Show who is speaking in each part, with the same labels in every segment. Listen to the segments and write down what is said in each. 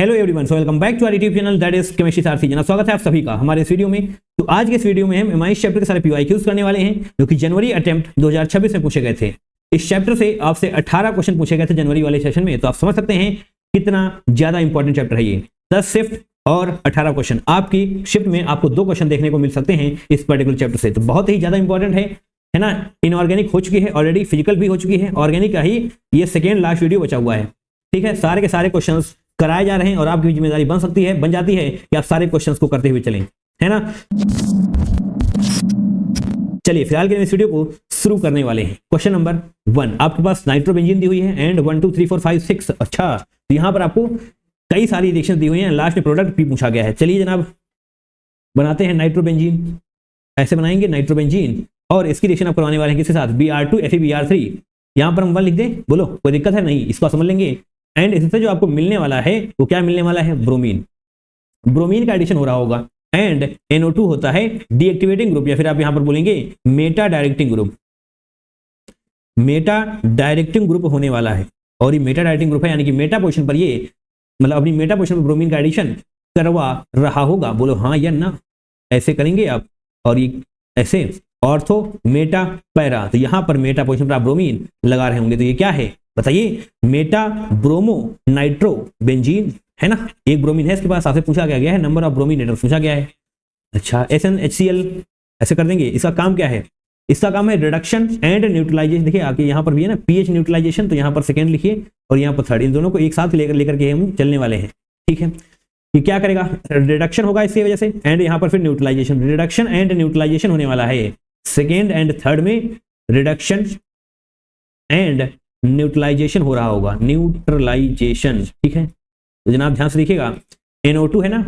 Speaker 1: Hello everyone, so welcome back to our YouTube channel that is chemistry Sarathi. जना स्वागत है आप सभी का हमारे इस वीडियो में। तो आज के इस वीडियो में हम एमआईएस चैप्टर के सारे पीवाईक्यूज करने वाले हैं जो कि जनवरी अटेम्प्ट 2026 में पूछे गए थे। इस चैप्टर से आपसे 18 क्वेश्चन पूछे गए थे जनवरी वाले सेशन में, तो आप समझ सकते हैं कितना ज्यादा इंपॉर्टेंट चैप्टर है ये। 10 शिफ्ट और 18 क्वेश्चन, आपकी शिफ्ट में आपको 2 क्वेश्चन देखने को मिल सकते हैं इस पर्टिकुलर चैप्टर से, तो बहुत ही ज्यादा इंपॉर्टेंट है ना। इनऑर्गेनिक हो चुकी है ऑलरेडी, फिजिकल भी हो चुकी है, ऑर्गेनिक का ही ये सेकेंड लास्ट वीडियो बचा हुआ है। ठीक है, सारे के सारे क्वेश्चंस कराए जा रहे हैं और आपकी जिम्मेदारी बन जाती है कि आप सारे क्वेश्चंस को करते हुए चलें, है ना। चलिए फिलहाल के इस वीडियो को शुरू करने वाले हैं। क्वेश्चन नंबर 1, आपके पास नाइट्रोबेंजीन दी हुई है एंड 1 2 3 4 5 6। अच्छा, तो यहां पर आपको कई सारी रिएक्शन दी हुई हैं, लास्ट में प्रोडक्ट भी पूछा गया है। चलिए जनाब बनाते हैं नाइट्रोबेंजीन। ऐसे बनाएंगे नाइट्रोबेंजीन और इसकी रिएक्शन आप करवाने वाले हैं किसके साथ, Br2 FeBr3। यहां पर हम 1 लिख दें, बोलो कोई दिक्कत है नहीं, इसको समझ लेंगे। एंड इससे जो आपको मिलने वाला है वो क्या मिलने वाला है, ब्रोमीन। ब्रोमीन का एडिशन हो रहा होगा एंड NO2 होता है डीएक्टिवेटिंग ग्रुप, या फिर आप यहां पर बोलेंगे Meta directing group. Meta directing group होने वाला है और ये मेटा डायरेक्टिंग ग्रुप है, यानी कि मेटा पोजीशन पर ये मतलब अपनी मेटा पोजीशन पर ब्रोमीन का एडिशन करवा रहा होगा। बोलो हाँ या ना। ऐसे करेंगे आप और ये ऐसे ऑर्थो मेटा पैरा, तो यहां पर मेटा पोजीशन पर आप ब्रोमीन लगा रहे होंगे, तो ये क्या है बताइए, मेटा ब्रोमो नाइट्रो बेंजीन है ना। एक ब्रोमीन है इसके पास, आपसे पूछा गया है नंबर ऑफ ब्रोमीन एटम्स पूछा गया है। अच्छा, SnHCl ऐसे कर देंगे। इसका काम क्या है, इसका काम है रिडक्शन एंड न्यूट्रलाइजेशन। देखिए आगे यहाँ पर भी है ना पीएच न्यूट्रलाइजेशन, तो यहाँ पर सेकेंड लिखिए और यहाँ पर थर्ड, इन दोनों को एक साथ लेकर के हम चलने वाले हैं। ठीक है, ये क्या करेगा, रिडक्शन होगा इसकी वजह से एंड यहाँ पर फिर न्यूट्रलाइजेशन। रिडक्शन एंड न्यूट्रलाइजेशन होने वाला है सेकेंड एंड थर्ड में, रिडक्शन एंड न्यूट्रलाइजेशन हो रहा होगा, न्यूट्रलाइजेशन। ठीक है, तो जनाब ध्यान से देखिएगा, NO2 है ना,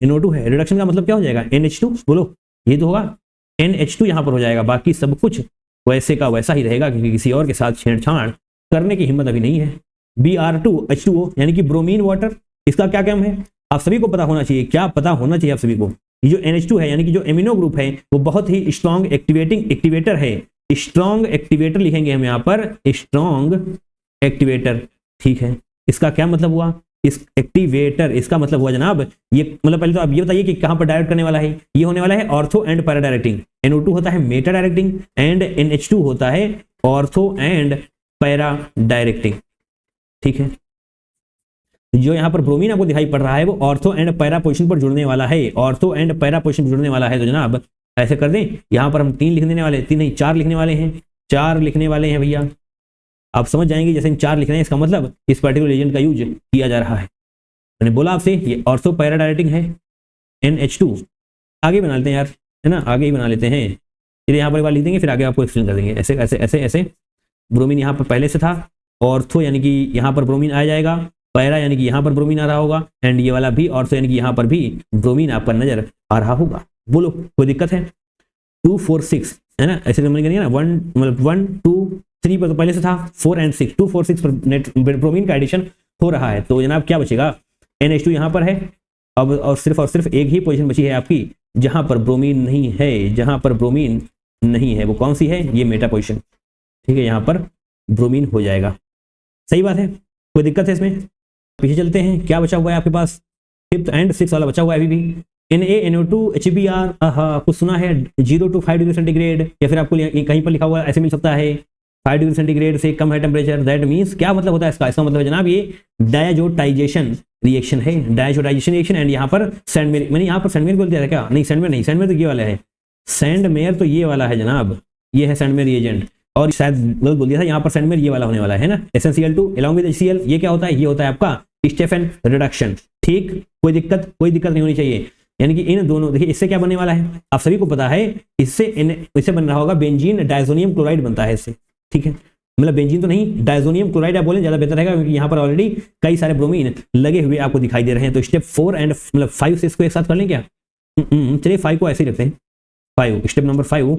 Speaker 1: NO2 है, रिडक्शन का मतलब क्या हो जाएगा, NH2। बोलो ये तो होगा NH2 यहां पर हो जाएगा, बाकी सब कुछ वैसे का वैसा ही रहेगा क्योंकि किसी और के साथ छेड़छाड़ करने की हिम्मत अभी नहीं है। Br2H2O यानी कि ब्रोमीन वाटर, इसका क्या काम है आप सभी को पता होना चाहिए। क्या पता होना चाहिए आप सभी को, ये जो NH2 है यानी कि जो एमिनो ग्रुप है वो बहुत ही स्ट्रॉन्ग एक्टिवेटर है। स्ट्रॉन्ग एक्टिवेटर लिखेंगे हम यहाँ पर, स्ट्रॉन्ग एक्टिवेटर। ठीक है, इसका क्या मतलब हुआ, इस एक्टिवेटर इसका मतलब हुआ जनाब ये, मतलब पहले तो आप ये बताइए कि कहां पर डायरेक्ट करने वाला है। ये होने वाला है ortho and para directing. NO2 होता है मेटा डायरेक्टिंग एंड NH2 होता है ऑर्थो एंड पैरा डायरेक्टिंग। ठीक है, जो यहाँ पर ब्रोमीन आपको दिखाई पड़ रहा है वो ऑर्थो एंड पैरा पोजीशन पर जुड़ने वाला है, ऑर्थो एंड पैरा पोजीशन पर जुड़ने वाला है। तो जनाब ऐसे कर दें, यहां पर हम 3 लिख देने वाले, 3 नहीं 4 लिखने वाले हैं, 4 लिखने वाले हैं भैया। आप समझ जाएंगे जैसे इन 4 लिख रहे हैं इसका मतलब इस पर्टिकुलर एजेंट का यूज किया जा रहा है। मैंने बोला आपसे ये ऑर्थो पैरा डायरेक्टिंग है। NH2 आगे बना लेते हैं यार, है ना, आगे ही बना लेते हैं। फिर यहाँ पर एक बार लिख देंगे, फिर आगे आपको एक्सप्लेन कर देंगे। ऐसे ऐसे ऐसे ऐसे ब्रोमीन यहाँ पर पहले से था, ऑर्थो यानी कि यहाँ पर ब्रोमीन आ जाएगा, पैरा यानी कि यहाँ पर ब्रोमीन आ रहा होगा एंड ये वाला भी ऑर्थो यानी कि यहाँ पर भी ब्रोमीन आपका नजर आ रहा होगा। बोलो कोई दिक्कत है, 2 4 6 है ना, ऐसे नंबर करेंगे ना, 1 2 3 पर तो पहले से था, 4 और 6 2 4 6 पर ब्रोमीन का एडिशन हो रहा है। तो जनाब क्या बचेगा, NH2 यहाँ पर है अब और सिर्फ एक ही पोजीशन बची है आपकी जहां पर ब्रोमीन नहीं है, जहां पर ब्रोमीन नहीं है वो कौन सी है, ये मेटा पोजीशन। ठीक है, यहाँ पर ब्रोमीन हो जाएगा। सही बात है, कोई दिक्कत है इसमें। पीछे चलते हैं, क्या बचा हुआ है आपके पास, 5th and 6th वाला बचा हुआ है अभी भी। NaNO2 HBr, कुछ सुना है 0 to 5 डिग्री सेंटीग्रेड, या फिर आपको कहीं पर लिखा हुआ ऐसे मिल सकता है 5 डिग्री सेंटीग्रेड से कम है टेम्परेचर। दैट मीन्स क्या मतलब होता है इसका मतलब है जनाब ये डायजोटाइजेशन रिएक्शन है, डायजोटाइजेशन रिएक्शन। एंड यहाँ पर सैंडमेयर, मैंने यहाँ पर सैंडमेयर बोल दिया था क्या, नहीं सैंडमेयर नहीं, सैंडमेयर तो ये वाला है, सैंडमेयर तो ये वाला है जनाब, ये है सैंडमेयर रिएजेंट। और शायद गलत बोल दिया था, यहाँ पर सैंडमेयर ये वाला होने वाला है ना, SnCl2 along with HCl। ये क्या होता है, ये होता है आपका स्टेफन रिडक्शन। ठीक, कोई दिक्कत नहीं होनी चाहिए। यानी कि इन दोनों, देखिए इससे क्या बनने वाला है आप सभी को पता है, इससे बन रहा होगा बेंजीन डायजोनियम क्लोराइड बनता है इससे। ठीक है, मतलब बेंजीन तो नहीं, डायजोनियम क्लोराइड आप बोले ज्यादा बेहतर रहेगा क्योंकि यहाँ पर ऑलरेडी कई सारे ब्रोमीन लगे हुए आपको दिखाई दे रहे हैं। तो स्टेप 4 एंड मतलब 5 6 को एक साथ कर लें क्या, चलिए 5 को ऐसे ही रखते हैं, 5 स्टेप नंबर 5।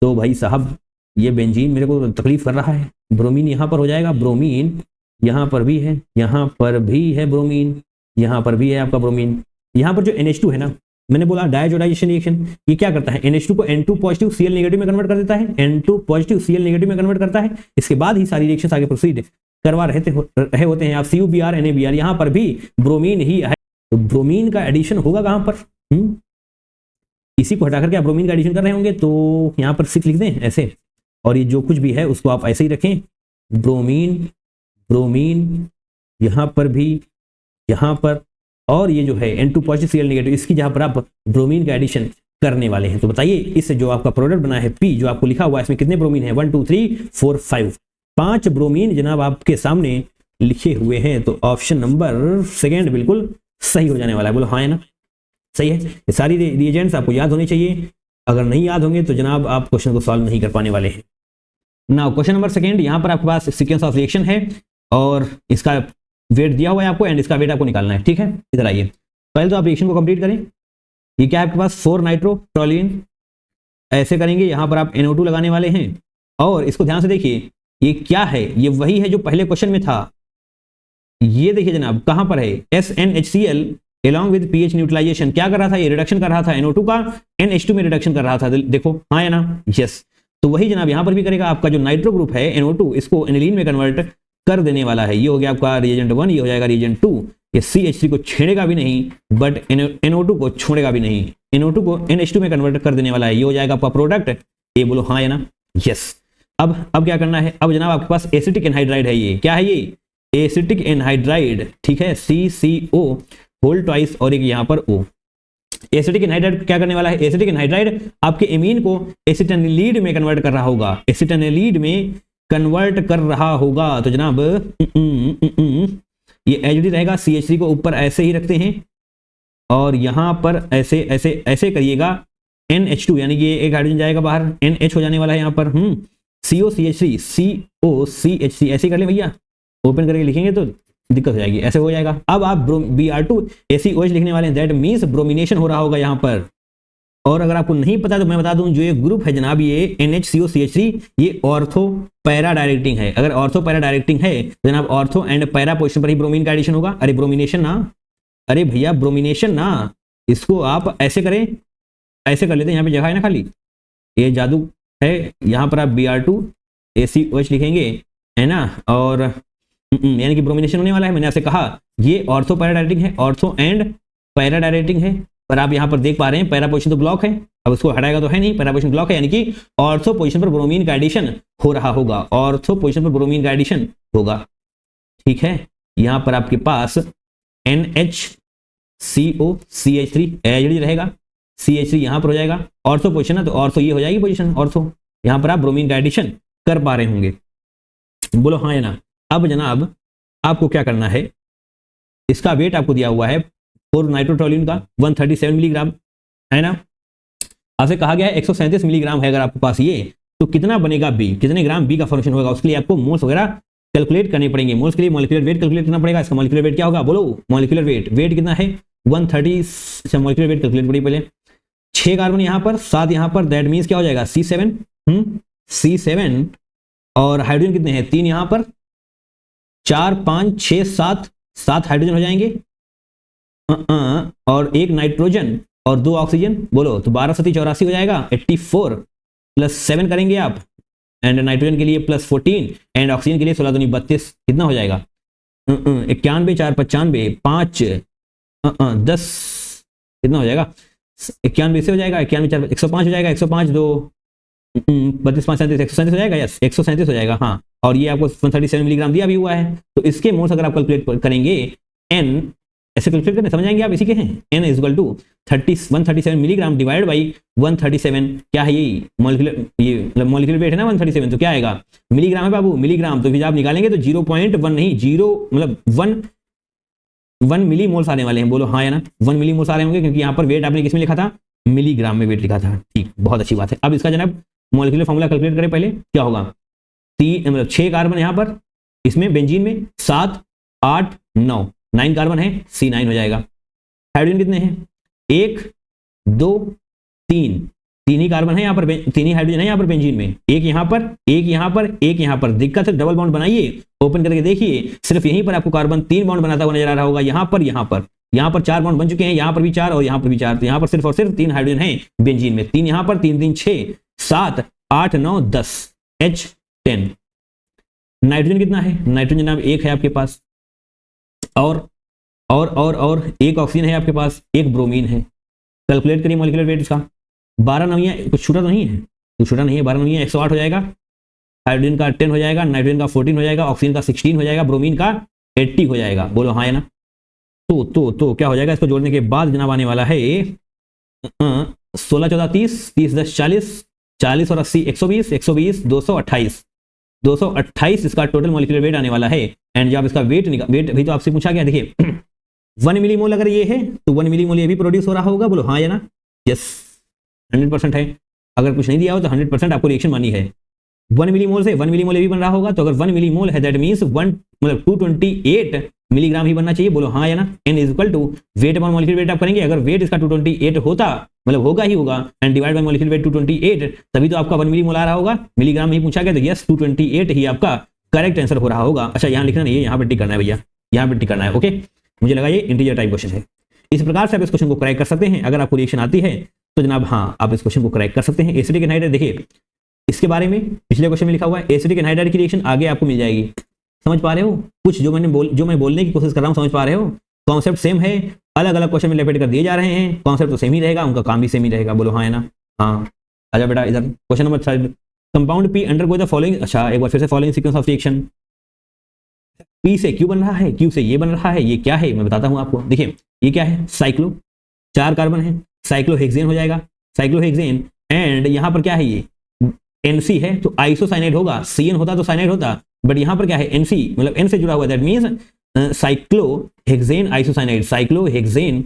Speaker 1: तो भाई साहब ये बेंजीन मेरे को तकलीफ कर रहा है, ब्रोमीन यहाँ पर हो जाएगा, ब्रोमीन यहाँ पर भी है, यहाँ पर भी है ब्रोमीन, यहाँ पर भी है आपका ब्रोमीन। यहाँ पर जो NH2 है ना, मैंने बोला डायजोटाइजेशन रिएक्शन, ये क्या करता है, NH2 को N2 पॉजिटिव Cl नेगेटिव में कन्वर्ट कर देता है, N2 पॉजिटिव Cl नेगेटिव में कन्वर्ट करता है। इसके बाद ही सारी रिएक्शंस आगे प्रोसीड करवा रहे होते हैं आप, CuBr NaBr, यहाँ पर भी ब्रोमीन ही है, तो ब्रोमीन का एडिशन होगा कहां पर? इसी को हटा करके आप ब्रोमीन का एडिशन कर रहे होंगे, तो यहाँ पर 6 लिख दें ऐसे, और ये जो कुछ भी है उसको आप ऐसे ही रखें, ब्रोमीन ब्रोमीन, यहाँ पर भी, यहाँ पर, और ये जो है N2 पॉजिटिव Cl नेगेटिव, इसकी जहां पर आप ब्रोमीन का एडिशन करने वाले हैं। तो बताइए इससे जो आपका प्रोडक्ट बना है P, जो आपको लिखा हुआ है, इसमें कितने ब्रोमीन है? 1 2 3 4 5, 5 ब्रोमीन जनाब आपके सामने लिखे हुए हैं। तो ऑप्शन नंबर सेकेंड बिल्कुल सही हो जाने वाला है। बोलो हाँ है ना, सही है। ये सारी रिएजेंट्स आपको याद होने चाहिए, अगर नहीं याद होंगे तो जनाब आप क्वेश्चन को सॉल्व नहीं कर पाने वाले हैं। नाउ क्वेश्चन नंबर सेकेंड, यहाँ पर आपके पास सीक्वेंस ऑफ रिएक्शन है और इसका वेट दिया हुआ है आपको, एंड इसका वेट आपको निकालना है, ठीक है। इधर आइए, पहले तो आप रिएक्शन को कंप्लीट करें। ये क्या है आपके पास? 4 नाइट्रोटोल्यूइन, ऐसे करेंगे, यहाँ पर आप NO2 लगाने वाले हैं, और इसको ध्यान से देखिए, ये क्या है? ये वही है जो पहले क्वेश्चन में था। ये देखिए जनाब कहां पर है, SnHCl along with pH neutralization, क्या कर रहा था? ये रिडक्शन कर रहा था NO2 का NH2 में रिडक्शन कर रहा था, देखो हाँ या ना, यस। तो वही जनाब यहां पर भी करेगा। आपका जो नाइट्रो ग्रुप है NO2, इसको एनिलीन में कन्वर्ट कर देने वाला है। ये हो गया आपका रिएजेंट 1, ये हो जाएगा रिएजेंट 2। ये CH3 को छेड़ेगा भी नहीं, बट NO2 को छोड़ेगा भी नहीं, NO2 को NH2 में कन्वर्ट कर देने वाला है। ये हो जाएगा आपका प्रोडक्ट। ये बोलो हाँ या ना, यस। अब क्या करना है? अब जनाब आपके पास एसिटिक एनहाइड्राइड है। ये क्या है? ये एसिटिक एनहाइड्राइड, ठीक है, CCO होल ट्वाइस और एक यहाँ पर O। एसिटिक एनहाइड्राइड क्या करने वाला है? एसिटिक एनहाइड्राइड आपके एमीन को एसिटानिलीड में कन्वर्ट कर रहा होगा, एसिटानिलीड में कन्वर्ट कर रहा होगा। तो जनाब ये एचडी रहेगा, CH3 को ऊपर ऐसे ही रखते हैं, और यहां पर ऐसे ऐसे ऐसे करिएगा, NH2 यानी कि एक हाइड्रोजन जाएगा बाहर, NH हो जाने वाला है यहाँ पर, COCH3 COCH3 ऐसे कर ले भैया, ओपन करके लिखेंगे तो दिक्कत हो जाएगी, ऐसे हो जाएगा। अब आप Br2 ACOH लिखने वाले हैं, दैट मीन्स ब्रोमिनेशन हो रहा होगा यहाँ पर। और अगर आपको नहीं पता तो मैं बता दूं, जो ये ग्रुप है जनाब, ये NHCOCH3, ये ऑर्थो पैरा डायरेक्टिंग है। अगर ऑर्थो पैरा डायरेक्टिंग है तो जनाब ऑर्थो एंड पैरा पोजीशन पर ही ब्रोमीन का एडिशन होगा। अरे ब्रोमिनेशन ना, अरे भैया ब्रोमिनेशन ना, इसको आप ऐसे करें, ऐसे कर लेते हैं, यहाँ पे जगह है ना खाली, ये जादू है। यहाँ पर आप Br2 ACOH लिखेंगे, है ना, और यानी कि ब्रोमिनेशन होने वाला है। मैंने आपसे कहा ये ऑर्थो पैरा डायरेक्टिंग है, ऑर्थो एंड पैरा डायरेक्टिंग है, पर आप यहाँ पर देख पा रहे हैं पैरा पोजीशन तो ब्लॉक है, अब उसको हटाएगा तो है नहीं, पैरा पोजीशन ब्लॉक है, यानी कि ऑर्थो पोजीशन पर ब्रोमीन का एडिशन हो रहा होगा, ऑर्थो पोजीशन पर ब्रोमीन का एडिशन होगा, ठीक है। यहाँ पर आपके पास NHCOCH3 एचडी रहेगा, CH3 यहाँ पर हो जाएगा, ऑर्थो पोजीशन है तो ऑर्थो ये हो जाएगी पोजीशन ऑर्थो, यहाँ पर आप ब्रोमीन का एडिशन कर पा रहे होंगे। बोलो हाँ या ना। अब जनाब आपको क्या करना है, इसका वेट आपको दिया हुआ है 4 नाइट्रोटोल्यूइन का 137 मिलीग्राम, है ना। आपसे कहा गया है 137 मिलीग्राम है अगर आपके पास ये, तो कितना बनेगा बी, कितने ग्राम बी का फॉर्मेशन होगा, उसके लिए आपको मोल्स वगैरह कैलकुलेट करने पड़ेंगे। मोल्स के लिए मॉलिक्यूलर वेट कैलकुलेट करना पड़ेगा। इसका मॉलिक्यूलर वेट क्या होगा, बोलो मॉलिक्यूलर वेट कितना है 130। अच्छा मॉलिक्यूलर वेट कैलकुलेट करिए पहले, 6 कार्बन यहाँ पर, 7 यहाँ पर, दैट मीन्स क्या हो जाएगा C7 C7, और हाइड्रोजन कितने हैं 3 यहाँ पर, 4 5 6 7 हाइड्रोजन हो जाएंगे, और 1 नाइट्रोजन और 2 ऑक्सीजन, बोलो तो 12 7 84 हो जाएगा, 84 प्लस 7 करेंगे आप, एंड नाइट्रोजन के लिए प्लस 14, एंड ऑक्सीजन के लिए 16 दूनी 32, कितना हो जाएगा 91 4 95 5 10, कितना हो जाएगा 91 से हो जाएगा, 91 4 105 हो जाएगा, 105 2 32 5 37 137 हो जाएगा, यस 137 हो जाएगा, हाँ। और ये आपको 137 मिलीग्राम दिया भी हुआ है, तो इसके मोल्स अगर आप कैलकुलेट करेंगे एन, ऐसे कैलकुलेट करने समझ आएंगे आप, इसी के हैं n is equal to 137 milligram divide by 137, क्या है ये मॉलिक्यूलर, ये मॉलिक्यूलर वेट है ना 137, तो क्या आएगा मिलीग्राम है बाबू, मिलीग्राम, तो फिर आप निकालेंगे तो 0.1 नहीं 0 मतलब 1 मिली मोल्स आने वाले हैं। बोलो हाँ या ना, 1 मिली मोल्स आ रहे होंगे, क्योंकि यहाँ पर वेट आपने किस में लिखा था, मिलीग्राम में वेट लिखा था, ठीक, बहुत अच्छी बात है। अब इसका जनाब मॉलिक्यूलर फॉर्मूला कैलकुलेट करें पहले, क्या होगा 3 6 कार्बन यहाँ पर, इसमें बेंजीन में 7 8 9 कार्बन है, C9 हो जाएगा। हाइड्रोजन कितने हैं 1 2 3 ही कार्बन है यहाँ पर, 3 ही हाइड्रोजन है यहाँ पर बेंजीन में, एक यहाँ पर एक यहाँ पर एक यहाँ पर, दिक्कत है डबल बॉन्ड बनाइए, ओपन करके देखिए, सिर्फ यहीं पर आपको कार्बन 3 बॉन्ड बनाता हुआ नजर आ रहा होगा, यहाँ पर 4 बॉन्ड बन चुके हैं, यहाँ पर भी 4 और यहाँ पर भी 4, तो यहाँ पर सिर्फ और सिर्फ 3 हाइड्रोजन है बेंजीन में, 3 यहाँ पर 3 3 6 7 8 9 10 H10, नाइट्रोजन कितना है, नाइट्रोजन जनाब एक है आपके पास, और एक ऑक्सीजन है आपके पास, एक ब्रोमीन है। कैलकुलेट करिए मॉलिक्यूलर वेट इसका, 12 नवियाँ, कुछ छोटा तो नहीं है, कुछ छोटा नहीं है, 12 नवियाँ 108 हो जाएगा, हाइड्रोजन का 10 हो जाएगा, नाइट्रोजन का 14 हो जाएगा, ऑक्सीजन का 16 हो जाएगा, ब्रोमीन का 80 हो जाएगा। बोलो हाँ है ना। तो क्या हो जाएगा, इसको जोड़ने के बाद जनाब आने वाला है 16 14 30, 30 10 40, 40 और 80 120, 120 228, 228 इसका टोटल मॉलिक्यूलर वेट आने वाला है। एंड जब इसका वेट भी तो आपसे पूछा गया, देखिए 1 मिलीमोल अगर ये है तो 1 मिलीमोल ये भी प्रोड्यूस हो रहा होगा। बोलो हाँ या ना। यस 100% है। अगर कुछ नहीं दिया हो तो 100% आपको रिएक्शन मानी है। 1 मिलीमोल से 1 मिलीमोल ये भी बन रहा होगा, तो अगर 1 मिलीमोल है दैट मीन्स 1 मतलब 228 मिलीग्राम ही बनना चाहिए। बोलो हाँ या ना। n is equal to weight upon molecular weight आप करेंगे, अगर वेट इसका 228 होता मतलब होगा ही होगा and divide by molecular weight 228, तभी तो आपका 1 मिलीमोल आ रहा होगा। मिलीग्राम ही पूछा गया तो यस 228 ही आपका करेक्ट आंसर हो रहा होगा। अच्छा यहाँ लिखना नहीं है, यहाँ पर टिक करना है भैया, यहाँ पर टिक करना है। ओके मुझे लगा ये इंटीजर टाइप क्वेश्चन है। इस प्रकार से आप इस क्वेश्चन को क्रैक कर सकते हैं। अगर आपको रिएक्शन आती है तो जनाब हाँ आप इस क्वेश्चन को क्रैक कर सकते हैं। एसिडिक एनहाइड्राइड देखिए इसके बारे में पिछले क्वेश्चन में लिखा हुआ है, एसिडिक एनहाइड्राइड की रिएक्शन आगे आपको मिल जाएगी। समझ पा रहे हो कुछ जो मैं बोलने की कोशिश कर रहा हूँ, समझ पा रहे हो। कॉन्सेप्ट सेम है, अलग अलग क्वेश्चन में लपेट कर दिए जा रहे हैं, कॉन्सेप्ट तो सेम ही रहेगा, उनका काम भी सेम ही रहेगा। बोलो हाँ है ना। हाँ आजा बेटा इधर question number 3, compound P undergo the following. अच्छा एक बार फिर से following sequence of reaction. P से क्यू बन रहा है, क्यू से ये बन रहा है, ये क्या है मैं बताता हूँ आपको। देखिए ये क्या है, साइक्लो, 4 कार्बन है, साइक्लोहेक्सेन हो जाएगा, साइक्लोहेक्सेन। एंड यहाँ पर क्या है, ये NC है तो आइसोसाइनाइड होगा, CN होता तो साइनाइड होता, बट यहाँ पर क्या है NC मतलब N से जुड़ा हुआ, that means cyclohexane isocyanide, cyclohexane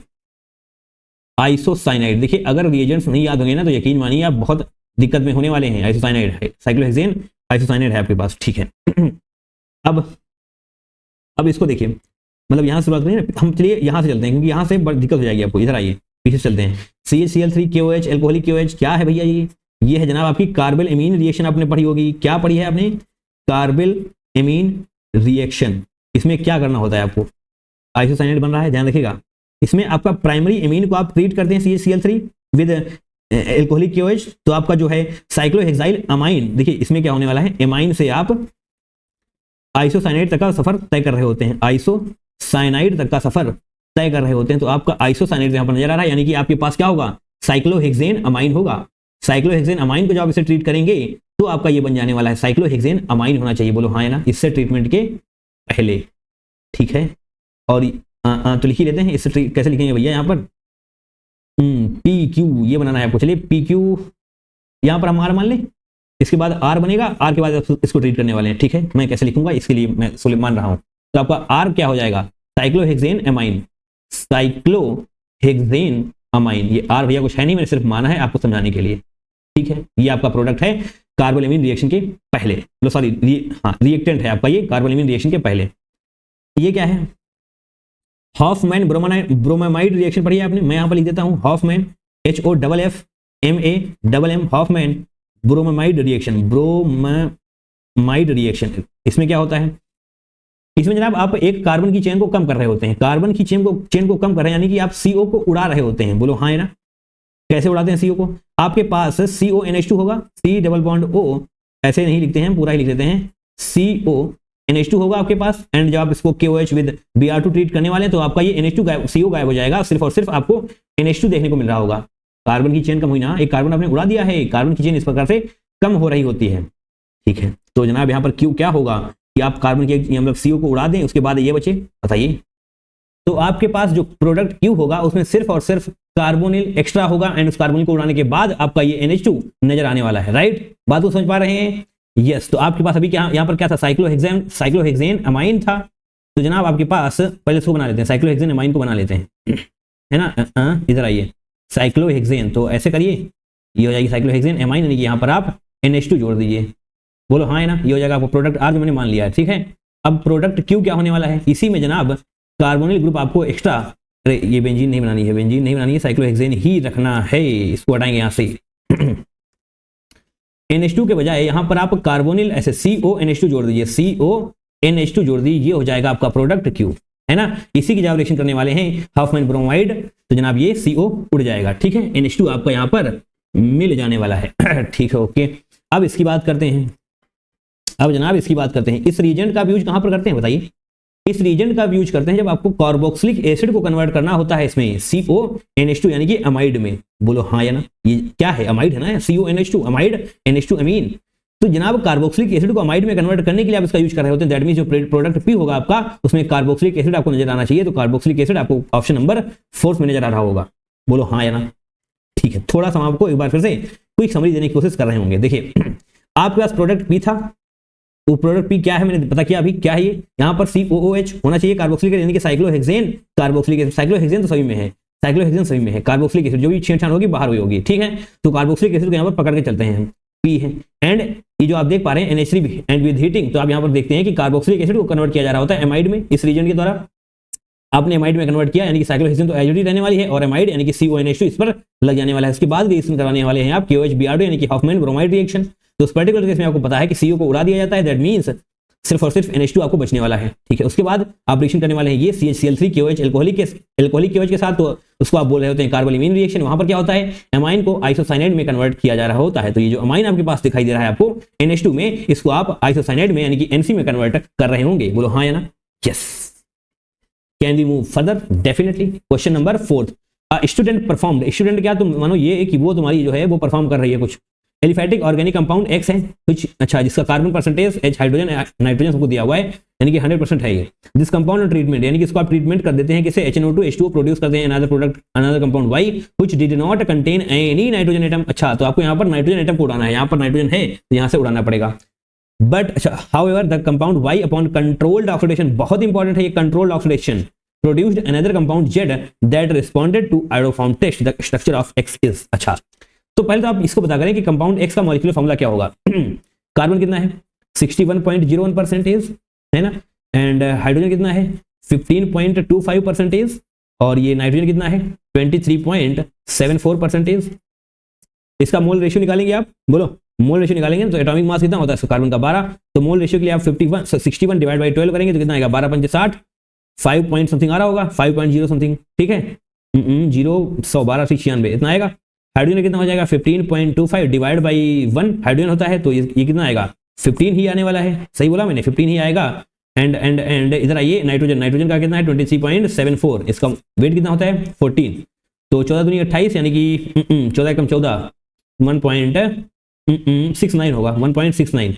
Speaker 1: isocyanide. देखिए अगर रिएजेंट्स नहीं याद होंगे ना तो यकीन मानिए आप बहुत दिक्कत में होने वाले हैं। आइसोसाइनाइड है, साइक्लोहेक्सेन आइसोसाइनाइड है आपके पास, ठीक है। अब इसको देखिए, मतलब यहाँ से बात करें ना, हम चलिए यहाँ से चलते हैं क्योंकि यहाँ से बड़ी दिक्कत हो जाएगी आपको। इधर आइए पीछे चलते हैं। CH3CL3KOH एल्कोहलिक KOH क्या है भैया, ये है जनाब आपकी कार्बल एमीन रिएक्शन। आपने पढ़ी होगी, क्या पढ़ी है आपने, कार्बल एमीन रिएक्शन। इसमें क्या करना होता है आपको, आइसोसाइनाइड बन रहा है, ध्यान रखिएगा। इसमें आपका प्राइमरी एमीन को आप ट्रीट करते हैं CH3CL3 विद एल्कोहलिक KOH, तो आपका जो है साइक्लोहेक्साइल अमाइन। देखिए इसमें क्या होने वाला है, एमाइन से आप आइसोसाइनाइड तक का सफर तय कर रहे होते हैं, आइसोसाइनाइड तक का सफर तय कर रहे होते हैं। तो आपका आइसोसाइनाइड यहाँ पर नजर आ रहा है, यानी कि आपके पास क्या होगा, साइक्लोहेक्सेन अमाइन होगा। साइक्लोहेक्सेन अमाइन को जब आप इसे ट्रीट करेंगे तो आपका ये बन जाने वाला है साइक्लोहेक्सेन अमाइन होना चाहिए। बोलो हाँ है ना, इससे ट्रीटमेंट के पहले, ठीक है। और तो लिख ही लेते हैं, इससे कैसे लिखेंगे भैया, यहाँ पर PQ ये बनाना है आपको। चलिए PQ यहाँ पर हम R मान लें, इसके बाद R बनेगा, R के बाद इसको ट्रीट करने वाले हैं, ठीक है। मैं कैसे लिखूंगा इसके लिए मैं मान रहा हूं, तो आपका R क्या हो जाएगा, साइक्लोहेक्सेन अमाइन, साइक्लोहेक्सेन अमाइन। ये R भैया कुछ है नहीं, मैंने सिर्फ माना है आपको समझाने के लिए, ठीक है। ये आपका प्रोडक्ट है कार्बल एमीन रिएक्शन के पहले, सॉरी रिएक्टेंट है आपका ये कार्बल एमीन रिएक्शन के पहले। ये क्या है, हॉफमैन ब्रोमामाइड रिएक्शन पढ़ी है आपने, मैं यहाँ पर लिख देता हूँ Hoffmann HOFFMAMM Hoffmann bromamide reaction, bromamide reaction. इसमें क्या होता है, इसमें जनाब आप एक कार्बन की चेन को कम कर रहे होते हैं, कार्बन की चेन को कम कर रहे हैं, यानी कि आप CO को उड़ा रहे होते हैं। बोलो हाँ है ना। कैसे उड़ाते हैं CO को, आपके पास CONH2 होगा, C डबल बॉन्ड O, ऐसे नहीं लिखते हैं, पूरा ही लिख देते हैं, CONH2 होगा आपके पास। एंड जब आप इसको KOH विद Br2 ट्रीट करने वाले हैं तो आपका ये NH2 CO गायब हो जाएगा, सिर्फ और सिर्फ आपको NH2 देखने को मिल रहा होगा। कार्बन की चेन कम हुई ना, एक कार्बन आपने उड़ा दिया है, कार्बन की चेन इस प्रकार से कम हो रही होती है, ठीक है। तो जनाब यहाँ पर Q क्या होगा कि आप कार्बन के मतलब CO को उड़ा दें, उसके बाद ये बचे, बताइए। तो आपके पास जो प्रोडक्ट Q होगा उसमें सिर्फ और सिर्फ कार्बोनिल एक्स्ट्रा होगा, एंड उस कार्बोनिल को उड़ाने के बाद आपका ये NH2 नजर आने वाला है, राइट। बात को समझ पा रहे हैं, यस। तो आपके पास अभी क्या यहाँ पर क्या था, साइक्लोहेक्सेन अमाइन था। तो जनाब आपके पास पहले इसको बना लेते हैं, साइक्लोहेक्सेन अमाइन को बना लेते हैं, है ना। इधर आइए, साइक्लोहेक्सेन, तो ऐसे करिए, ये हो जाएगी साइक्लोहेक्सेन अमाइन, यानी कि यहाँ पर आप NH2 जोड़ दीजिए। बोलो हाँ है ना, ये हो जाएगा आपको प्रोडक्ट R जो मैंने मान लिया है, ठीक है। अब प्रोडक्ट Q क्या होने वाला है, इसी में जनाब कार्बोनिल ग्रुप आपको एक्स्ट्रा, अरे ये बेंजीन नहीं बनानी है, बेंजीन नहीं बनानी है, साइक्लोहेक्सेन ही रखना है। इसको हटाएंगे यहाँ से NH2 के बजाय यहाँ पर आप कार्बोनिल ऐसे CONH2 जोड़ दीजिए, CONH2 जोड़ दीजिए, ये हो जाएगा आपका प्रोडक्ट Q, है ना। इसी की जब रिएक्शन करने वाले हैं हॉफमैन ब्रोमाइड, तो जनाब ये CO उड़ जाएगा, ठीक है। NH2 आपका यहाँ पर मिल जाने वाला है ठीक है, ओके। अब इसकी बात करते हैं, अब जनाब इसकी बात करते हैं, इस रीजेंट का यूज कहां पर करते हैं बताइए। इस रीजेंट का यूज करते हैं जब आपको कार्बोक्सिलिक एसिड को कन्वर्ट करना होता है इसमें CONH2 यानी कि अमाइड में। बोलो हाँ या ना, ये क्या है, अमाइड है ना, CONH2 अमाइड, NH2 अमीन। तो जनाब कार्बोक्सिलिक एसिड को अमाइड में कन्वर्ट करने के लिए आप इसका यूज कर रहे होते हैं। दैट मींस जो प्रोडक्ट पी होगा आपका उसमें कार्बोक्सिलिक एसिड आपको नजर आना चाहिए। तो कार्बोक्सिलिक एसिड आपको ऑप्शन नंबर 4 में नजर आ रहा होगा। बोलो हाँ या ना, ठीक है। थोड़ा सा हम आपको एक बार फिर से क्विक समरी देने की कोशिश कर रहे होंगे। देखिए आपके पास प्रोडक्ट पी था, वो प्रोडक्ट पी क्या है मैंने पता किया अभी, क्या है ये, यहाँ पर COOH होना चाहिए कार्बोक्सिलिक यानी कि साइक्लोहेक्सेन कार्बोक्सिलिक एसिड। साइक्लोहेक्सेन तो सभी में है, साइक्लोहेक्सेन सभी में है, कार्बोक्सिलिक एसिड जो भी छेड़छाड़ होगी बाहर हुई होगी, ठीक है। तो कार्बोक्सिलिक एसिड को यहाँ पर पकड़ के चलते हैं, पी है। एंड ये जो आप देख पा रहे हैं NH3 एंड विद हीटिंग, तो आप यहाँ पर देखते हैं कि कार्बोक्सिलिक एसिड को कन्वर्ट किया जा रहा होता है एमाइड में इस रीजन के द्वारा। आपने एमाइड में कन्वर्ट किया यानी कि साइक्लोहेक्सेन तो एजिडी रहने वाली है और एमाइड यानी कि CONH2 इस पर लग जाने वाला है। इसके बाद रिएक्शन करवाने वाले हैं आप KOH-BR2 यानी कि हॉफमैन ब्रोमाइड रिएक्शन। तो उस पर्टिकुलर केस में आपको पता है कि CO को उड़ा दिया जाता है, दैट मींस सिर्फ और सिर्फ NH2 आपको बचने वाला है, ठीक है। उसके बाद आप रिएक्शन करने वाले हैं ये CHCl3 KOH एल्कोहलिक KOH के साथ, तो उसको आप बोल रहे होते हैं कार्बोलिमीन रिएक्शन। वहां पर क्या होता है, एमाइन को आइसोसाइनाइड में कन्वर्ट किया जा रहा होता है। तो ये जो अमाइन आपके पास दिखाई दे रहा है आपको NH2 में, इसको आप आइसोसाइनाइड में यानी कि NC में कन्वर्ट कर रहे होंगे। बोलो हाँ या ना, yes. Can we move further, definitely. Question number 4, student performed. Student क्या, तुम मानो ये कि वो तुम्हारी जो है वो परफॉर्म कर रही है कुछ एलिफैटिक ऑर्गेनिक कंपाउंड X है कुछ, अच्छा, जिसका carbon percentage H hydrogen nitrogen सबको दिया हुआ है यानी कि 100% है ये। दिस कंपाउंड ट्रीटमेंट यानी कि इसको आप ट्रीटमेंट कर देते हैं किसे, HNO2 H2O प्रोड्यूस करते हैं another product another compound Y which did not contain any nitrogen atom. अच्छा, तो आपको यहाँ पर नाइट्रोजन एटम को उड़ाना है, यहाँ पर नाइट्रोजन है तो यहाँ से उड़ाना पड़ेगा। बट अच्छा, however the compound Y upon controlled oxidation, बहुत इंपॉर्टेंट है ये controlled oxidation, produced another compound Z that responded to iodoform test. The structure of X is। अच्छा, तो पहले तो आप इसको पता करें कि कंपाउंड X का मॉलिक्यूलर फॉर्मूला क्या होगा। कार्बन कितना है 61.01% है ना, एंड हाइड्रोजन कितना है 15.25%, और ये नाइट्रोजन कितना है 23.74%। इसका मोल रेशियो निकालेंगे आप, बोलो मोल रेशियो निकालेंगे तो एटॉमिक मास कितना होता है कार्बन का 12, तो मोल रेशियो के लिए आप 61 डिवाइड बाई 12 करेंगे तो कितना आएगा 12×5 60, 5 पॉइंट समथिंग आ रहा होगा, 5.0 समथिंग, ठीक है, 0 इतना आएगा। हाइड्रोजन कितना हो जाएगा 15.25 डिवाइड बाई 1 हाइड्रोजन होता है, तो ये कितना आएगा 15 ही आने वाला है, सही बोला मैंने, 15 ही आएगा। एंड एंड एंड इधर आइए, नाइट्रोजन का कितना है 23.74, इसका वेट कितना होता है 14, तो 14 दूनी 28 यानी कि 14 एकम 14 1.69 होगा, 1.69।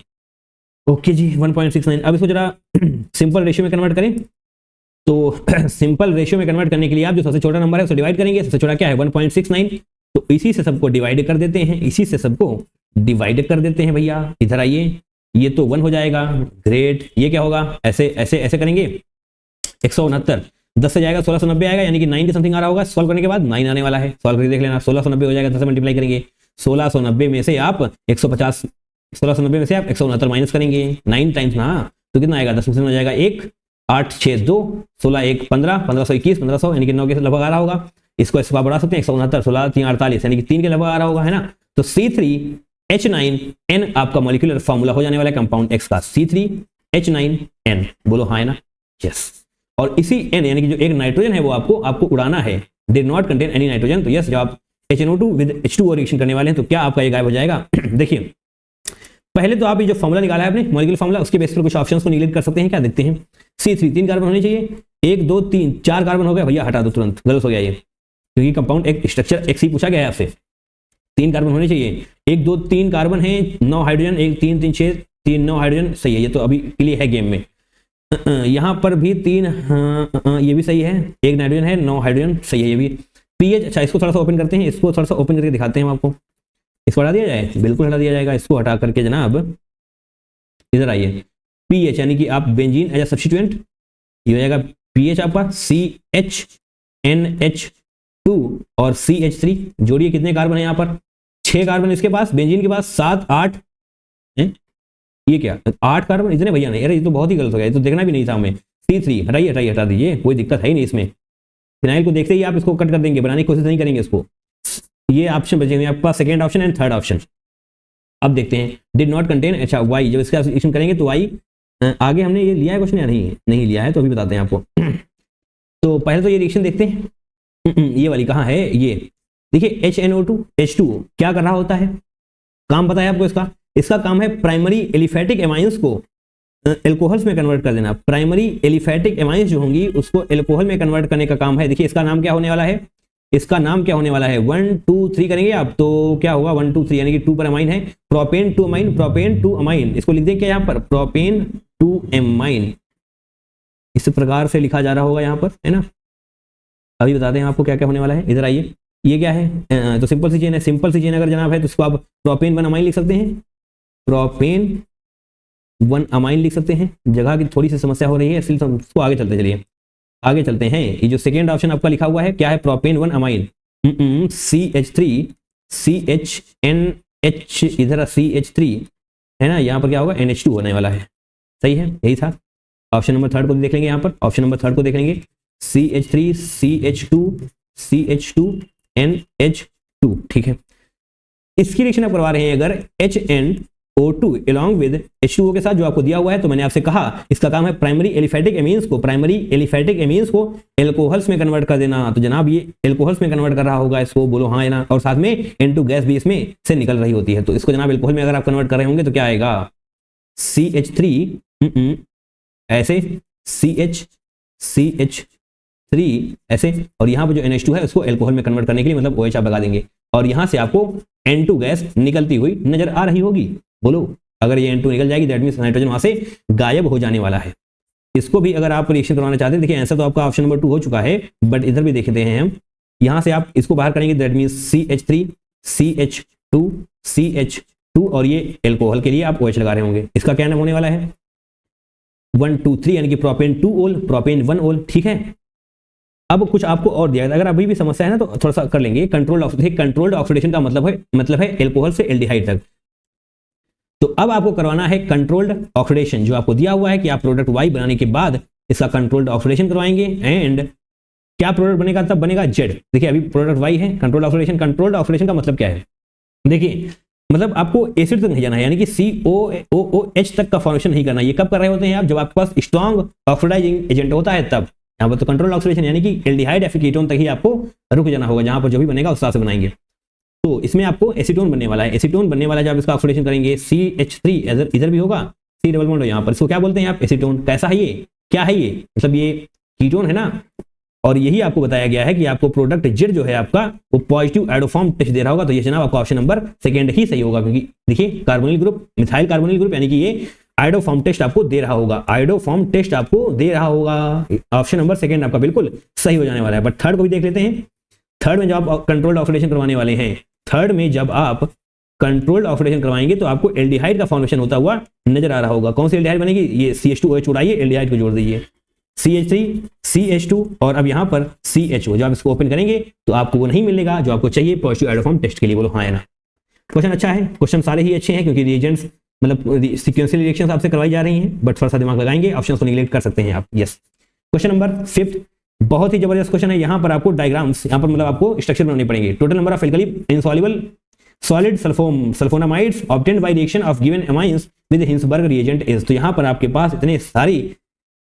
Speaker 1: ओके जी 1.69। अब इसको जरा सिंपल रेशियो में कन्वर्ट करें, तो सिंपल रेशियो में कन्वर्ट करने के लिए आप जो सबसे छोटा नंबर है उसको डिवाइड करेंगे, सबसे छोटा क्या है 1.69, तो इसी से सबको डिवाइड कर देते हैं, इसी से सबको डिवाइड कर देते हैं भैया। इधर आइए, ये तो 1 हो जाएगा, ग्रेट। ये क्या होगा, ऐसे ऐसे ऐसे करेंगे 169, 10 से जाएगा 1690 आएगा, यानी कि 9 के समथिंग आ रहा होगा। सॉल्व करने के बाद 9 आने वाला है, सॉल्व करके देख लेना, 1690 हो जाएगा, 10 से मल्टीप्लाई करेंगे, 1690 में से आप 150, 1690 में से आप 169 माइनस करेंगे, 9 टाइम्स ना, तो कितना आएगा 10 हो जाएगा 1, 8 6 2, 16 1 15, 1521 1500 यानी कि 9 के लगभग आ रहा होगा। इसको इसका बढ़ा सकते हैं 169, 16 3 48 यानी कि 3 के लगभग आ रहा होगा, है ना। तो C3H9N आपका मॉलिक्यूलर फार्मूला हो जाने वाला है कंपाउंड X का, C3H9N। बोलो हाँ है ना, यस। और इसी N यानी कि जो एक नाइट्रोजन है वो आपको उड़ाना है, did not contain any nitrogen, तो यस जब आप HNO2 विद H2O रिएक्शन करने वाले हैं तो क्या आपका ये गायब हो जाएगा। देखिए पहले तो आप ये जो फॉर्मूला निकाला है आपने मॉलिक्यूलर फॉर्मूला, उसके बेस पर कुछ ऑप्शंस को निगलेक्ट कर सकते हैं। क्या देखते हैं, C3 3 कार्बन होने चाहिए, 1 2 3 4 कार्बन हो गए भैया, हटा दो तुरंत, गलत हो गया ये, क्योंकि कंपाउंड एक स्ट्रक्चर X ही पूछा गया है आपसे। 3 कार्बन होने चाहिए, 1 2 3 कार्बन है, 9 हाइड्रोजन, 1 3 3 6 3 9 हाइड्रोजन, सही है, ये तो अभी के लिए है गेम में। यहाँ पर भी 3, ये भी सही है, 1 नाइट्रोजन है, 9 हाइड्रोजन, सही है ये भी। पीएच, अच्छा इसको थोड़ा सा ओपन करते हैं, इसको थोड़ा सा ओपन करके दिखाते हैं हम आपको। इसको हटा दिया जाए, बिल्कुल हटा दिया जाएगा, इसको हटा करके जनाब इधर आइए, पीएच यानी कि आप बेंजीन एज अ सब्स्टिट्यूएंट, ये हो जाएगा पीएच आपका CHNH2 और CH3, जोड़िए कितने कार्बन है यहाँ पर 6 कार्बन इसके पास, बेंजीन के पास 7 8 है, ये क्या 8 कार्बन इतने भैया नहीं, अरे ये तो बहुत ही गलत हो गया, ये तो देखना भी नहीं था हमें। C3 हटाइए हटाइए हटा दीजिए, कोई दिक्कत है ही नहीं इसमें। फिनाइल को देखते ही आप इसको कट कर देंगे, बनाने की कोशिश नहीं करेंगे इसको। ये ऑप्शन बचेंगे आपके पास, second option and third option. अब देखते हैं डिड नॉट कंटेन, अच्छा वाई, जब इसका एप्लीकेशन करेंगे तो वाई आगे हमने ये लिया है क्वेश्चन या नहीं लिया है, तो अभी बताते हैं आपको। तो पहले तो ये रिएक्शन देखते हैं, ये वाली कहाँ है, ये देखिए HNO2 H2O क्या कर रहा होता है, काम पता है आपको इसका, इसका काम है प्राइमरी एलिफेटिक एमाइंस को एल्कोहल्स में कन्वर्ट कर देना। प्राइमरी एलिफेटिक एमाइंस जो होंगी उसको एल्कोहल में कन्वर्ट करने का काम है। देखिए इसका नाम क्या होने वाला है, इसका नाम क्या होने वाला है, 1 2 3 करेंगे आप तो क्या होगा 1 2 3 यानी कि 2 पर अमाइन है, propane two amine, propane two amine, इसको लिख दें क्या यहाँ पर प्रोपेन टू अमाइन, इस प्रकार से लिखा जा रहा होगा यहाँ पर, है ना। अभी बताते हैं आपको क्या क्या होने वाला है, इधर आइए। ये क्या है, तो सिंपल सी चेन है, सिंपल सी चेन अगर जनाब है तो इसको आप प्रोपेन 1 अमाइन लिख सकते हैं, प्रोपेन 1 अमाइन लिख सकते हैं। जगह की थोड़ी सी समस्या हो रही है इसलिए हम इसको आगे चलते चलिए, आगे चलते हैं। ये जो सेकेंड ऑप्शन आपका लिखा हुआ है क्या है, प्रोपेन 1 अमाइन, CH3 CHNH, इधर CH3 है ना, यहाँ पर क्या होगा NH2 होने वाला है, सही है, यही था। ऑप्शन नंबर थर्ड को देख लेंगे, यहाँ पर ऑप्शन नंबर थर्ड को देख लेंगे, CH3 CH2 CH2 NH2, ठीक है। इसकी रिएक्शन आप करवा रहे हैं अगर HNO2 along with H2O के साथ जो आपको दिया हुआ है, तो मैंने आपसे कहा इसका काम है प्राइमरी एलिफेटिक एमीन्स को, प्राइमरी एलिफेटिक एमीन्स को एल्कोहल्स में कन्वर्ट कर देना। तो जनाब ये एल्कोहल्स में कन्वर्ट कर रहा होगा इसको, बोलो हाँ है ना, और साथ में N2 गैस भी इसमें से निकल रही होती है। तो इसको जनाब एल्कोहल में अगर आप कन्वर्ट कर रहे होंगे तो क्या आएगा, CH3 ऐसे, CH3 ऐसे, और यहाँ पर जो NH2 है उसको एल्कोहल में कन्वर्ट करने के लिए मतलब OH आप लगा देंगे, और यहाँ से आपको N2 गैस निकलती हुई नजर आ रही होगी। बोलो अगर ये N2 निकल जाएगी दैट मींस नाइट्रोजन वहां से गायब हो जाने वाला है। इसको भी अगर आप रिएक्शन करवाना चाहते हैं, देखिए आंसर तो आपका ऑप्शन नंबर 2 हो चुका है, बट इधर भी देखते हैं हम, यहाँ से आप इसको बाहर करेंगे that means CH3 CH2 CH2, और ये एल्कोहल के लिए आप OH लगा रहे होंगे। इसका क्या नाम होने वाला है 1 2 3 यानी कि प्रोपेन 2 ओल प्रोपेन 1 ओल, ठीक है। अब कुछ आपको और दिया है, अगर अभी भी समस्या है ना तो थोड़ा सा कर लेंगे। कंट्रोल्ड ऑक्सीडेशन का मतलब है एल्कोहल से एल्डिहाइड तक। तो अब आपको करवाना है कंट्रोल्ड ऑक्सीडेशन, जो आपको दिया हुआ है कि आप प्रोडक्ट Y बनाने के बाद इसका कंट्रोल्ड ऑक्सीडेशन करवाएंगे, एंड क्या प्रोडक्ट बनेगा, तब बनेगा Z। देखिए अभी प्रोडक्ट Y है, कंट्रोल्ड ऑक्सीडेशन का मतलब क्या है, देखिए मतलब आपको एसिड तक नहीं जाना है, यानी कि COOH तक का फॉर्मेशन नहीं करना। ये कब कर रहे होते हैं आप, जब आपके पास स्ट्रॉन्ग ऑक्सीडाइजिंग एजेंट होता है तब। यहाँ पर तो कंट्रोल ऑक्सीडेशन यानी कि एल्डिहाइड एसीटोन तक ही आपको रुक जाना होगा, जहां पर जो भी बनेगा उस हिसाब से बनाएंगे। तो इसमें आपको एसीटोन बनने वाला है, एसीटोन बनने वाला है जब इसका ऑक्सीडेशन करेंगे CH3 इधर भी होगा, C डबल बॉन्ड यहाँ पर, इसको क्या बोलते हैं आप एसीटोन। कैसा है ये, क्या है ये, मतलब ये कीटोन है ना, और यही आपको बताया गया है कि आपको प्रोडक्ट Z जो है आपका वो पॉजिटिव आइडोफॉर्म टेस्ट दे रहा होगा। तो ये जनाब आपका ऑप्शन नंबर सेकंड ही सही होगा, क्योंकि देखिए carbonyl group, methyl carbonyl group, यानी कि ये आइडोफॉर्म टेस्ट आपको दे रहा होगा, आइडोफॉर्म टेस्ट आपको दे रहा होगा। ऑप्शन नंबर सेकंड आपका बिल्कुल सही हो जाने वाला है। बट थर्ड को भी देख लेते हैं। थर्ड में जब आप कंट्रोल्ड ऑक्सीडेशन करवाने वाले हैं, थर्ड में जब आप कंट्रोल्ड ऑक्सीडेशन करवाएंगे तो आपको एल्डिहाइड का फॉर्मेशन होता हुआ नजर आ रहा होगा। कौन सी एल्डिहाइड बनेगी, ये CH2OH उड़ाइए, एल्डिहाइड को जोड़ दीजिए, CH3 CH2 और अब यहाँ पर CHO। जब आप इसको ओपन करेंगे तो आपको वो नहीं मिलेगा जो आपको चाहिए पॉजिटिव आइडोफॉर्म टेस्ट के लिए। बोलो हाँ है ना। क्वेश्चन अच्छा है, क्वेश्चन सारे ही अच्छे हैं क्योंकि रिएजेंट्स मतलब सीक्वेंशियल रिएक्शंस आपसे करवाई जा रही हैं, बट थोड़ा सा दिमाग लगाएंगे, ऑप्शंस को निगलेक्ट कर सकते हैं आप। यस, क्वेश्चन नंबर 5 बहुत ही जबरदस्त क्वेश्चन है। यहाँ पर आपको डायग्राम्स, यहाँ पर मतलब आपको स्ट्रक्चर बनाने पड़ेंगे। Total number of alkali insoluble solid sulphonamides obtained by reaction of given amines with Hinsberg reagent is. तो यहाँ पर आपके पास इतने सारी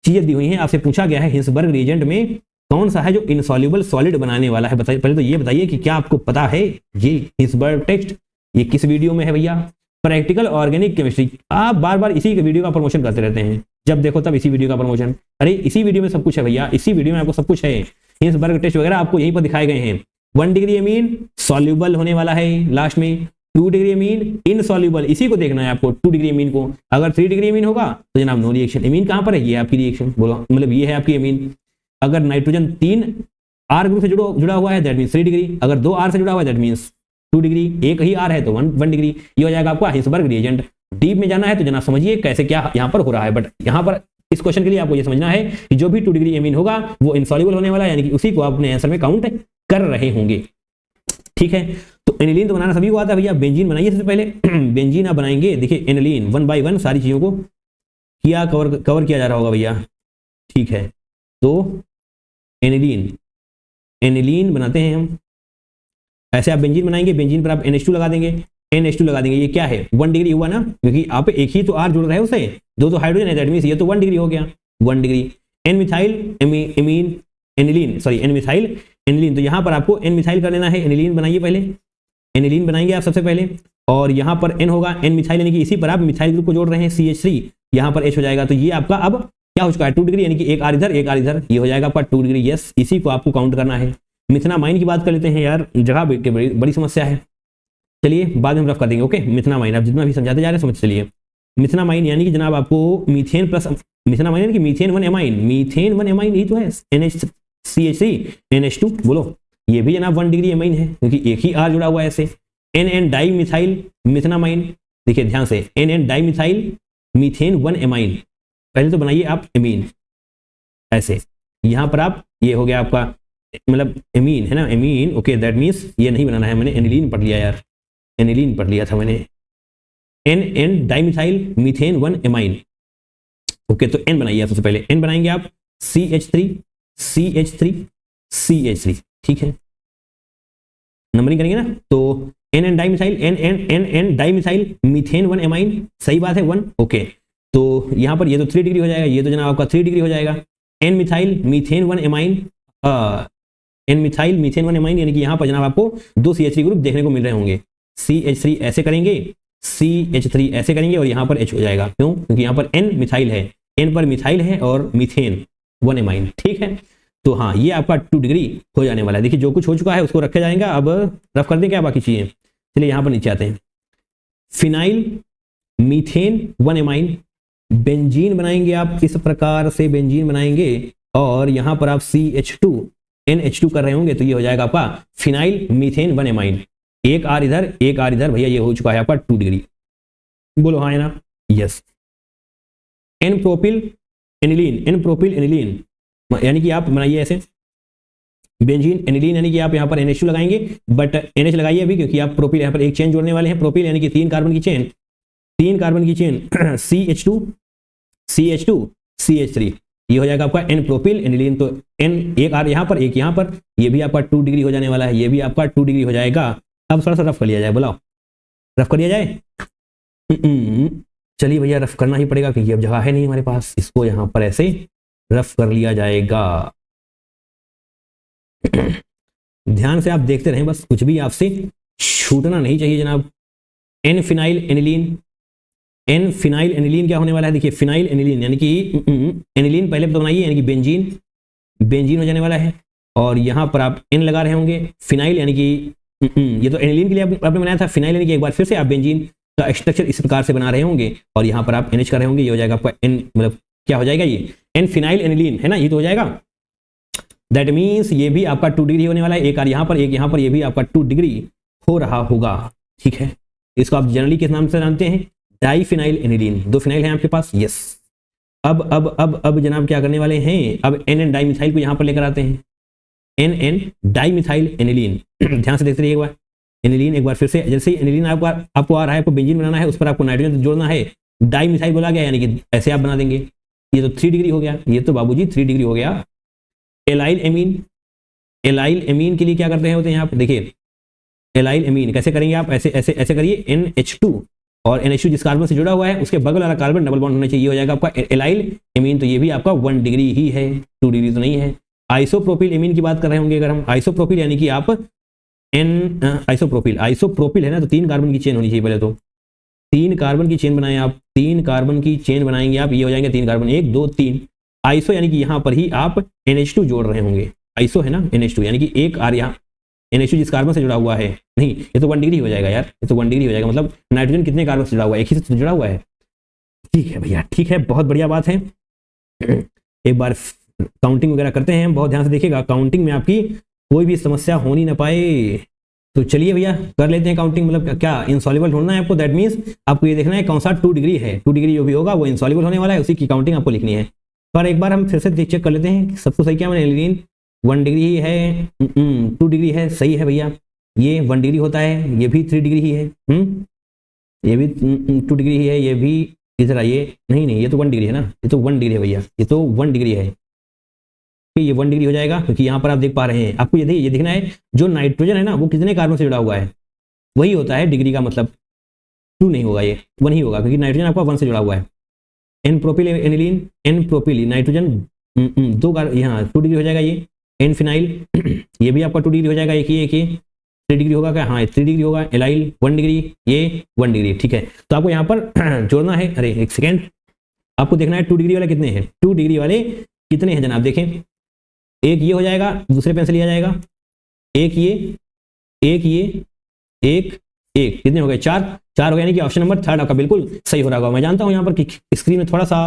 Speaker 1: चीजें दी हुई हैं, आपसे पूछा गया है हिंसबर्ग रिएजेंट में कौन सा है जो इनसॉल्युबल सॉलिड बनाने वाला है। बताइए, पहले तो ये बताइए कि क्या आपको पता है ये हिंसबर्ग टेस्ट, ये किस वीडियो में है भैया। प्रैक्टिकल ऑर्गेनिक केमिस्ट्री, आप बार बार इसी के वीडियो का प्रमोशन करते रहते हैं, जब देखो तब इसी वीडियो का प्रमोशन। अरे इसी वीडियो में सब कुछ है भैया, इसी वीडियो में आपको सब कुछ है। हिंसबर्ग टेस्ट वगैरह आपको यहीं पर दिखाए गए हैं। 1 डिग्री अमीन सॉल्युबल होने वाला है लास्ट में, 2 डिग्री अमीन इनसॉल्युबल, इसी को देखना है आपको 2 डिग्री अमीन को। अगर 3 डिग्री अमीन होगा तो जनाब नो रिएक्शन। अमीन कहां पर है, ये आपकी रिएक्शन, बोलो मतलब ये है आपकी अमीन। अगर नाइट्रोजन 3 R ग्रुप से जुड़ा हुआ है दैट मींस 3 डिग्री, अगर 2 R से जुड़ा हुआ है दैट मींस 2 डिग्री, एक ही R है तो 1 डिग्री। ये हो जाएगा आपका हिंसबर्ग रिएजेंट। डीप में जाना है तो जनाब समझिए कैसे क्या यहाँ पर हो रहा है, बट यहाँ पर इस क्वेश्चन के लिए आपको ये समझना है कि जो भी 2 डिग्री अमीन होगा वो इनसॉल्युबल होने वाला है, यानी कि उसी को आप अपने आंसर में काउंट कर रहे होंगे। ठीक है, तो एनिलीन तो बनाना सभी को आता है भैया। बेंजीन बनाइए सबसे पहले। बेंजीन आप बनाएंगे, देखिए एनिलीन 1 बाय 1 सारी चीजों को किया कवर किया जा रहा होगा भैया। ठीक है, तो एनिलीन बनाते हैं हम। ऐसे आप बेंजीन बनाएंगे, बेंजीन पर आप NH2 लगा देंगे, NH2 लगा देंगे। ये क्या है 1 डिग्री हुआ ना, क्योंकि आप एक ही तो R जुड़ रहे हैं उससे, 2 तो हाइड्रोजन है दैट मींस ये तो 1 डिग्री हो गया, 1 डिग्री। एन मिथाइल एनिलीन, तो यहाँ पर आपको एन मिथाइल कर लेना है। एनिलीन बनाइए पहले, एनिलीन बनाएंगे आप सबसे पहले, और यहाँ पर N होगा, N मिथाइल यानी कि इसी पर आप मिथाइल ग्रुप को जोड़ रहे हैं CH3, यहाँ पर H हो जाएगा। तो ये आपका अब क्या हो चुका है 2 डिग्री, यानी कि एक आर इधर एक आर इधर, ये हो जाएगा आपका 2 डिग्री। यस, इसी को आपको काउंट करना है। मिथनामाइन की बात कर लेते हैं यार, जगह की बड़ी समस्या है, चलिए बाद में हम रफ कर देंगे। ओके, मिथनामाइन आप जितना भी समझाते जा रहे हैं समझ चलिए। मिथनामाइन यानी कि जनाब आपको मीथेन प्लस, मिथनामाइन यानी कि मीथेन 1 एमाइन, मीथेन 1 एमाइन ही तो है NH3CH3 NH2, बोलो ये भी जनाब 1 डिग्री एमाइन है क्योंकि एक ही आर जुड़ा हुआ है ऐसे। NN डाई मिथाइल मिथनामाइन, देखिए ध्यान से, NN di methyl methane 1 amine, पहले तो बनाइए आप एमीन ऐसे, यहाँ पर आप ये हो गया आपका मतलब एमीन है ना, एमीन। ओके, दैट मीन्स ये नहीं बनाना है, मैंने एनिलीन पढ़ लिया यार, एनिलीन पढ़ लिया था मैंने। NN dimethyl methane 1 amine. Okay, तो N बनाइए आप सबसे पहले, N बनाएंगे आप CH3, ठीक है, नंबरिंग करेंगे ना, तो NN डाइमिथाइल मीथेन 1 एमाइन, सही बात है 1। ओके, तो यहाँ पर ये तो 3 डिग्री हो जाएगा, ये तो जनाब आपका 3 डिग्री हो जाएगा। N methyl methane 1 amine, N methyl methane 1 amine, यानी कि यहाँ पर जनाब आपको 2 CH3 ग्रुप देखने को मिल रहे होंगे। CH3 ऐसे करेंगे, CH3 ऐसे करेंगे और यहाँ पर H हो जाएगा, क्यों? क्योंकि यहाँ पर N मिथाइल है, N पर मिथाइल है और मीथेन 1 एमाइन, ठीक है। तो हाँ, ये आपका 2 डिग्री हो जाने वाला है। देखिए जो कुछ हो चुका है उसको रखा जाएगा, अब रफ कर दें क्या बाकी चीजें। चलिए यहाँ पर नीचे आते हैं, फिनाइल मीथेन 1 एमाइन, बेंजीन बनाएंगे आप, इस प्रकार से बेंजीन बनाएंगे और यहाँ पर आप CH2 NH2 कर रहे होंगे, तो ये हो जाएगा आपका फिनाइल मीथेन 1 एमाइन, एक आर इधर एक आर इधर, भैया ये हो चुका है आपका 2 डिग्री, बोलो हाँ है ना, यस। N प्रोपिल एनिलीन, यानी कि आप बनाइए ऐसे बेंजीन एनिलीन, यानी कि आप यहाँ पर NH2 लगाएंगे, बट NH लगाइए अभी क्योंकि आप प्रोपिल यहाँ पर एक चेन जोड़ने वाले हैं। प्रोपिल यानी कि 3 कार्बन की चेन CH2 CH3, ये हो जाएगा आपका N प्रोपिल एनिलीन। तो N एक आर यहाँ पर एक यहाँ पर, ये भी आपका 2 डिग्री हो जाने वाला है, ये भी आपका 2 डिग्री हो जाएगा। अब थोड़ा सा रफ कर लिया जाए, बुलाओ रफ कर लिया जाए। चलिए भैया रफ करना ही पड़ेगा क्योंकि अब जगह है नहीं हमारे पास, इसको यहाँ पर ऐसे रफ कर लिया जाएगा। ध्यान से आप देखते रहें बस, कुछ भी आपसे छूटना नहीं चाहिए जनाब। N फिनाइल एनिलीन क्या होने वाला है, देखिए फिनाइल एनिलीन यानी कि एनिलीन पहले तो बनाइए, यानी कि बेंजीन हो जाने वाला है। और यहाँ पर आप N लगा रहे होंगे, फिनाइल यानी कि ये तो एनिलीन के लिए आपने बनाया था, फिनाइल यानी कि एक बार फिर से आप बेंजीन का स्ट्रक्चर इस प्रकार से बना रहे होंगे और यहाँ पर आप NH कर रहे होंगे, ये हो जाएगा आपका N, मतलब क्या हो जाएगा ये N फिनाइल एनिलीन है ना, ये तो हो जाएगा। दैट मीन्स ये भी आपका 2 डिग्री होने वाला है, एक आर यहाँ पर एक यहाँ पर, ये भी आपका 2 डिग्री हो रहा होगा, ठीक है। इसको आप जनरली किस नाम से जानते हैं, डाई फिनाइल एनिलीन। 2 फिनाइल है आपके पास, यस। अब जनाब क्या करने वाले हैं, अब NN डाई मिथाइल को यहाँ पर लेकर आते हैं, NN डाई मिथाइल एनिलीन। ध्यान से देखते रहिए एक बार, एनिलीन एक बार फिर से, जैसे ही एनिलीन आपको आ रहा है, आपको बेंजीन बनाना है, उस पर आपको नाइट्रोजन जोड़ना है, डाई मिथाइल बोला गया, यानी कि ऐसे आप बना देंगे। ये तो 3 डिग्री हो गया, ये तो बाबूजी 3 डिग्री हो गया। एलाइल एमीन के लिए क्या करते हैं होते हैं यहाँ पर, देखिए एलाइल एमीन कैसे करेंगे आप, ऐसे करिए, NH2 और NH2 जिस कार्बन से जुड़ा हुआ है उसके बगल वाला कार्बन डबल बॉन्ड होना चाहिए, हो जाएगा आपका एलाइल एमीन। तो ये भी आपका 1 डिग्री ही है, 2 डिग्री तो नहीं है। आइसोप्रोपिल एमीन की बात कर रहे होंगे अगर हम, आइसोप्रोपिल यानी कि आप आइसोप्रोपिल है ना, तो 3 कार्बन की चेन होनी चाहिए पहले, तो 3 कार्बन की चेन बनाए आप, 3 कार्बन की चेन बनाएंगे आप, ये हो जाएंगे 3 कार्बन, 1 2 3। आइसो यानी कि यहाँ पर ही आप NH2 जोड़ रहे होंगे, आइसो है ना NH2, यानी कि एक आर यहाँ NH2 जिस कार्बन से जुड़ा हुआ है, नहीं ये तो 1 डिग्री हो जाएगा यार, ये तो 1 डिग्री हो जाएगा, मतलब नाइट्रोजन कितने कार्बन से जुड़ा हुआ है, एक ही से जुड़ा हुआ है, ठीक है भैया, ठीक है, बहुत बढ़िया बात है। एक बार काउंटिंग वगैरह करते हैं, बहुत ध्यान से देखिएगा, काउंटिंग में आपकी कोई भी समस्या होनी ना पाए। तो चलिए भैया कर लेते हैं काउंटिंग, मतलब क्या इनसॉल्युबल ढूंढना है आपको, दैट मीन्स आपको ये देखना है कौन सा 2 डिग्री है, 2 डिग्री जो भी होगा वो इनसॉल्युबल होने वाला है, उसी की काउंटिंग आपको लिखनी है। पर एक बार हम फिर से चेक कर लेते हैं सबको सही क्या, मैंने एनिलीन 1 डिग्री ही है, 2 डिग्री है, सही है भैया, ये 1 डिग्री होता है, ये भी 3 डिग्री ही है, ये भी 2 डिग्री ही है, ये भी इधर आइए, नहीं ये तो 1 डिग्री है ना, ये तो 1 डिग्री है भैया, ये तो 1 डिग्री है, ये 1 डिग्री हो जाएगा क्योंकि यहाँ पर आप देख पा रहे हैं, आपको ये देखना है जो नाइट्रोजन है ना वो कितने कार्बन से जुड़ा हुआ है, वही होता है डिग्री का मतलब, 2 नहीं होगा, ये 1 ही होगा क्योंकि नाइट्रोजन आपका 1 से जुड़ा हुआ है। N propyl aniline, N propyl nitrogen 2 यहाँ 2 डिग्री हो जाएगा, ये N फिनाइल ये भी आपका 2 डिग्री हो जाएगा, एक ही 3 डिग्री होगा क्या? हाँ 3 डिग्री होगा। एलाइल 1 डिग्री, ये 1 डिग्री, ठीक है। तो आपको यहाँ पर जोड़ना है, अरे एक सेकेंड, आपको देखना है 2 डिग्री वाले कितने हैं, 2 डिग्री वाले कितने हैं जनाब, देखें। एक ये हो जाएगा, दूसरे पेन से लिया जाएगा, एक ये, एक ये, एक एक, कितने हो गए? 4 हो गए, यानी कि ऑप्शन नंबर 3 आपका बिल्कुल सही हो रहा होगा। मैं जानता हूं यहाँ पर कि स्क्रीन में थोड़ा सा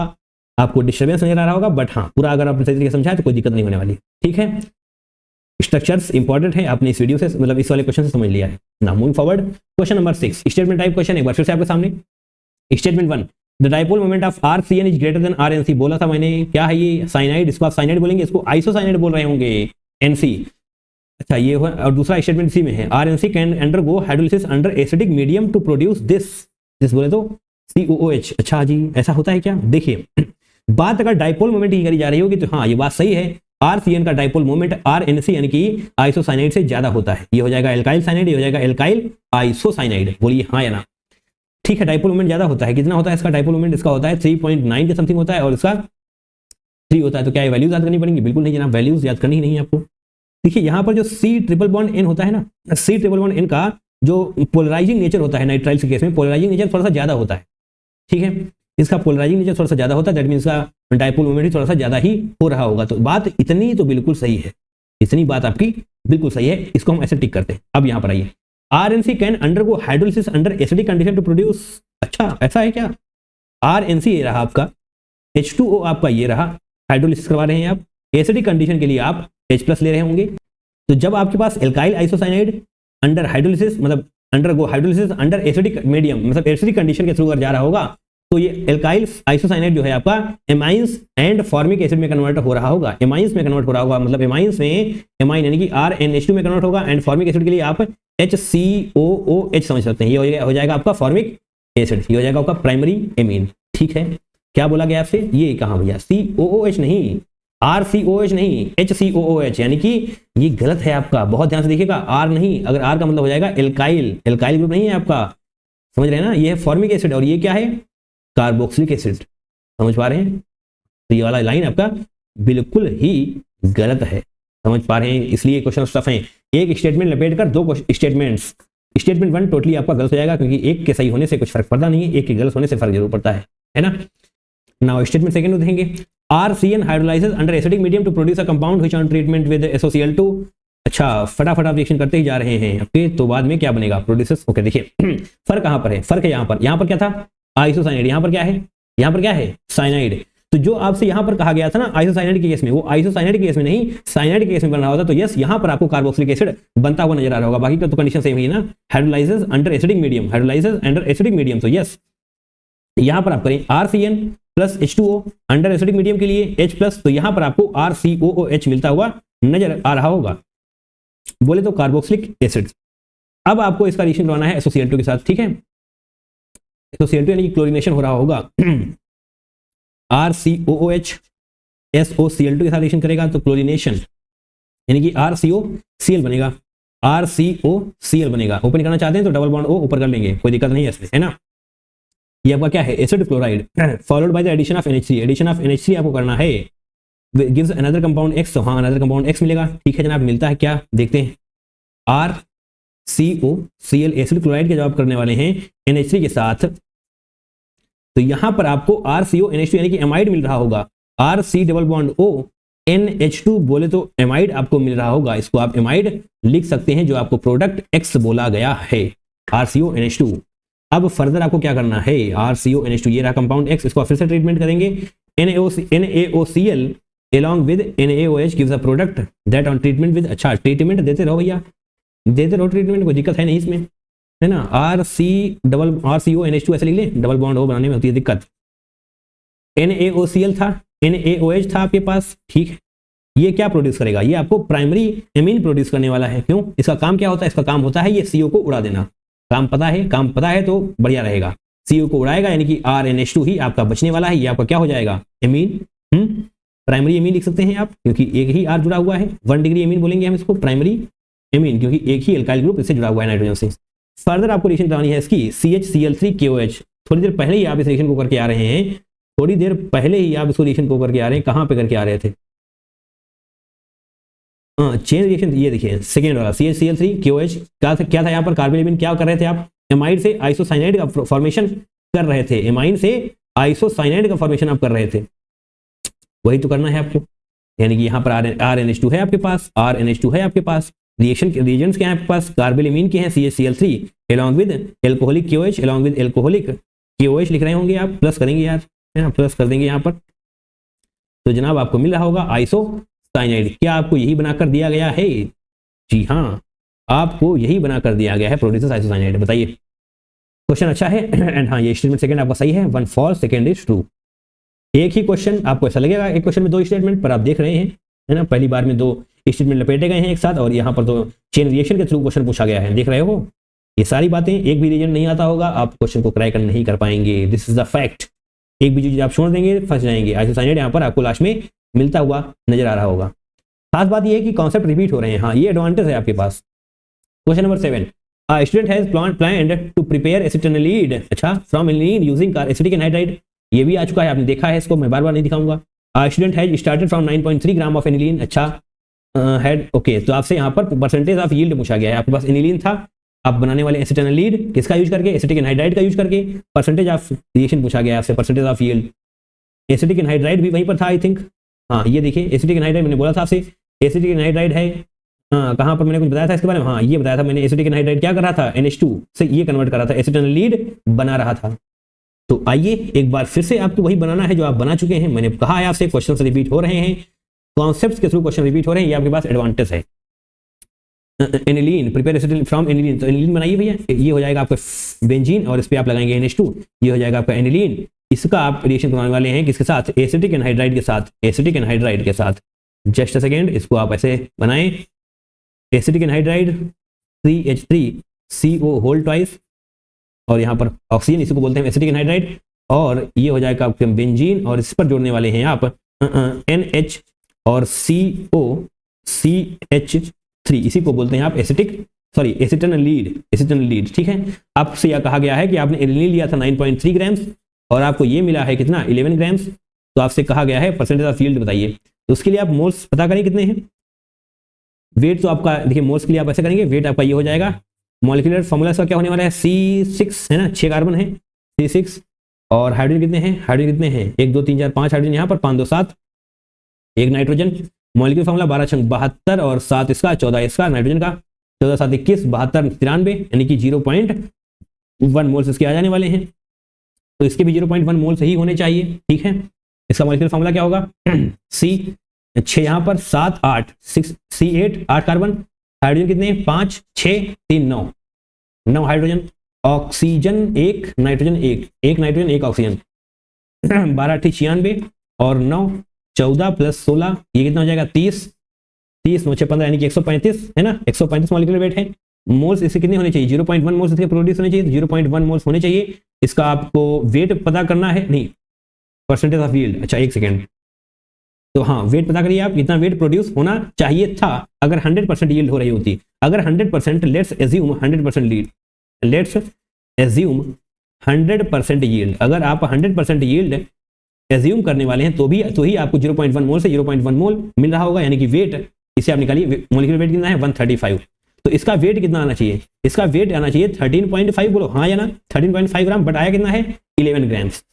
Speaker 1: आपको डिस्टर्बेंस नजर आ रहा होगा, बट हाँ पूरा अगर आपने सही तरीके से समझा तो कोई दिक्कत नहीं होने वाली, ठीक है। स्ट्रक्चर्स इंपॉर्टेंट है, आपने इस वीडियो से मतलब इस वाले क्वेश्चन से समझ लिया है ना। Moving forward, question number 6 statement type question, एक बार फिर से आपके सामने। Statement 1, the dipole moment of RCN is greater than RNC। बोला था मैंने, क्या है ये? साइनाइड, इसको आप साइनाइड बोलेंगे, इसको आइसोसाइनाइड बोल रहे होंगे, NC। अच्छा ये हुआ, और दूसरा स्टेटमेंट सी में है, RNC can undergo hydrolysis under acidic medium to produce this बोले तो COOH। अच्छा जी, ऐसा होता है क्या? देखिए बात अगर डाइपोल मोमेंट की करी जा रही होगी तो हाँ ये बात सही है, RCN का डाइपोल मोमेंट RNC यानी कि आइसोसाइनाइड से ज्यादा होता है। ये हो जाएगा एल्काइल साइनाइड, ये हो जाएगा एल्काइल आइसोसाइनाइड। बोलिए हाँ या ना? ठीक है, डाइपोल मोमेंट ज्यादा होता है। कितना होता है इसका डाइपोल मोमेंट? इसका होता है 3.9 के समथिंग होता है, और इसका 3 होता है। तो क्या ये वैल्यूज याद करनी पड़ेंगी? बिल्कुल नहीं जनाब, वैल्यूज याद करनी ही नहीं है आपको। देखिए यहाँ पर जो C++N होता है ना, C++N का जो पोलराइजिंग नेचर होता है नाइट्राइल के केस में, पोलराइजिंग नेचर थोड़ा सा ज्यादा होता है, ठीक है। इसका पोलराइजिंग नेचर थोड़ा सा ज्यादा होता है, दैट मीन इसका डाइपोल मोमेंट भी थोड़ा सा ज्यादा ही हो रहा होगा। तो बात इतनी तो बिल्कुल सही है, इतनी बात आपकी बिल्कुल सही है, इसको हम ऐसे टिक करते हैं। अब यहाँ पर आइए, RNC can undergo hydrolysis under acidic condition to produce. अच्छा ऐसा है क्या? RNC ये रहा आपका, H2O आपका ये रहा, हाइड्रोलिसिस करवा रहे हैं आप, एसिडिक कंडीशन के लिए आप H+ ले रहे होंगे। तो जब आपके पास एल्काइल आइसोसाइनाइड अंडर हाइड्रोलिसिस, मतलब undergo hydrolysis under acidic medium, मतलब एसिडिक कंडीशन के थ्रू अगर जा रहा होगा, तो ये एल्काइल आइसोसाइनाइड जो है आपका एमाइंस एंड फॉर्मिक एसिड में कन्वर्ट हो रहा होगा, एमाइंस में कन्वर्ट हो रहा होगा, मतलब एमाइंस में एमाइन यानी कि RNH2 में कन्वर्ट होगा, एंड फॉर्मिक एसिड के लिए आप HCOOH समझ सकते हैं। ये हो जाएगा आपका फॉर्मिक एसिड, ये हो जाएगा आपका प्राइमरी एमीन, ठीक है। क्या बोला गया आपसे? ये कहाँ भैया? COOH नहीं, RCOH नहीं, HCOOH, यानी कि ये गलत है आपका, बहुत ध्यान से देखिएगा। R नहीं, अगर R का मतलब हो जाएगा एल्काइल, एल्काइल ग्रुप नहीं है आपका, समझ रहे हैं ना? ये है फॉर्मिक एसिड, और ये क्या है? Carboxylic acid. समझ पा रहे हैं? तो ये वाला लाइन आपका बिल्कुल ही गलत है, समझ पा रहे हैं? इसलिए क्वेश्चन टफ है। एक स्टेटमेंट लपेट कर दो स्टेटमेंट्स, स्टेटमेंट 1 टोटली आपका गलत हो जाएगा, क्योंकि एक के सही होने से कुछ फर्क पड़ता नहीं है, एक के गलत होने से फर्क जरूर पड़ता है ना। नाउ स्टेटमेंट सेकंड देखेंगे, RCN hydrolyses under acidic medium to produce a compound which on treatment with SOCl2। अच्छा फटाफट आप रिएक्शन करते ही जा रहे हैं, ओके। तो बाद में क्या बनेगा? Produces, okay. देखिए फर्क कहां पर है? फर्क है यहाँ पर क्या था? आइसोसाइनाइड। यहाँ पर क्या है? यहाँ पर क्या है? साइनाइड। तो जो आपसे यहाँ पर कहा गया था ना आइसोसाइनाइड के केस में, वो आइसोसाइनाइड के केस में नहीं, साइनाइड के केस में बन रहा होता। तो यस, यहाँ पर आपको कार्बोक्सिलिक एसिड बनता हुआ नजर आ रहा होगा। बाकी का तो कंडीशन सेम ही है ना, hydrolyses under acidic medium, hydrolyses under acidic medium. तो यस, यहाँ पर आप करें RCN plus H2O under acidic medium के लिए H+, तो यहाँ पर आपको RCOOH मिलता हुआ नजर आ रहा होगा, बोले तो कार्बोक्सिलिक एसिड। अब आपको इसका रिएक्शन करवाना है SOCl2 के साथ, ठीक है। SOCl2 यानी कि क्लोरीनेशन हो रहा होगा, RCOOH SOCl2 के साथ रिएक्शन करेगा तो क्लोरीनेशन यानी कि RCOCl बनेगा, RCOCl बनेगा। ओपन करना चाहते हैं तो डबल बॉन्ड O ऊपर कर लेंगे, कोई दिक्कत नहीं है इसमें, है ना। ये आपका क्या है? Acid chloride followed by the addition of NH3। Addition of NH3 आपको करना है, गिव्स अनदर कंपाउंड X। तो हाँ अनदर कंपाउंड X मिलेगा, ठीक है जनाब। मिलता है क्या? देखते हैं, RCOCl एसिड क्लोराइड के जवाब करने वाले हैं NH3 के साथ, तो यहां पर आपको RCONH2 यानी कि एमाइड मिल रहा होगा, RC double bond O NH2 बोले तो एमाइड आपको मिल रहा होगा। इसको आप एमाइड लिख सकते हैं, जो आपको प्रोडक्ट X बोला गया है, RCONH2। अब फर्दर आपको क्या करना है? RCONH2 ये रहा कंपाउंड X, इसको फिर से ट्रीटमेंट करेंगे, NaOCl along with NaOH gives a product that on treatment with। अच्छा ट्रीटमेंट देते रहो भैया, देते रहो ट्रीटमेंट, कोई दिक्कत है नहीं इसमें, है ना। RCONH2 ऐसे लिख ले, डबल बॉन्ड O बनाने में होती है दिक्कत। NaOCl था, NaOH था आपके पास, ठीक है। ये क्या प्रोड्यूस करेगा? ये आपको प्राइमरी एमीन प्रोड्यूस करने वाला है। क्यों? इसका काम क्या होता है? इसका काम होता है ये CO को उड़ा देना। काम पता है तो बढ़िया रहेगा। CO को उड़ाएगा यानी कि RNH2 ही आपका बचने वाला है। ये आपका क्या हो जाएगा? एमीन, प्राइमरी एमीन लिख सकते हैं आप, क्योंकि एक ही R जुड़ा हुआ है। 1 डिग्री एमीन बोलेंगे हम इसको, प्राइमरी एमीन, क्योंकि एक ही एल्काइल ग्रुप इससे जुड़ा हुआ है नाइट्रोजन से। फर्दर आपको रिएक्शन करवानी है इसकी CHCl3KOH। थोड़ी देर पहले ही आप इस रिएक्शन को करके आ रहे हैं, थोड़ी देर पहले ही आप इसको रिएक्शन को करके आ रहे हैं। कहां पे करके आ रहे थे? चेन रिएक्शन ये देखिए सेकेंड वाला CH KOH क्या था यहाँ पर कार्बोनिल क्या कर रहे थे आप, एमाइड से आइसोसाइनाइड का फॉर्मेशन कर रहे थे, एमाइन से आइसोसाइनाइड का फॉर्मेशन आप कर रहे थे, वही तो करना है आपको। यानी कि यहाँ पर RNH2 है आपके पास, RNH2 है आपके पास, रिएक्शन के रिएजेंट्स क्या है आपके पास, कार्बोनिल के हैं CHCl3 along with alcoholic KOH along with alcoholic KOH लिख रहे होंगे आप, प्लस करेंगे यार, है ना, प्लस कर देंगे यहाँ पर, तो जनाब आपको मिल रहा होगा आइसोसाइनाइड। क्या आपको यही बनाकर दिया गया है? जी हाँ, आपको यही बनाकर दिया गया है, प्रोड्यूसेस आइसोसाइनाइड। बताइए, क्वेश्चन अच्छा है एंड हाँ ये स्टेटमेंट सेकंड आपका सही है, 1 फॉल्स सेकंड इज ट्रू। एक ही क्वेश्चन आपको ऐसा लगेगा एक क्वेश्चन में 2 स्टेटमेंट, पर आप देख रहे हैं, है ना, पहली बार में 2 स्टेटमेंट लपेटे गए हैं एक साथ, और यहाँ पर तो चेन रिएक्शन के थ्रू क्वेश्चन पूछा गया है, देख रहे हो। ये सारी बातें, एक भी रीजन नहीं आता होगा आप क्वेश्चन को क्रैक नहीं कर पाएंगे, दिस इज द फैक्ट। एक भी चीज आप छोड़ देंगे फंस जाएंगे। आइसोसाइनाइड यहाँ पर आपको लास्ट में मिलता हुआ नजर आ रहा होगा। खास बात यह है कि कॉन्सेप्ट रिपीट हो रहे हैं, हाँ ये एडवांटेज है आपके पास। Question number 7, a student has planned to prepare acetanilide अच्छा from aniline using acetic anhydride, ये भी आ चुका है, आपने देखा है इसको, मैं बार बार नहीं दिखाऊंगा। a student has started from 9.3 gram of aniline, अच्छा हैड ओके, तो आपसे यहाँ पर परसेंटेज ऑफ यील्ड पूछा गया है। आपके पास एनिलीन था, आप बनाने वाले एसिटाइलिन किसका यूज करके, एसिटिक एनहाइड्राइड का यूज करके, परसेंटेज ऑफ रिएक्शन पूछा गया आपसे, percentage of yield. Acetic anhydride भी वहीं पर था आई थिंक, हाँ ये देखिए एसिटिक एनहाइड्राइड मैंने बोला था आपसे, एसिटिक एनहाइड्राइड है, हाँ कहाँ पर मैंने कुछ बताया था इसके बारे में, हाँ ये बताया था मैंने, एसिटिक एनहाइड्राइड क्या कर रहा था, NH2 से ये कन्वर्ट कर रहा था, एसिटाइलिन बना रहा था। तो आइए एक बार फिर से आपको वही बनाना है जो आप बना चुके हैं। मैंने कहा है आपसे क्वेश्चन रिपीट हो रहे हैं, कॉन्सेप्ट्स के थ्रू क्वेश्चन रिपीट हो रहे हैं, ये आपके पास एडवांटेज है। Aniline, prepare acetyl from aniline, तो एनिलीन बनाइए भैया, ये हो जाएगा आपका बेंजीन और इस पे आप लगाएंगे NH2, ये हो जाएगा आपका एनिलीन। इसका आप रिएक्शन करवाने वाले हैं किसके साथ, एसिटिक एनहाइड्राइड के साथ, एसिटिक एनहाइड्राइड के साथ। जस्ट अ सेकेंड, इसको आप ऐसे बनाएं, acetic anhydride CH3CO whole twice, और यहाँ पर ऑक्सीजन, इसी को बोलते हैं एसिटिक एनहाइड्राइड, और ये हो जाएगा आपके बेंजीन, और इस पर जोड़ने वाले हैं आप NH और COCH3, इसी को बोलते हैं आप एसिटाइलिन, ठीक है। आपसे यह कहा गया है कि आपने एनिलीन लिया था 9.3 ग्राम्स और आपको ये मिला है कितना 11 ग्राम्स, तो आपसे कहा गया है परसेंटेज ऑफ यील्ड बताइए। तो उसके लिए आप मोल्स पता करें कितने हैं, वेट तो आपका देखिए, मोल्स के लिए आप ऐसे करेंगे, वेट आपका ये हो जाएगा, मॉलिक्यूलर फॉर्मूला इसका क्या होने वाला है, C6 है ना, 6 कार्बन है C6, और हाइड्रोजन कितने हैं, हाइड्रोजन कितने हैं 1 2 3 4 5 हाइड्रोजन यहाँ पर, 5 2 7, एक नाइट्रोजन, मॉलिक्यूलर फॉर्मूला 12 छंग 72 और 7 इसका 14 इसका, नाइट्रोजन का 14 7 21 72 93, यानी कि 0.1 मोल्स इसके आ जाने वाले हैं। तो इसके भी 0.1 मोल्स ही होने चाहिए, ठीक है। इसका मॉलिक्यूलर फॉर्मूला क्या होगा, C6 यहाँ पर 7 8 6 C8 8 कार्बन, हाइड्रोजन कितने 5 6 3 9 9 hydrogen, oxygen 1 nitrogen 1 nitrogen 1 oxygen, 12 8 96 और 9 14 प्लस 16 ये कितना हो जाएगा 30 30 9 6 15 यानी कि 135 है ना, 135 मॉलिक्यूलर वेट है। मोल्स इसके कितने होने चाहिए, 0.1 मोल्स इसके प्रोड्यूस होने चाहिए, तो 0.1 मोल्स होने चाहिए। इसका आपको वेट पता करना है, नहीं परसेंटेज ऑफ यील्ड, अच्छा एक सेकेंड, तो हाँ वेट पता करिए आप, कितना वेट प्रोड्यूस होना चाहिए था अगर 100% यील्ड हो रही होती। अगर 100%, let's assume 100% lead, let's assume 100% yield, अगर आप 100% यील्ड एज्यूम करने वाले हैं तो ही आपको 0.1 मोल से 0.1 मोल मिल रहा होगा, यानी कि वेट इसे आप निकालिए, मॉलिक्यूलर वेट कितना है 135, तो इसका वेट कितना आना चाहिए, इसका वेट आना चाहिए 13.5, बोलो हाँ या ना, 13.5 ग्राम, बट आया कितना है 11 ग्राम्स।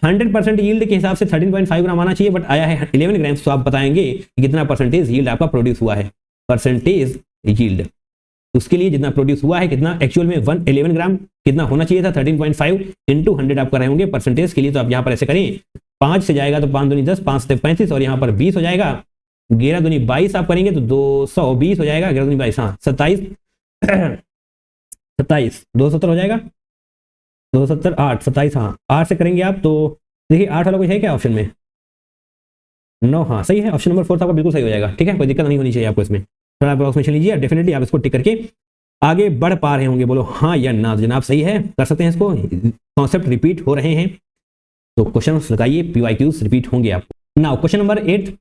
Speaker 1: 100% यील्ड के हिसाब से 13.5 ग्राम आना चाहिए, बट आया है 11 ग्राम्स, तो आप बताएंगे कि कितना परसेंटेज यील्ड आपका प्रोड्यूस हुआ है, परसेंटेज यील्ड उसके लिए जितना प्रोड्यूस हुआ है, कितना एक्चुअल में 111 ग्राम कितना होना चाहिए था, 13.5 इंटू 100 आप कर रहे होंगे परसेंटेज के लिए। तो आप यहाँ पर ऐसे करें, 5 से जाएगा तो 5 दूनी 10, 5 से 35 और यहाँ पर 20 हो जाएगा, 11 दूनी 22 आप करेंगे तो 220 हो जाएगा, 11 दूनी 22 हाँ 27 270 हो जाएगा, 270 8 27 हाँ 8 से करेंगे आप, तो देखिए 8 वाला कोई है क्या ऑप्शन में, 9 हाँ सही है, ऑप्शन नंबर 4 आपका बिल्कुल सही हो जाएगा, ठीक है, कोई दिक्कत नहीं होनी चाहिए आपको इसमें। थोड़ा अप्रोक्सीमेशन लीजिए, डेफिनेटली आप इसको टिक करके आगे बढ़ पा रहे होंगे, बोलो हाँ या ना, जनाब सही है, कर सकते हैं इसको, कॉन्सेप्ट रिपीट हो रहे हैं तो क्वेश्चन लगाइए, PYQs रिपीट होंगे आपको। नाउ क्वेश्चन नंबर 8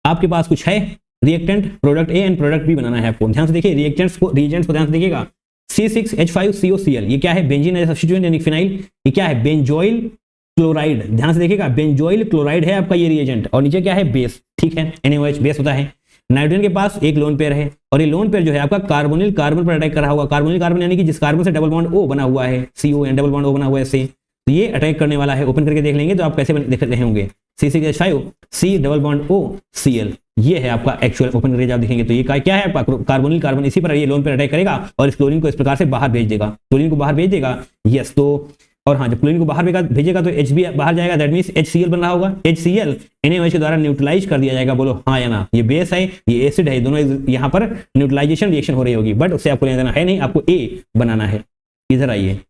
Speaker 1: आपके पास कुछ है, reactant product A and product B बनाना है आपको, ध्यान से देखिए, रिएक्टेंट्स को रीजेंट्स को ध्यान से देखिएगा, C6H5COCl ये क्या है, बेंजीन एज सब्स्टिट्यूएंट यानी फिनाइल, ये क्या है बेंजोइल क्लोराइड, ध्यान से देखिएगा बेंजोइल क्लोराइड है आपका ये रिएजेंट, और नीचे क्या है बेस, ठीक है NaOH बेस होता है। नाइट्रोजन के पास एक लोन पेयर है और ये लोन पेयर जो है आपका कार्बोनिल कार्बन पर अटैक कर रहा होगा। कार्बोनिल कार्बन यानी कि जिस कार्बन से डबल बॉन्ड O बना हुआ है, CO डबल बॉन्ड O बना हुआ है इससे, तो ये अटैक करने वाला है। ओपन करके देख लेंगे तो आप कैसे देख रहे होंगे, C6H5 C double bond O Cl, ये है आपका एक्चुअल। ओपन करके आप देखेंगे तो ये क्या है आपका कार्बोनिल कार्बन, इसी पर ये लोन पर अटैक करेगा और इस क्लोरीन को इस प्रकार से बाहर भेज देगा। क्लोरीन को बाहर भेज देगा, यस। तो और हाँ, जब क्लोरीन को बाहर भेजेगा तो H भी बाहर जाएगा, दैट मींस HCl बन रहा होगा। HCl NaOH के द्वारा न्यूट्रलाइज कर दिया जाएगा। बोलो हाँ या ना। ये बेस है, ये एसिड है, दोनों यहाँ पर न्यूट्रलाइजेशन रिएक्शन हो रही होगी, बट उससे आपको लेना देना है नहीं, आपको A बनाना है। इधर आइए,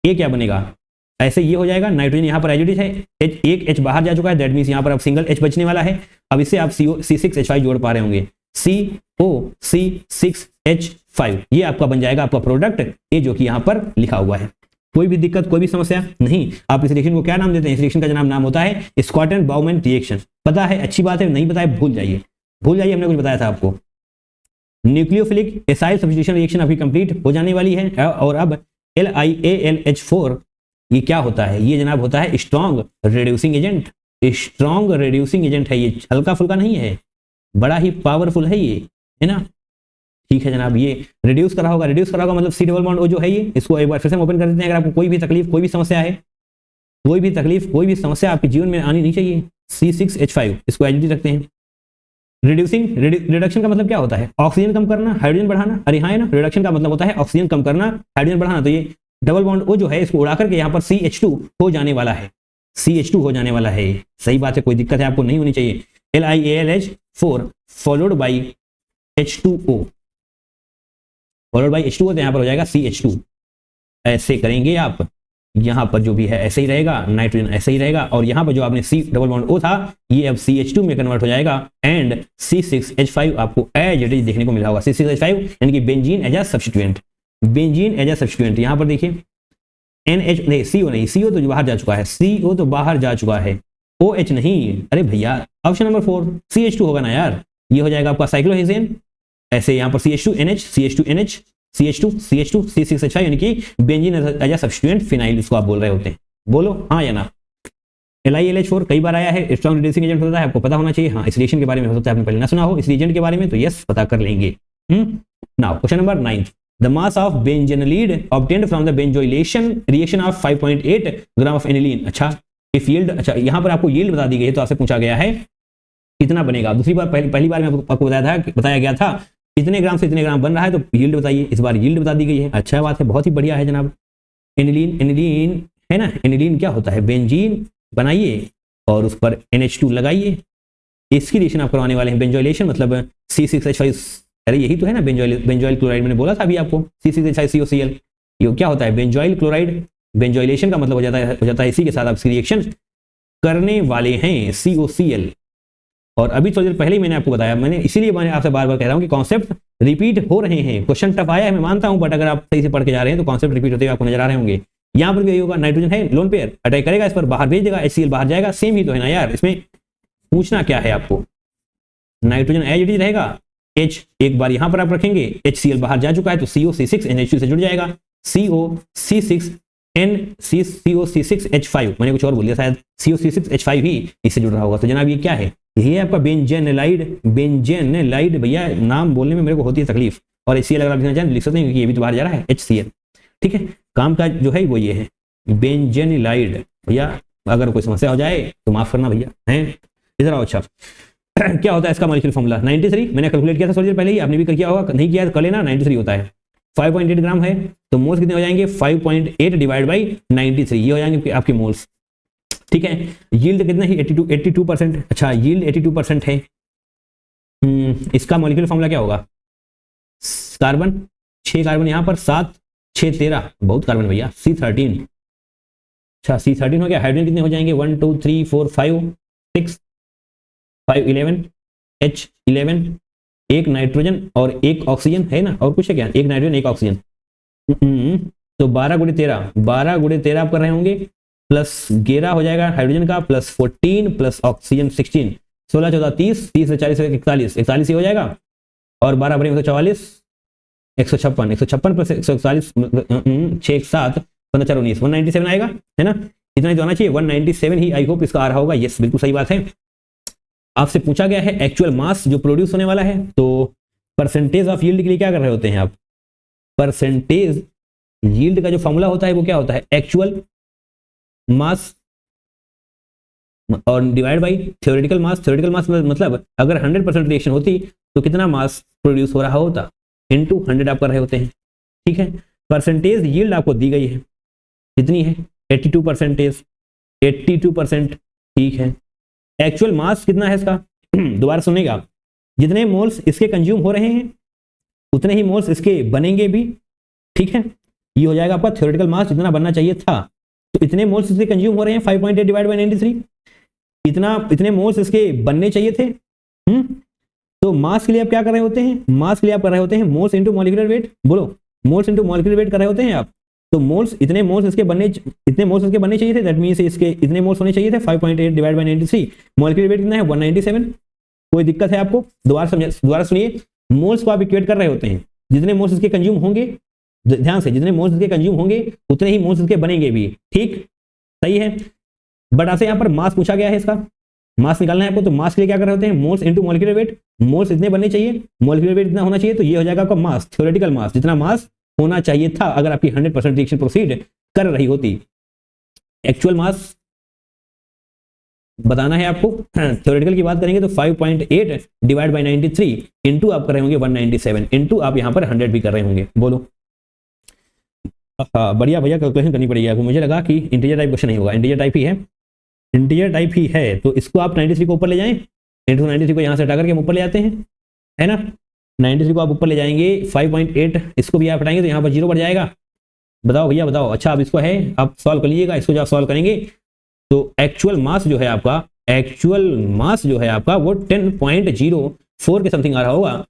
Speaker 1: A क्या बनेगा, ऐसे ये हो जाएगा। नाइट्रोजन यहाँ पर एजिड है, एक H बाहर जा चुका है, दैट मींस यहाँ पर अब सिंगल H बचने वाला है। अब इससे आप C6H5 जोड़ पा रहे होंगे, COC6H5, ये आपका बन जाएगा आपका प्रोडक्ट A जो कि यहाँ पर लिखा हुआ है। कोई भी दिक्कत, कोई भी समस्या नहीं। आप इस रिएक्शन को क्या नाम देते हैं, इस रिएक्शन का नाम होता है स्कॉटन बाउमैन रिएक्शन। पता है, अच्छी बात है, नहीं पता है भूल जाइए, हमने कुछ बताया था आपको। न्यूक्लियोफिलिक एसाइल सब्स्टिट्यूशन रिएक्शन अभी कंप्लीट हो जाने वाली है और अब LiAlH4 ये क्या होता है, ये जनाब होता है strong reducing agent. Strong reducing agent है ये, हल्का फुल्का नहीं है, बड़ा ही पावरफुल है ये, है ना। ठीक है जनाब, ये रिड्यूस करा होगा मतलब C डबल बॉन्ड O जो है ये, इसको एक बार फिर से ओपन कर देते हैं। अगर आपको कोई भी तकलीफ, कोई भी समस्या है, कोई भी तकलीफ, कोई भी समस्या आपके जीवन में आनी नहीं चाहिए, C6H5 इसको एच रखते हैं। रिड्यूसिंग, रिडक्शन का मतलब क्या होता है, ऑक्सीजन कम करना, हाइड्रोजन बढ़ाना। अरे हाँ है ना, रिडक्शन का मतलब होता है ऑक्सीजन कम करना, हाइड्रोजन बढ़ाना। तो ये डबल बॉन्ड O जो है इसको उड़ा करके यहाँ पर CH2 हो जाने वाला है, CH2 हो जाने वाला है। सही बात है, कोई दिक्कत है आपको नहीं होनी चाहिए। LiAlH4 followed by H2O, followed by H2O, तो यहाँ पर हो जाएगा CH2। ऐसे करेंगे आप, यहाँ पर जो भी है ऐसे ही रहेगा, नाइट्रोजन ऐसे ही रहेगा, और यहाँ पर जो आपने C डबल बॉन्ड O था ये अब CH2 में कन्वर्ट हो जाएगा एंड C6H5 आपको एज इट इज देखने को मिला होगा। C6H5 यानी कि benzene as a substituent, benzene as a substituent. यहाँ पर देखिए NH नहीं, CO नहीं, CO तो बाहर जा चुका है, CO तो बाहर जा चुका है, OH नहीं। अरे भैया ऑप्शन नंबर 4 CH2 होगा ना यार, ये हो जाएगा आपका साइक्लोहेक्सेन। ऐसे यहाँ पर CH2NH CH2NH CH2 CH2 C6H5 यानी कि benzene as a substituent phenyl इसको आप बोल रहे होते हैं। बोलो हाँ या ना। LiAlH4 कई बार आया है, स्ट्रॉन्ग रिड्यूसिंग एजेंट होता है, आपको पता होना चाहिए। हाँ, इस रिएक्शन के बारे में हो सकता है आपने पहले ना सुना हो, इस रिएजेंट के बारे में, तो यस पता कर लेंगे। Now question number 9, the mass of benzenylide obtained from the benzoylation reaction of 5.8 gram of aniline। अच्छा, if yield, अच्छा यहाँ पर आपको yield बता दी गई है, तो आपसे पूछा गया है कितना बनेगा। दूसरी बार पहली बार में आपको बताया गया था इतने ग्राम से इतने ग्राम बन रहा है, तो yield बताइए। इस बार yield बता दी गई है, अच्छा बात है, बहुत ही बढ़िया है जनाब। एनिलीन है ना, एनिलीन क्या होता है, बेंजीन बनाइए और उस पर NH2 लगाइए, इसकी रिएक्शन आप करवाने वाले हैं। बेंजोइलेशन मतलब C6H5, अरे यही तो है ना बेंजोइल क्लोराइड, मैंने बोला था अभी आपको C6H5COCl। ये क्या होता है, बेंजोइल क्लोराइड। बेंजोइलेशन का मतलब हो जाता है इसी के साथ आप इसकी रिएक्शन करने वाले हैं, COCl। और अभी थोड़ी देर पहले ही मैंने आपको बताया, मैंने इसीलिए मैंने आपसे बार बार कह रहा हूँ कि कॉन्सेप्ट रिपीट हो रहे हैं। क्वेश्चन टफ आया है मैं मानता हूँ, बट अगर आप सही से पढ़ के जा रहे हैं तो कॉन्सेप्ट रिपीट होते हुए आपको नजर आ रहे होंगे। यहाँ पर भी यही होगा, नाइट्रोजन है लोन पेयर, अटैक करेगा इस पर, बाहर भेज देगा, HCl बाहर जाएगा, सेम ही तो है ना यार। इसमें पूछना क्या है आपको, नाइट्रोजन एज इट इज रहेगा, H एक बार यहाँ पर आप रखेंगे, HCl बाहर जा चुका है तो COC6NH2 से जुड़ जाएगा, COC6H5। मैंने कुछ और बोल दिया शायद, COC6H5 ही इससे जुड़ रहा होगा। तो जनाब ये क्या है, ये है आपका बेंजेनलाइड। बेंजेनलाइड भैया नाम बोलने में मेरे को होती है तकलीफ, और HCl अगर आप लिखना चाहें लिख सकते हैं क्योंकि ये भी तो बाहर जा रहा है, HCl। ठीक है, काम का जो है वो ये है बेंजेनलाइड। भैया अगर कोई समस्या हो जाए तो माफ करना भैया, हैं इधर आओ। अच्छा क्या होता है इसका मॉलिक्यूलर फॉर्मूला, 93 मैंने कैलकुलेट किया था थोड़ी देर पहले ही, आपने भी किया होगा, नहीं किया कर लेना। 93 होता है, 5.8 ग्राम है तो मोल्स कितने हो जाएंगे, 5.8 डिवाइड बाई 93, ये हो जाएंगे आपके मोल्स। ठीक है, यील्ड कितना ही 82%। अच्छा यील्ड 82% है। इसका मॉलिक्यूलर फॉर्मूला क्या होगा, कार्बन 6 कार्बन यहाँ पर, 7 6 13, बहुत कार्बन भैया, C13। अच्छा C13 हो गया। हाइड्रोजन कितने हो जाएंगे, 1 2 3 4 5 6 5 11 H11, एक नाइट्रोजन और एक ऑक्सीजन है ना, और कुछ है क्या, एक नाइट्रोजन एक ऑक्सीजन। तो 12 गुणे 13, 12 गुणे 13 आप कर रहे होंगे, प्लस 11 हो जाएगा हाइड्रोजन का, प्लस 14 प्लस ऑक्सीजन 16, 16 14 30, 30 से 40 41, 41 ही हो जाएगा। और 12 बड़े 144, 156, 156 प्लस 141, 6 7 15 4 19, 197 आएगा, है ना। इतना ही तो आना चाहिए, 197 ही आई होप इसका आ रहा होगा। यस बिल्कुल सही बात है। आपसे पूछा गया है एक्चुअल मास जो प्रोड्यूस होने वाला है, तो परसेंटेज ऑफ यील्ड के लिए क्या कर रहे होते हैं आप, परसेंटेज यील्ड का जो फॉर्मूला होता है वो क्या होता है, एक्चुअल मास और divide by theoretical mass. Theoretical mass मतलब अगर 100% रिएक्शन होती तो कितना मास प्रोड्यूस हो रहा होता, इनटू 100 आप कर रहे होते हैं। ठीक है, परसेंटेज यील्ड आपको दी गई है, कितनी है 82%, 82%। ठीक है, एक्चुअल मास कितना है इसका दोबारा सुनेगा, जितने मोल्स इसके कंज्यूम हो रहे हैं उतने ही मोल्स इसके बनेंगे भी। ठीक है, ये हो जाएगा आपका थ्योरेटिकल मास जितना बनना चाहिए था, तो इतने मोल्स इसके कंज्यूम हो रहे हैं 5.8 डिवाइड बाई 93, इतने मोल्स इसके बनने चाहिए थे। तो मास के लिए आप क्या कर रहे होते हैं, मास के लिए आप कर रहे होते हैं मोल्स इनटू मॉलिक्यूलर वेट। बोलो, मोल्स इनटू मॉलिक्यूलर वेट कर रहे होते हैं आप। तो मोल्स इतने मोल्स इसके बनने चाहिए थे, दैट मींस इसके इतने मोल्स होने चाहिए थे 5.8 डिवाइड बाई 93। मॉलिक्यूलर वेट कितना है 197। कोई दिक्कत है आपको, दोबारा सुनिए, मोल्स को आप इक्वेट कर रहे होते हैं, जितने मोल्स इसके कंज्यूम होंगे, ध्यान से, जितने मोल्स इसके कंज्यूम होंगे उतने ही मोल्स इसके बनेंगे भी। ठीक, सही है। बट आपसे यहाँ पर मास पूछा गया है, इसका मास निकालना है आपको, तो मास के लिए क्या कर रहे होते हैं moles into molecular weight. Moles इतने बनने चाहिए, मॉलिक्यूलर वेट इतना होना चाहिए, तो ये हो जाएगा आपका मास, थ्योरेटिकल मास, जितना मास होना चाहिए था अगर आपकी 100% रिएक्शन प्रोसीड कर रही होती। एक्चुअल मास बताना है आपको, थ्योरेटिकल की बात करेंगे तो 5.8 डिवाइड बाई 93 इंटू आप कर रहे होंगे 197, इंटू आप यहाँ पर 100 भी कर रहे होंगे। बोलो, हाँ बढ़िया भैया, कैलकुलेशन करनी पड़ेगी आपको। मुझे लगा कि इंटीजर टाइप क्वेश्चन नहीं होगा, इंटीजर टाइप ही है, इंटीजर टाइप ही है। तो इसको आप 93 को ऊपर ले जाएं, इंटू 93 को यहाँ से हटा करके हम ऊपर ले आते हैं, है ना। 93 को आप ऊपर ले जाएंगे, 5.8 इसको भी आप हटाएंगे तो यहाँ पर 0 बढ़ जाएगा। बताओ भैया बताओ। अच्छा, अब इसको है, आप सॉल्व कर लीजिएगा, इसको जब आप सॉल्व करेंगे तो एक्चुअल मास जो है आपका, एक्चुअल मास जो है आपका वो 10.04 के समथिंग आ रहा होगा,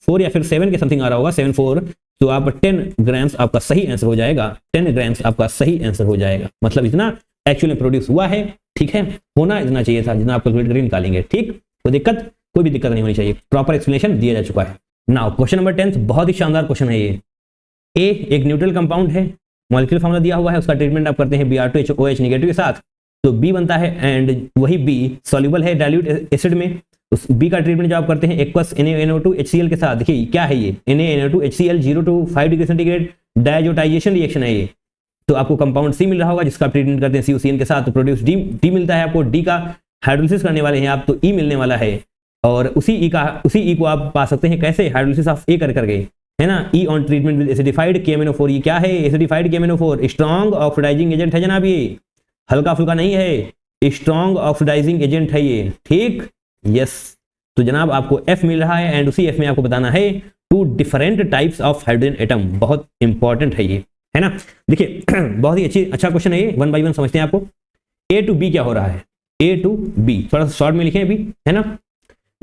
Speaker 1: 4 या फिर 7 के समथिंग आ रहा होगा, 74। तो आप 10 ग्राम्स आपका सही आंसर हो जाएगा, 10 ग्राम्स आपका सही आंसर हो जाएगा। मतलब इतना एक्चुअली प्रोड्यूस हुआ है। ठीक है, होना इतना चाहिए था जितना आप कैलकुलेट करके निकालेंगे। ठीक, कोई भी दिक्कत नहीं होनी चाहिए, प्रॉपर एक्सप्लेनेशन दिया जा चुका है। नाउ क्वेश्चन नंबर 10 बहुत ही शानदार क्वेश्चन है ये। ए एक न्यूट्रल कंपाउंड है, मॉलिक्यूलर फॉर्मूला दिया हुआ है, उसका ट्रीटमेंट आप करते हैं Br2HOH नेगेटिव के साथ, तो बी बनता है एंड वही बी सॉल्युबल है डाइल्यूट एसिड में। उस बी का ट्रीटमेंट जब आप करते हैं एक्वस NaNO2HCl के साथ, देखिए क्या है ये NaNO2HCl 0 to 5 degree centigrade डायजोटाइजेशन reaction है ये। तो आपको कंपाउंड सी मिल रहा होगा जिसका ट्रीटमेंट करते हैं CuCN के साथ, तो प्रोड्यूस डी मिलता है आपको। डी का हाइड्रोलिसिस करने वाले हैं आप, तो ई मिलने वाला है। और उसी ई को आप पा सकते हैं कैसे, हाइड्रोलिसिस ऑफ ए करके, है ना। ई on treatment with acidified KMnO4। ये क्या है, acidified KMnO4 strong oxidising agent है जनाब, ये हल्का फुल्का नहीं है, स्ट्रॉन्ग ऑक्सीडाइजिंग एजेंट है ये। ठीक, यस। तो जनाब आपको F मिल रहा है एंड उसी F में आपको बताना है 2 different types of hydrogen atom. बहुत इंपॉर्टेंट है ये, है ना। देखिए बहुत ही अच्छा क्वेश्चन है ये, 1 by 1 समझते हैं आपको। A to B क्या हो रहा है, A to B थोड़ा सा शॉर्ट में लिखें अभी, है ना।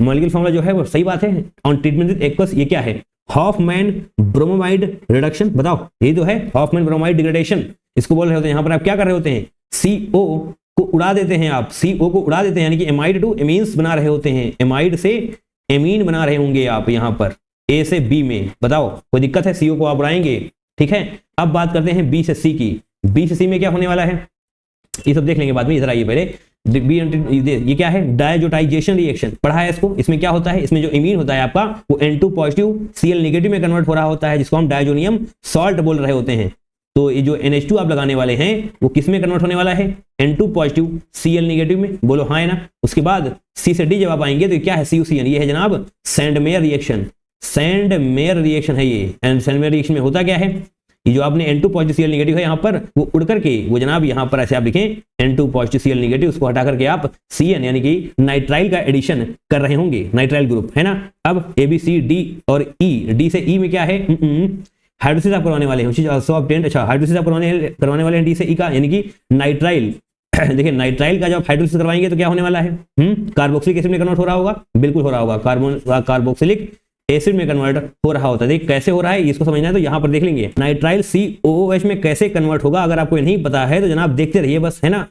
Speaker 1: मॉलिक्यूलर फॉर्मूला जो है वो सही बात है, ऑन ट्रीटमेंट विद एक्वस। ये क्या है, हॉफमैन ब्रोमोमाइड रिडक्शन। बताओ, ये तो है हॉफमैन ब्रोमोमाइड डिग्रेडेशन, इसको बोल रहे होते हैं। यहाँ पर आप क्या कर रहे होते हैं, CO को उड़ा देते हैं आप, CO को उड़ा देते हैं, यानी कि एमाइड टू एमीन्स बना रहे होते हैं, एमाइड से एमीन बना रहे होंगे आप यहाँ पर A से B में। बताओ कोई दिक्कत है, CO को आप उड़ाएंगे। ठीक है, अब बात करते हैं B से C की। B से C में क्या होने वाला है ये सब देख लेंगे बाद में, इधर आइए पहले। ये क्या है, डायजोटाइजेशन रिएक्शन पढ़ा है इसको। इसमें क्या होता है, इसमें जो एमीन होता है आपका वो N2 पॉजिटिव Cl नेगेटिव में कन्वर्ट हो रहा होता है, जिसको हम डायजोनियम सॉल्ट बोल रहे होते हैं। तो ये जो NH2 आप लगाने वाले हैं वो किस में कन्वर्ट होने वाला है, N2 पॉजिटिव Cl नेगेटिव में। बोलो हाँ है ना। उसके बाद C से D जब आप आएंगे तो क्या है, CuCN। ये है जनाब सैंडमेयर रिएक्शन, सैंडमेयर रिएक्शन है ये। एंड सैंडमेयर रिएक्शन में होता क्या है, ये जो आपने N2 पॉजिटिव Cl नेगेटिव है यहाँ पर, वो उड़ करके वो जनाब यहाँ पर ऐसे आप लिखें N2 पॉजिटिव Cl नेगेटिव, उसको हटा करके आप Cn यानी कि नाइट्राइल का एडिशन कर रहे होंगे, नाइट्राइल ग्रुप, है ना। अब ABCD और E, D से E में क्या है, हाइड्रोलिसिस आप करवाने वाले हैं। अच्छा, हाइड्रोलिसिस आप करवाने वाले हैं D से E का, यानी कि नाइट्राइल। देखिए नाइट्राइल का जब हाइड्रोलिसिस करवाएंगे तो क्या होने वाला है, कार्बोक्सिलिक एसिड में कन्वर्ट हो रहा होगा, बिल्कुल हो रहा होगा, कार्बोक्सिलिक एसिड में कन्वर्ट हो रहा होता है। देख कैसे हो रहा है इसको समझना है तो यहाँ पर देख लेंगे नाइट्राइल COOH में कैसे कन्वर्ट होगा। अगर आपको नहीं पता है तो जनाब देखते रहिए बस, है ना।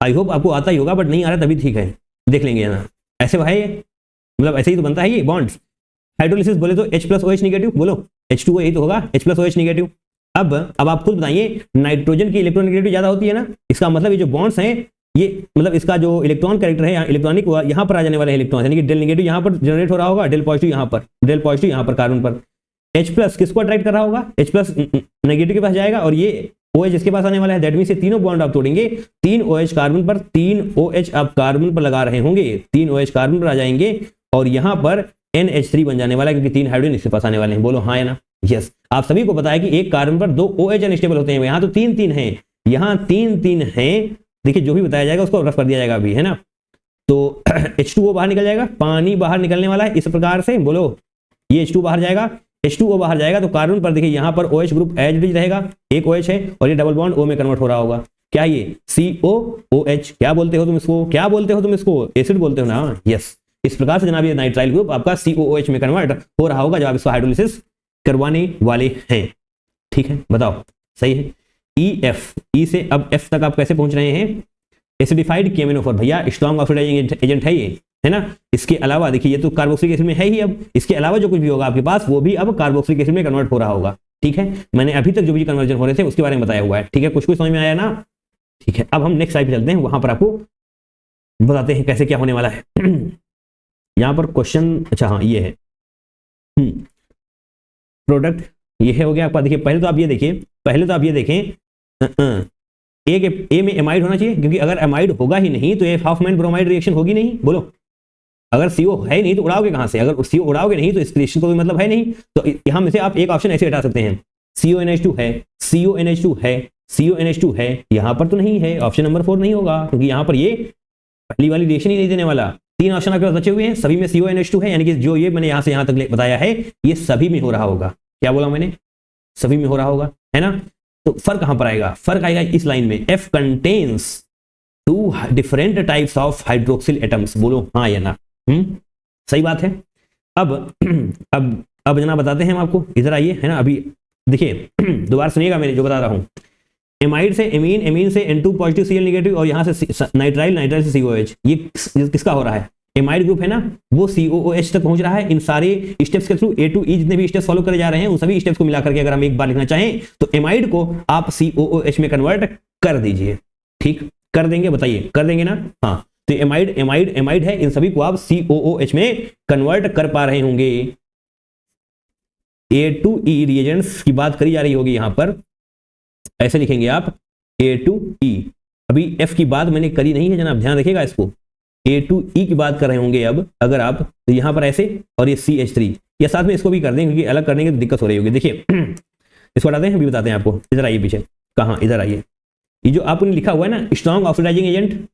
Speaker 1: आई होप आपको आता ही होगा, बट नहीं आ रहा तभी ठीक है, देख लेंगे ना। ऐसे है ये, मतलब ऐसे ही तो बनता है ये बॉन्ड्स। हाइड्रोलिसिस बोले तो H+OH नेगेटिव, बोलो H2O यही तो होगा, H+OH नेगेटिव। अब आप खुद बताइए, नाइट्रोजन की इलेक्ट्रॉन नेगेटिविटी ज्यादा होती है ना, इसका मतलब ये जो बॉन्ड्स हैं ये मतलब इसका जो इलेक्ट्रॉन कैरेक्टर है इलेक्ट्रॉनिक यहाँ पर आ जाने वाले इलेक्ट्रॉन, यानी कि डेल नेगेटिव यहाँ पर जनरेट हो रहा होगा, डेल पॉजिटिव यहाँ पर कार्बन पर। H प्लस किसको अट्रैक्ट कर रहा होगा, H प्लस नेगेटिव के पास जाएगा और ये OH इसके पास आने वाला है। दैट मींस ये तीनों बॉन्ड आप तोड़ेंगे, 3 OH कार्बन पर, 3 OH आप कार्बन पर लगा रहे होंगे, 3 OH कार्बन पर आ जाएंगे और यहाँ पर NH3 बन जाने वाला है क्योंकि 3 हाइड्रोजन इसके पास आने वाले हैं। बोलो हाँ या ना? यस। आप सभी को पता है कि एक कार्बन पर 2 OH अनस्टेबल होते हैं, यहाँ तो 3 हैं, यहाँ 3 हैं। देखिए जो भी बताया जाएगा उसको रफ कर दिया जाएगा अभी, है ना। तो H2O बाहर निकल जाएगा, पानी बाहर निकलने वाला है इस प्रकार से। बोलो ये H2 बाहर जाएगा, H2O बाहर जाएगा तो कार्बन पर देखिए यहाँ पर OH group as it is रहेगा, एक OH है और ये डबल बॉन्ड O में कन्वर्ट हो रहा होगा। क्या ये COOH, क्या बोलते हो तुम इसको, क्या बोलते हो तुम इसको, एसिड बोलते हो ना। यस। इस प्रकार से जनाब ये नाइट्राइल ग्रुप आपका COOH में कन्वर्ट हो रहा होगा जब आप इसको हाइड्रोलिसिस करवाने वाले हैं। ठीक है, बताओ सही है। EF, E से अब F तक आप कैसे पहुंच रहे हैं, एसिडिफाइड KMnO4 भैया स्ट्रॉन्ग ऑक्सीडाइजिंग एजेंट है ये, है ना। इसके अलावा देखिए ये तो कार्बोक्सिलिक एसिड में है ही, अब इसके अलावा जो कुछ भी होगा आपके पास वो भी अब कार्बोक्सिलिक एसिड में कन्वर्ट हो रहा होगा। ठीक है, मैंने अभी तक जो भी कन्वर्जन हो रहे थे उसके बारे में बताया हुआ है। ठीक है, कुछ समझ में आया ना। ठीक है, अब हम नेक्स्ट स्लाइड पे चलते हैं, वहां पर आपको बताते हैं कैसे क्या होने वाला है। यहाँ पर क्वेश्चन, अच्छा हाँ ये है प्रोडक्ट, ये है हो गया आपका। देखिए पहले तो आप ये देखें, ए में एमाइड होना चाहिए, क्योंकि अगर एमाइड होगा ही नहीं तो ये हाफमैन ब्रोमाइड रिएक्शन होगी नहीं। बोलो अगर CO है नहीं तो उड़ाओगे कहां से, अगर CO उड़ाओगे नहीं तो इस रिएक्शन को कोई मतलब है नहीं। तो यहां में से आप एक ऑप्शन ऐसे हटा सकते हैं, CONH2 है, CONH2 है, CONH2 है, यहां पर तो नहीं है, ऑप्शन नंबर 4 नहीं होगा क्योंकि यहां पर ये पहली वाली रिएक्शन ही नहीं देने वाला। 3 ऑप्शन आपके पास बचे हुए हैं, सभी में CONH2 है, यानी कि जो ये मैंने यहां से यहां तक बताया है ये सभी में हो रहा होगा। क्या बोला मैंने, सभी में हो रहा होगा, है ना। तो फर्क कहां पर आएगा, फर्क आएगा इस लाइन में, F contains 2 different types of hydroxyl atoms. बोलो हाँ या ना। सही बात है। अब जना बताते हैं हम आपको, इधर आइए, है ना। अभी देखिए दोबारा सुनिएगा मैंने जो बता रहा हूं, एमाइड से एमीन, एमीन से N2 पॉजिटिव Cl नेगेटिव और यहां से नाइट्राइल, नाइट्राइल से COH, ये किसका हो रहा है, एमाइड ग्रुप है ना, वो COOH तक पहुंच रहा है। इन सारे स्टेप्स के थ्रू A to E जितने भी स्टेप्स फॉलो करे जा रहे हैं उन सभी स्टेप्स को मिलाकर के अगर हम एक बार लिखना चाहें तो एमाइड को आप COOH में कन्वर्ट कर दीजिए। ठीक कर देंगे, बताइए कर देंगे ना। हाँ, तो एमाइड है, इन सभी को आप COOH में कन्वर्ट कर पा रहे होंगे। A to E रिएजेंट्स की बात करी जा रही होगी, यहां पर ऐसे लिखेंगे आप A to E। अभी F की बात मैंने करी नहीं है जनाब, ध्यान रखिएगा इसको। A to E की बात कर रहे होंगे अब अगर आप, तो यहां पर ऐसे और ये CH3, या साथ में इसको भी कर देंगे क्योंकि अलग करने की तो दिक्कत हो रही होगी। देखिए इसको हटाते हैं, अभी बताते हैं आपको। इधर आइए पीछे, कहाँ, इधर आइए। ये जो आपने लिखा हुआ है ना स्ट्रॉन्ग ऑक्सीडाइजिंग एजेंट,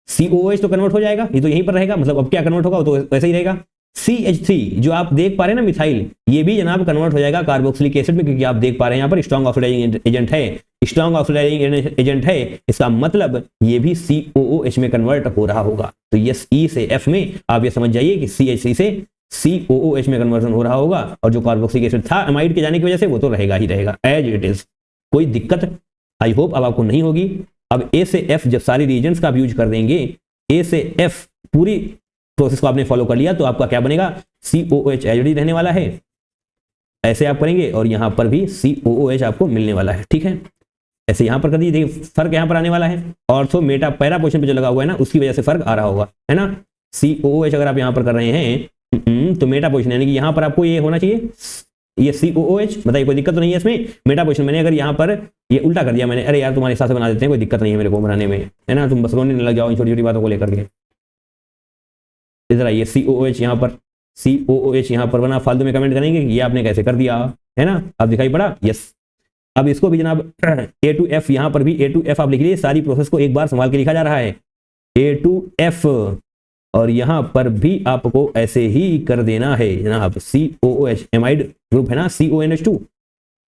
Speaker 1: COOH तो कन्वर्ट हो जाएगा, ये तो यहीं पर रहेगा, मतलब अब क्या कन्वर्ट होगा तो वैसे ही रहेगा। CH3 जो आप देख पा रहे हैं ना मिथाइल, ये भी जनाब कन्वर्ट हो जाएगा कार्बोक्सिलिक एसिड में, क्योंकि आप देख पा रहे हैं यहाँ पर स्ट्रॉन्ग ऑक्सीडाइजिंग एजेंट है, स्ट्रॉन्ग ऑक्सीडाइजिंग एजेंट है, इसका मतलब ये भी COOH में कन्वर्ट हो रहा होगा। तो ये E से F में आप ये समझ जाइए कि CH3 से COOH में कन्वर्जन हो रहा होगा, और जो कार्बोक्सिलिक एसिड था एमाइड के जाने की वजह से वो तो रहेगा ही रहेगा एज इट इज। कोई दिक्कत आई होप अब आपको नहीं होगी। अब A से F जब सारी रीजन्स का आप यूज कर देंगे, A से F पूरी प्रोसेस को आपने फॉलो कर लिया तो आपका क्या बनेगा, COOH एज रहने वाला है। ऐसे आप करेंगे और यहां पर भी COOH आपको मिलने वाला है। ठीक है, ऐसे यहां पर कर दीजिए, फर्क यहां पर आने वाला है। ऑर्थो मेटा पैरा पोजीशन पे जो लगा हुआ है ना उसकी वजह से फर्क आ रहा होगा, है ना। COOH अगर आप यहां पर कर रहे हैं तो मेटा पोजीशन, यानी कि यहां पर आपको ये होना चाहिए ये COOH। बताइए कोई दिक्कत तो नहीं है इसमें। मेटा पोजीशन मैंने अगर यहां पर ये उल्टा कर दिया मैंने, अरे यार तुम्हारे हिसाब से बना देते हैं, कोई दिक्कत नहीं है मेरे को बनाने में, है ना। तुम बस रोने लग जाओ इन छोटी छोटी बातों को लेकर के। इधर आइए, COOH यहाँ पर, COOH यहाँ पर बना, फालतू में कमेंट करेंगे कि ये आपने कैसे कर दिया, है ना। अब दिखाई पड़ा, यस। अब इसको भी जनाब A to F, यहाँ पर भी A to F आप लिख लीजिए, सारी प्रोसेस को एक बार संभाल के लिखा जा रहा है A to F, और यहाँ पर भी आपको ऐसे ही कर देना है जनाब। COOH एमाइड ग्रुप है ना, CONH2,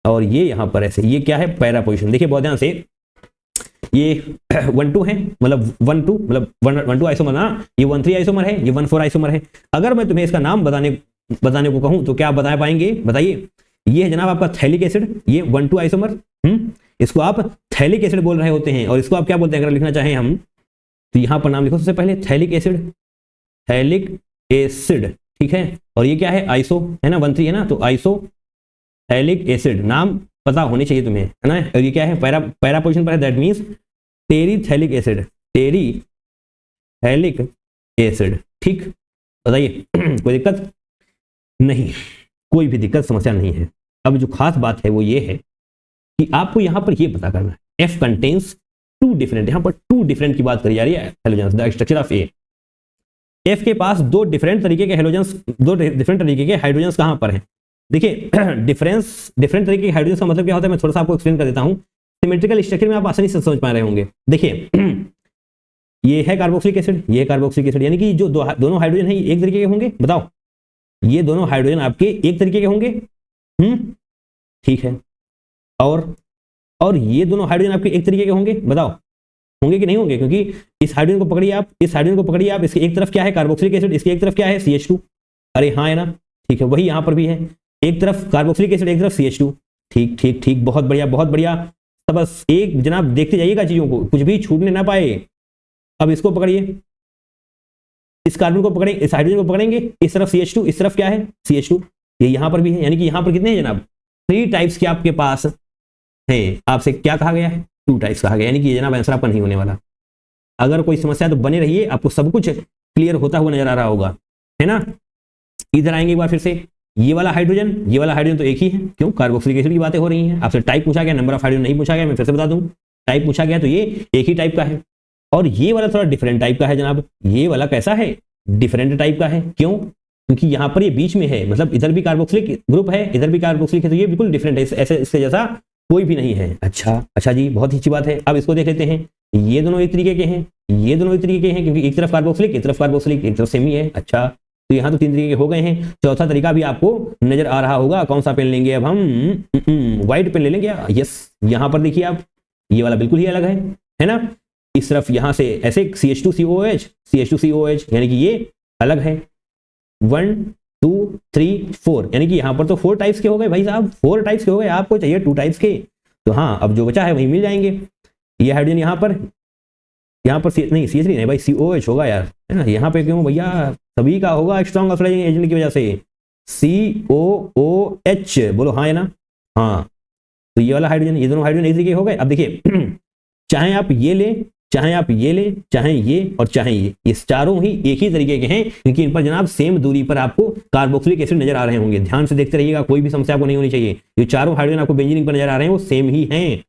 Speaker 1: और ये यहाँ पर ऐसे, ये क्या है, पैरा पोजिशन। देखिए बहुत ध्यान से, ये 1,2 है, मतलब 1,2 मतलब 1,2 आइसोमर ना, ये 1,3 आइसोमर है, ये 1,4 आइसोमर है। अगर मैं तुम्हें इसका नाम बताने को कहूं तो क्या आप बता पाएंगे, बताइए। ये है जनाब आपका थैलिक एसिड, ये 1,2 आइसोमर, इसको आप थैलिक एसिड बोल रहे होते हैं, और इसको आप क्या बोलते हैं अगर लिखना चाहें हम, तो यहां पर नाम लिखो सबसे पहले थैलिक एसिड, थैलिक एसिड, ठीक है। और ये क्या है, आइसो है ना, 1,3 है ना, तो आइसो थैलिक एसिड, नाम पता होने चाहिए तुम्हें, है ना। और ये क्या है, पैरा पोजीशन पर है, दैट मींस टेरिथैलिक एसिड, टेरिहेलिक एसिड। ठीक, बताइए कोई दिक्कत नहीं, कोई भी दिक्कत समस्या नहीं है। अब जो खास बात है वो ये है कि आपको यहां पर ये पता करना है F कंटेन्स टू डिफरेंट, यहां पर टू डिफरेंट की बात करी जा रही है halogens, the structure of A. F के पास दो डिफरेंट तरीके के हेलोजेंस, दो डिफरेंट तरीके के हाइड्रोजन्स कहां पर हैं? देखिए डिफरेंट तरीके के हाइड्रोजन का मतलब क्या होता है मैं थोड़ा सा आपको एक्सप्लेन कर देता हूं। सिमेट्रिकल स्ट्रक्चर में आप आसानी से समझ पा रहे होंगे। देखिए ये है कार्बोक्सिलिक एसिड, ये है कार्बोक्सिलिक एसिड, यानी कि जो दोनों हाइड्रोजन है एक तरीके के होंगे, बताओ ये दोनों हाइड्रोजन आपके एक तरीके के होंगे, ठीक है। और ये दोनों हाइड्रोजन आपके एक तरीके के होंगे, बताओ होंगे कि नहीं होंगे? क्योंकि इस हाइड्रोजन को पकड़िए आप, इस हाइड्रोजन को पकड़िए आप, इसकी एक तरफ क्या है कार्बोक्सिलिक एसिड, इसकी एक तरफ क्या है CH2। अरे हाँ है ना, ठीक है, वही यहां पर भी है, एक तरफ कार्बोक्सिलिक एसिड एक तरफ CH2। ठीक ठीक ठीक, बहुत बढ़िया बहुत बढ़िया। तो बस एक जनाब देखते जाइएगा चीजों को, कुछ भी छूटने ना पाए। अब इसको पकड़िए, इस कार्बन को पकड़ेंगे, इस हाइड्रोजन को पकड़ेंगे, इस तरफ CH2, इस तरफ क्या है CH2, ये यहां पर भी है, यानी कि यहां पर कितने हैं जनाब? 3 टाइप्स के आपके पास है। आपसे क्या कहा गया है? 2 टाइप्स कहा गया, यानी कि ये जनाब आंसर आपका नहीं होने वाला। अगर कोई समस्या तो बने रहिए, आपको सब कुछ क्लियर होता हुआ नजर आ रहा होगा, है ना। इधर आएंगे एक बार फिर से, ये वाला हाइड्रोजन तो एक ही है, क्यों? कार्बोक्सिलिक एसिड की बातें हो रही हैं। आपसे टाइप पूछा गया, नंबर ऑफ हाइड्रोजन नहीं पूछा गया, मैं फिर से बता दूं, टाइप पूछा गया तो ये एक ही टाइप का है। और ये वाला थोड़ा डिफरेंट टाइप का है जनाब, ये वाला कैसा है? डिफरेंट टाइप का है। क्यों? क्योंकि यहां पर ये बीच में है, मतलब इधर भी कार्बोक्सिलिक ग्रुप है, इधर भी कार्बोक्सिलिक है, तो ये बिल्कुल डिफरेंट है, ऐसे इसके जैसा कोई भी नहीं है। अच्छा जी, बहुत ही अच्छी बात है। अब इसको देख लेते हैं, ये दोनों एक तरीके के हैं, ये दोनों एक तरीके के हैं, क्योंकि एक तरफ कार्बोक्सिलिक एक तरफ कार्बोक्सिलिक, एक तरफ सेमी है। अच्छा, तो यहाँ तो 3 तरीके के हो गए हैं। चौथा तरीका भी आपको नजर आ रहा होगा, कौन सा पेन लेंगे अब हम? व्हाइट पेन ले लेंगे। यस, यहाँ पर देखिए आप, ये वाला बिल्कुल ही अलग है ना। इस तरफ यहाँ से ऐसे CH2COH, यानी कि ये अलग है। 1 2 3 4, यानी कि यहाँ पर तो 4 टाइप्स के हो गए भाई साहब, 4 टाइप्स के हो गए। आपको चाहिए 2 टाइप्स के, तो हाँ अब जो बचा है वही मिल जाएंगे। ये हाइड्रोजन यहाँ पर नहीं CH3 नहीं भाई, COH होगा यार, है ना। यहाँ पे क्यों भैया? सभी का होगा स्ट्रॉन्ग ऑक्सीडाइजिंग एजेंट की वजह से, COOH, बोलो हाँ है ना। हाँ, तो ये वाला हाइड्रोजन, ये दोनों हाइड्रोजन एक तरीके हो गए। अब देखिए चाहे आप ये ले, चाहे आप ये ले, चाहे ये और चाहे ये चारों ही एक ही तरीके के हैं, क्योंकि इन पर जनाब सेम दूरी पर आपको कार्बोक्सिलिक एसिड नजर आ रहे होंगे। ध्यान से देखते रहिएगा, कोई भी समस्या आपको नहीं होनी चाहिए। ये चारों हाइड्रोजन आपको बेंजीन पर नजर आ रहे हैं वो सेम ही हैं।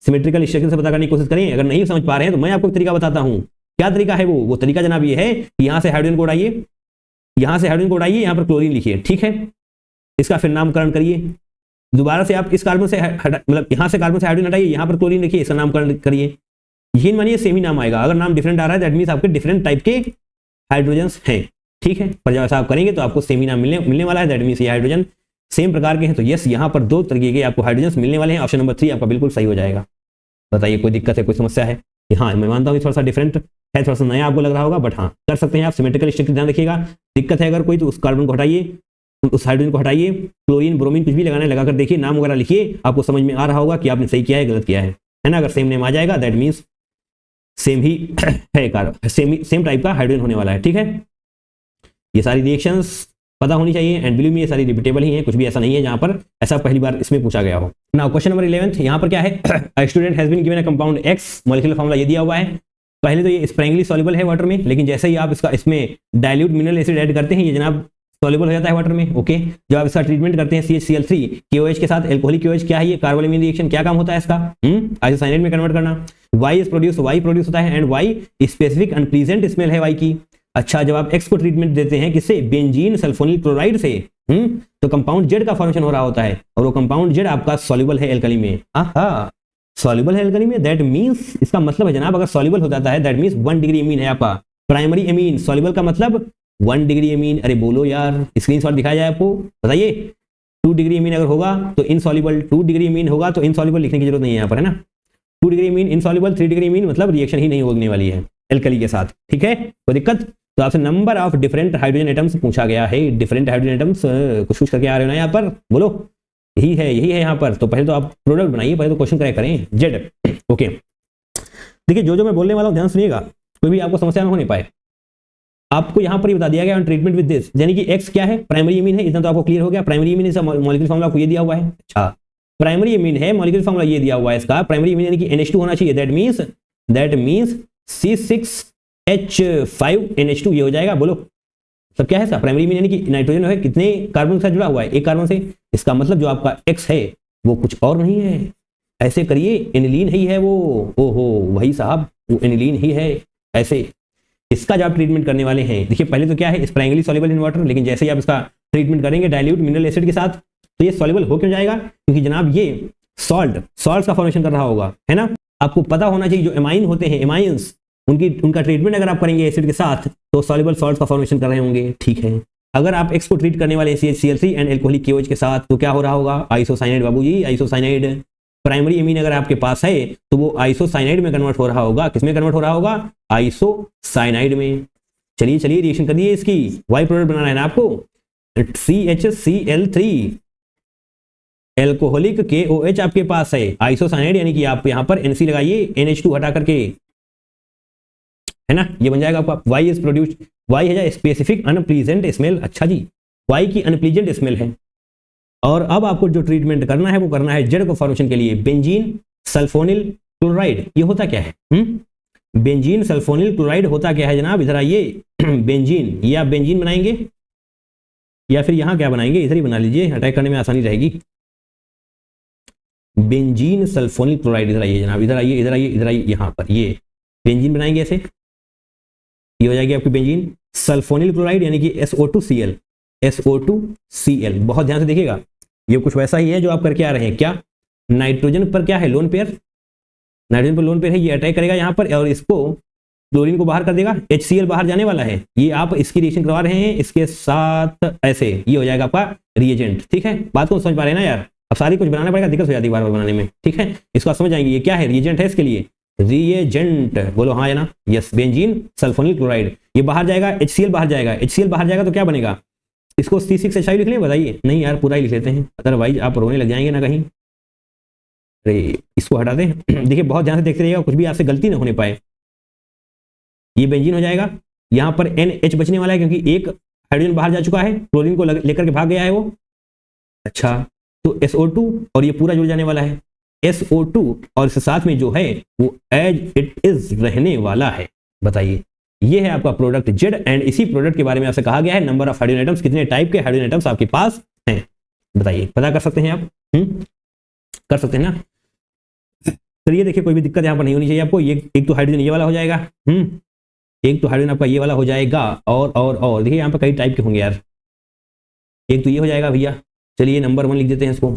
Speaker 1: सिमेट्रिकल स्ट्रक्चर से पता करने की कोशिश करें। अगर नहीं समझ पा रहे हैं तो मैं आपको एक तरीका बताता हूं। क्या तरीका है वो तरीका जनाब ये है कि यहां से हाइड्रोजन को उड़ाइए, यहां से हाइड्रोजन को उड़ाइए, यहां पर क्लोरीन लिखिए, ठीक है। इसका फिर नामकरण करिए। दोबारा से आप इस कार्बन से मतलब यहां से कार्बन से हाइड्रोजन हटाइए, यहां पर क्लोरीन लिखिए, इसका नामकरण करिए। यकीन मानिए सेम ही नाम आएगा। अगर नाम डिफरेंट आ रहा है दैट मींस आपके डिफरेंट टाइप के हाइड्रोजन्स हैं, ठीक है। पर जब ऐसा आप करेंगे तो आपको सेम ही नाम मिलने वाला है, दैट मींस ये हाइड्रोजन सेम प्रकार के हैं। तो यस, यहाँ पर 2 तरीके के आपको हाइड्रोजन्स मिलने वाले हैं। ऑप्शन नंबर 3 आपका बिल्कुल सही हो जाएगा। बताइए कोई दिक्कत है, कोई समस्या है? हाँ, मैं मानता हूँ थोड़ा सा डिफरेंट है, थोड़ा सा नया आपको लग रहा होगा, बट हाँ कर सकते हैं आप। सिमेट्रिकल स्ट्रक्चर ध्यान रखिएगा। दिक्कत है अगर कोई तो उस कार्बन को हटाइए, उस हाइड्रोजन को हटाइए, क्लोरीन ब्रोमीन कुछ भी लगाना है लगाकर देखिए, नाम वगैरह लिखिए, आपको समझ में आ रहा होगा कि आपने सही किया है गलत किया है ना। अगर सेम नेम आ जाएगा दैट मीन्स सेम ही है, सेम टाइप का हाइड्रोजन होने वाला है, ठीक है। ये सारी रिएक्शंस पता होनी चाहिए एंड बिलीव मी ये सारी रिपीटेबल ही हैं, कुछ भी ऐसा नहीं है जहां पर ऐसा पहली बार इसमें पूछा गया हो। नाउ क्वेश्चन नंबर 11, यहाँ पर क्या है? A student has been given a compound X, molecular formula ये दिया हुआ है। पहले तो ये स्प्रेंगली सॉल्युबल है वाटर में, लेकिन जैसे ही आप इसमें डाइल्यूट मिनरल एसिड ऐड करते हैं ये जनाब सॉल्युबल हो जाता है वाटर में, ओके। जब आप इसका ट्रीटमेंट करते हैं CHCl3 KOH के साथ, एल्कोहलिक KOH क्या है ये? Carbonyl reaction. क्या काम होता है इसका? आइसोसाइनेट में कन्वर्ट करना। वाई प्रोड्यूस होता है, and Y specific unpleasant smell है वाई की। अच्छा, जब आप X को ट्रीटमेंट देते हैं किससे? बेंजीन सल्फोनिल क्लोराइड से, तो कंपाउंड Z का फॉर्मेशन हो रहा होता है, और वो कंपाउंड Z आपका सॉल्युबल है एल्कली में। सॉल्युबल है एल्कली में, दैट मींस इसका मतलब है जनाब अगर सॉल्युबल हो जाता है दैट मींस 1 डिग्री एमीन है आपका, प्राइमरी एमीन। सॉल्युबल का मतलब 1 डिग्री एमीन। अरे बोलो यार, स्क्रीनशॉट दिखाया जाए आपको, बताइए। 2 डिग्री एमीन अगर होगा तो इनसॉल्युबल, 2 डिग्री एमीन होगा तो इनसॉल्युबल लिखने की जरूरत नहीं है यहाँ पर, है ना। 2 degree amine insoluble, 3 degree amine मतलब रिएक्शन ही नहीं होने वाली है एल्कली के साथ, ठीक है। कोई दिक्कत? तो आपसे number of different hydrogen atoms पूछा गया है। डिफरेंट हाइड्रोजन एटम्स कुछ करके आ रहे हो ना यहाँ पर, बोलो। यही है यहाँ पर। तो पहले तो आप प्रोडक्ट बनाइए, पहले तो क्वेश्चन करें जेड, ओके। देखिए जो मैं बोलने वाला हूँ ध्यान सुनिएगा, कोई भी आपको समस्या ना होने पाए। आपको यहाँ पर ही बता दिया गया ट्रीटमेंट विद दिस, यानी कि X क्या है? प्राइमरी एमीन है, इतना तो आपको क्लियर हो गया। प्राइमरी एमीन इसका मॉलिक्यूलर फार्मूला आपको ये दिया हुआ है। अच्छा, प्राइमरी एमीन है, मॉलिक्यूलर फार्मूला ये दिया हुआ है इसका। प्राइमरी एमीन यानी कि NH2 होना चाहिए, दैट मींस C6H5NH2 ये हो जाएगा। बोलो सब क्या है इसका प्राइमरी मीन, यानी कि नाइट्रोजन है कितने कार्बन के साथ जुड़ा हुआ है, एक कार्बन से। इसका मतलब जो आपका X है वो कुछ और नहीं है, ऐसे करिए एनिलीन ही है वो। ओहो वही साहब, वो एनिलीन ही है। ऐसे इसका जब आप ट्रीटमेंट करने वाले हैं, देखिए पहले तो क्या है स्प्रैंगली सॉल्युबल इन वाटर, लेकिन जैसे ही आप इसका ट्रीटमेंट करेंगे डाइल्यूट मिनरल एसिड के साथ तो ये सॉल्युबल हो क्यों जाएगा, क्योंकि जनाब ये सॉल्ट का फॉर्मेशन कर रहा होगा, है ना। आपको पता होना चाहिए जो एमाइन होते हैं, एमाइंस, उनका ट्रीटमेंट अगर आप करेंगे एसिड के साथ तो सॉल्युबल सॉल्ट का फॉर्मेशन कर रहे होंगे, ठीक है। अगर आप एक्स को ट्रीट करने वाले CH3 एंड एल्कोहलिक KOH के साथ तो क्या हो रहा होगा, आइसोसाइनाइड बाबूजी, आइसोसाइनाइड। प्राइमरी एमीन अगर आपके पास है तो वो आइसोसाइनाइड में कन्वर्ट हो रहा होगा, किसमें कन्वर्ट हो रहा होगा, आइसोसाइनाइड में। चलिए रिएक्शन करिए इसकी, वाई प्रोडक्ट बनाना है ना आपको, CHCl3 एल्कोहलिक KOH आपके पास है, आइसोसाइनाइड यानी कि आप यहां पर NC लगाइए, NH2 हटा करके, है ना, ये बन जाएगा आपका वाई इज प्रोड्यूस्ड, वाई है स्पेसिफिक अनप्लीजेंट स्मेल। अच्छा जी, वाई की अनप्लीजेंट स्मेल है। और अब आपको जो ट्रीटमेंट करना है वो करना है जेड को फॉर्मेशन के लिए बेंजीन सल्फोनिल क्लोराइड। ये होता क्या है, बेंजीन सल्फोनिल क्लोराइड होता क्या है जनाब, इधर आइए। बेंजीन, या बेंजीन बनाएंगे या फिर यहां क्या बनाएंगे, इधर ही बना लीजिए, अटैक करने में आसानी रहेगी। बेंजीन सल्फोनिल क्लोराइड, इधर आइए जनाब, इधर आइए, इधर आइए, इधर आइए, यहां पर ये बेंजीन बनाएंगे ऐसे, ये हो जाएगी आपकी बेंजीन सल्फोनिल क्लोराइड यानी कि SO2Cl, SO2Cl। बहुत ध्यान से देखिएगा, ये कुछ वैसा ही है जो आप करके आ रहे हैं। क्या नाइट्रोजन पर क्या है, लोन पेयर, नाइट्रोजन पर लोन पेयर है, ये अटैक करेगा यहाँ पर और इसको क्लोरीन को बाहर कर देगा, HCl बाहर जाने वाला है, ये आप इसकी रिएक्शन करवा रहे हैं इसके साथ, ऐसे ये हो जाएगा आपका रिएजेंट। ठीक है, बात को समझ पा रहे हैं ना यार, अब सारी कुछ बनाना पड़ेगा, दिक्कत हो जाती है बार बार बनाने में। ठीक है, इसको आप समझ जाएंगे ये क्या है, रिएजेंट है इसके लिए, रिएजेंट बोलो हाँ है ना, यस, बेंजीन सल्फोनिल क्लोराइड। ये बाहर जाएगा, HCl बाहर जाएगा, HCl बाहर जाएगा तो क्या बनेगा, इसको C6H5 लिख लें, बताइए, नहीं यार पूरा ही लिख लेते हैं, अदरवाइज आप रोने लग जाएंगे ना कहीं। अरे इसको हटा दें। देखिए बहुत ध्यान से देखते रहिएगा, कुछ भी आपसे गलती ना होने पाए। ये बेंजीन हो जाएगा, यहाँ पर NH बचने वाला है क्योंकि एक हाइड्रोजन बाहर जा चुका है, क्लोरीन को लेकर के भाग गया है वो। अच्छा, तो SO2 और ये पूरा जुड़ जाने वाला है, SO2 और इसके साथ में जो है वो एज इट इज रहने वाला है। बताइए, ये है आपका प्रोडक्ट जेड, एंड इसी प्रोडक्ट के बारे में आपसे कहा गया है नंबर ऑफ हाइड्रोजन आइटम्स, कितने टाइप के हाइड्रोजन आइटम्स आपके पास हैं, बताइए, पता कर सकते हैं आप, कर सकते हैं ना। तो ये देखिए कोई भी दिक्कत यहाँ पर नहीं होनी चाहिए आपको। ये एक तो हाइड्रोजन ये वाला हो जाएगा, एक तो हाइड्रोजन आपका ये वाला हो जाएगा, और देखिए यहाँ पर कई टाइप के होंगे यार, एक तो ये हो जाएगा भैया, चलिए नंबर 1 लिख देते हैं इसको,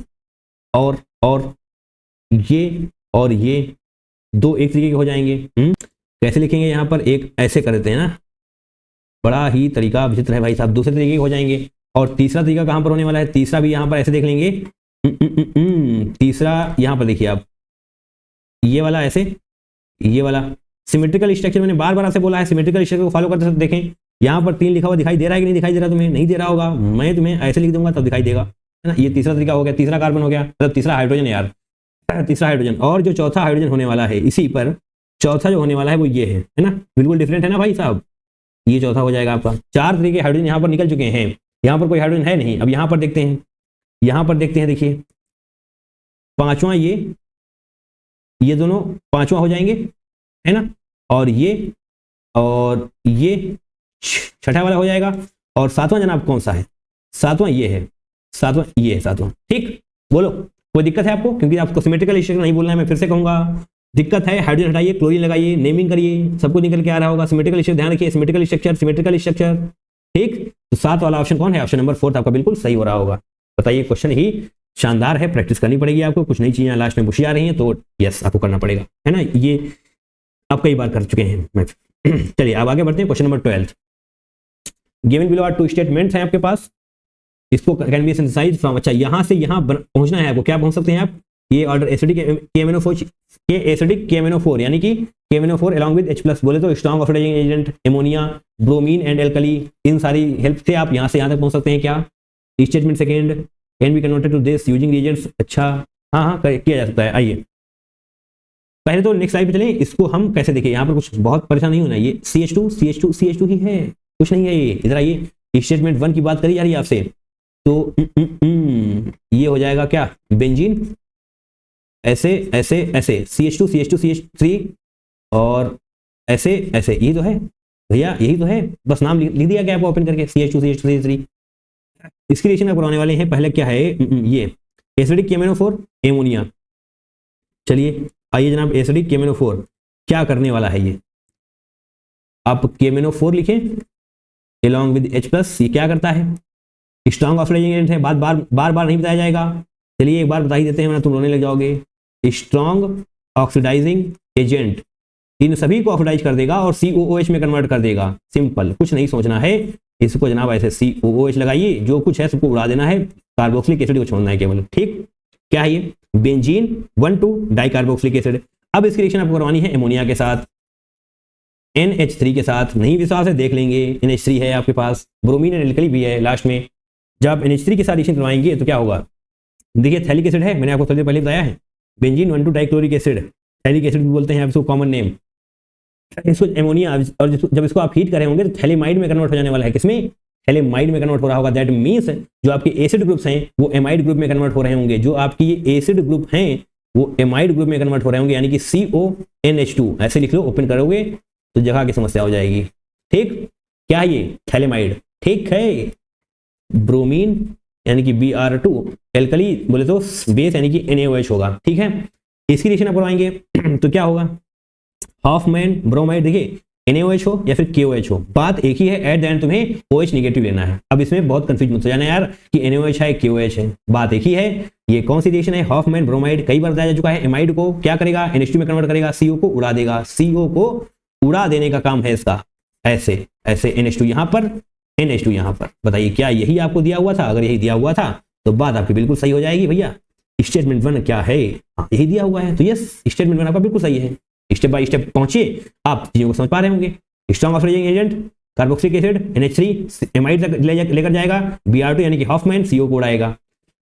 Speaker 1: और ये दो एक तरीके के हो जाएंगे। कैसे लिखेंगे, यहाँ पर एक ऐसे कर देते हैं ना, बड़ा ही तरीका विचित्र है भाई साहब, दूसरे तरीके के हो जाएंगे। और तीसरा तरीका कहाँ पर होने वाला है, तीसरा भी यहाँ पर ऐसे देख लेंगे। तीसरा यहाँ पर देखिए आप, ये वाला ऐसे, ये वाला सिमेट्रिकल स्ट्रक्चर, मैंने बार बार आपसे बोला है सिमेट्रिकल स्ट्रक्चर को फॉलो करते समय देखें, यहाँ पर 3 लिखा हुआ दिखाई दे रहा है कि नहीं दिखाई दे रहा, तुम्हें नहीं दे रहा होगा, मैं तुम्हें ऐसे लिख दूंगा तब दिखाई देगा, है ना। ये तीसरा तरीका हो गया, तीसरा कार्बन हो गया, मतलब तीसरा हाइड्रोजन यार, तीसरा हाइड्रोजन। और जो चौथा हाइड्रोजन होने वाला है, इसी पर चौथा जो होने वाला है वो ये है ना, बिल्कुल डिफरेंट है ना भाई साहब, ये चौथा हो जाएगा आपका। 4 तरीके हाइड्रोजन यहाँ पर निकल चुके हैं, यहाँ पर कोई हाइड्रोजन है नहीं। अब यहाँ पर देखते हैं, यहाँ पर देखते हैं, देखिए पांचवा, ये दोनों पांचवा हो जाएंगे, है ना, और ये छठा वाला हो जाएगा। और सातवां जनाब कौन सा है, सातवां ये है, सातवां ये है, सातवां। ठीक, बोलो कोई दिक्कत है आपको, क्योंकि आपको सिमेट्रिकल स्ट्रक्चर नहीं बोलना है, मैं फिर से कहूंगा, दिक्कत है, हाइड्रोजन हटाइए, क्लोरीन लगाइए, नेमिंग करिए, सब कुछ निकल के आ रहा होगा। सिमेट्रिकल स्ट्रक्चर ध्यान रखिए, सिमेट्रिकल स्ट्रक्चर। ठीक, तो 7 वाला ऑप्शन कौन है, ऑप्शन नंबर 4 आपका बिल्कुल सही हो रहा होगा। बताइए, क्वेश्चन ही शानदार है, प्रैक्टिस करनी पड़ेगी आपको, कुछ नई चीजें लास्ट में पूछी आ रही हैं तो यस आपको करना पड़ेगा, है ना, ये आप कई बार कर चुके हैं। चलिए अब आगे बढ़ते हैं, question number 12। Given below are 2 statements हैं आपके पास, इसको कैन बी सिंथेसाइज्ड फ्रॉम, अच्छा यहाँ से यहाँ पहुंचना है आपको, क्या पहुंच सकते हैं आप, ये ऑर्डर एसिडिक KMNO4 यानी कि KMNO4 अलॉन्ग विद H+ बोले तो strong oxidising agent, ammonia, bromine and alkali, इन सारी हेल्प से आप यहाँ से यहाँ तक पहुंच सकते हैं। क्या statement second, can be converted to this using reagents. अच्छा हाँ किया जा सकता है। आइए पहले तो नेक्स्ट स्लाइड पे चलें, इसको हम कैसे देखें, यहाँ पर कुछ बहुत परेशान नहीं होना, ये CH2 ही है, कुछ नहीं है ये। इधर आइए, स्टेटमेंट 1 की बात करी जा रही है आपसे, तो ये हो जाएगा क्या, बेंजीन ऐसे ऐसे ऐसे, CH2 CH3 और ऐसे ऐसे, यही तो है भैया, यही तो है, बस नाम लिख दिया गया ओपन करके CH2 CH2 CH3। इसकी रिएक्शन आप करवाने वाले हैं, पहले क्या है ये एसिडिक KMnO4 एमोनिया। चलिए आइए जनाब, एसिडिक KMnO4 क्या करने वाला है ये, आप KMnO4 लिखें along with H+, ये क्या करता है, स्ट्रॉन्ग ऑक्सीडाइजिंग एजेंट है, बार बार नहीं बताया जाएगा, चलिए एक बार बता ही देते हैं वरना तुम रोने लग जाओगे। स्ट्रॉन्ग ऑक्सीडाइजिंग एजेंट इन सभी को ऑक्सीडाइज कर देगा और COOH में कन्वर्ट कर देगा, सिंपल, कुछ नहीं सोचना है इसको जनाब, ऐसे COOH लगाइए, जो कुछ है सबको उड़ा देना है, कार्बोक्सिलिक एसिड को छोड़ना है केवल, ठीक। क्या है ये, बेंजीन 1,2 डाइकार्बोक्सिलिक एसिड। अब इसकी रिएक्शन आपको करवानी है एमोनिया के साथ, NH3 के साथ, नहीं विश्वास है देख लेंगे, NH3 है आपके पास, ब्रोमीन एंड एल्कली भी है लास्ट में। जब NH3 के साथ रिएक्शन करवाएंगे तो क्या होगा, देखिए थैलिक एसिड है, मैंने आपको थोड़ी देर पहले बताया है, बेंजीन 1,2 डाइक्लोरिक एसिड, थैलिक एसिड भी बोलते हैं आप इसको, कॉमन नेम। इसको एमोनिया, और जब इसको आप हीट कर रहे होंगे तो थैलेमाइड में कन्वर्ट हो जाने वाला है, किसमें, थैलेमाइड में कन्वर्ट हो रहा होगा। दैट मीन्स जो आपके एसिड ग्रुप्स हैं वो एमाइड ग्रुप में कन्वर्ट हो रहे होंगे, जो आपकी ये एसिड ग्रुप हैं वो एमाइड ग्रुप में कन्वर्ट हो रहे होंगे, यानी कि CONH2 ऐसे लिख लो, ओपन करोगे तो जगह की समस्या हो जाएगी, ठीक। क्या है ये, थैलेमाइड, ठीक है। ब्रोमीन यानी कि Br2, एल्कली बोले तो बेस यानी कि NaOH होगा, ठीक है। इसकी रिएक्शन आप करवाएंगे तो क्या होगा, हॉफमैन ब्रोमाइड, देखिए NaOH हो या फिर KOH हो, बात एक ही है, एट द एंड तुम्हें OH निगेटिव लेना है। अब इसमें बहुत कंफ्यूज मत हो जाना यार कि NaOH है KOH है, बात एक ही है। ये कौन सी रिएक्शन है, हॉफमैन ब्रोमाइड, कई बार बताया जा चुका है। एमाइड को क्या करेगा, NH2 में कन्वर्ट करेगा, CO को उड़ा देगा, CO को उड़ा देने का काम है इसका, ऐसे ऐसे NH2 यहाँ पर, NH2 यहाँ पर। बताइए क्या यही आपको दिया हुआ था, अगर यही दिया हुआ था तो बात आपकी बिल्कुल सही हो जाएगी भैया। स्टेटमेंट 1 क्या है, यही दिया हुआ है, तो यस स्टेटमेंट 1 आपका बिल्कुल सही है। स्टेप बाय स्टेप पहुंचिए, आप चीजों को समझ पा रहे होंगे। Strong oxidising agent carboxylic acid NH3 amide तक लेकर जाएगा, Br2 यानी कि हॉफमैन CO को उड़ाएगा।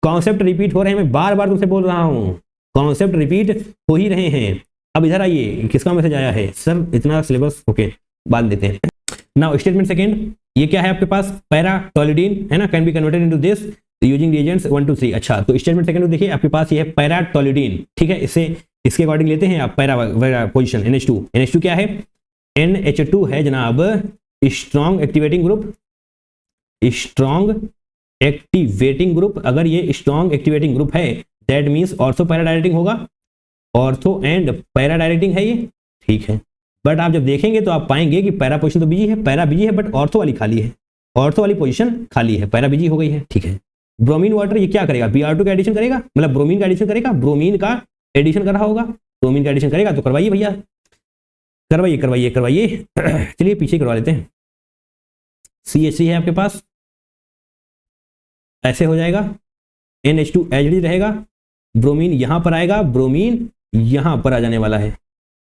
Speaker 1: कॉन्सेप्ट रिपीट हो रहे हैं, मैं बार बार तुमसे बोल रहा हूं, कॉन्सेप्ट रिपीट हो ही रहे हैं। अब इधर आइए, किसका मैसेज आया है, सर इतना सिलेबस ओके बात देते हैं। नाउ स्टेटमेंट सेकंड, ये क्या है आपके पास, पैराटोलिडीन है ना, can be converted into this using reagents 1 2 3। अच्छा, तो स्टेटमेंट सेकंड देखिए आपके पास ये है पैराटोलिडीन, ठीक है। इसके अकॉर्डिंग लेते हैं आप पैरा पोजीशन NH2 क्या है, NH2 है जनाब strong activating group, strong activating group. अगर ये स्ट्रॉन्ग एक्टिवेटिंग ग्रुप है that means ortho para directing होगा, ऑर्थो एंड पैरा डायरेक्टिंग है ये, ठीक है। बट आप जब देखेंगे तो आप पाएंगे कि पैरा पोजीशन तो बिजी है, पैरा बिजी है, बट ऑर्थो वाली खाली है, ऑर्थो वाली पोजीशन खाली है, पैरा बिजी हो गई है, ठीक है। ब्रोमीन वाटर ये क्या करेगा, Br2 का एडिशन करेगा, मतलब ब्रोमीन का एडिशन करेगा, ब्रोमीन का एडिशन कर रहा होगा, ब्रोमीन का एडिशन करेगा तो करवाइए भैया, करवाइए चलिए पीछे करवा लेते हैं। CH3 है आपके पास, ऐसे हो जाएगा, NH2 एचडी रहेगा, ब्रोमीन यहां पर आएगा, ब्रोमीन यहां पर आ जाने वाला है,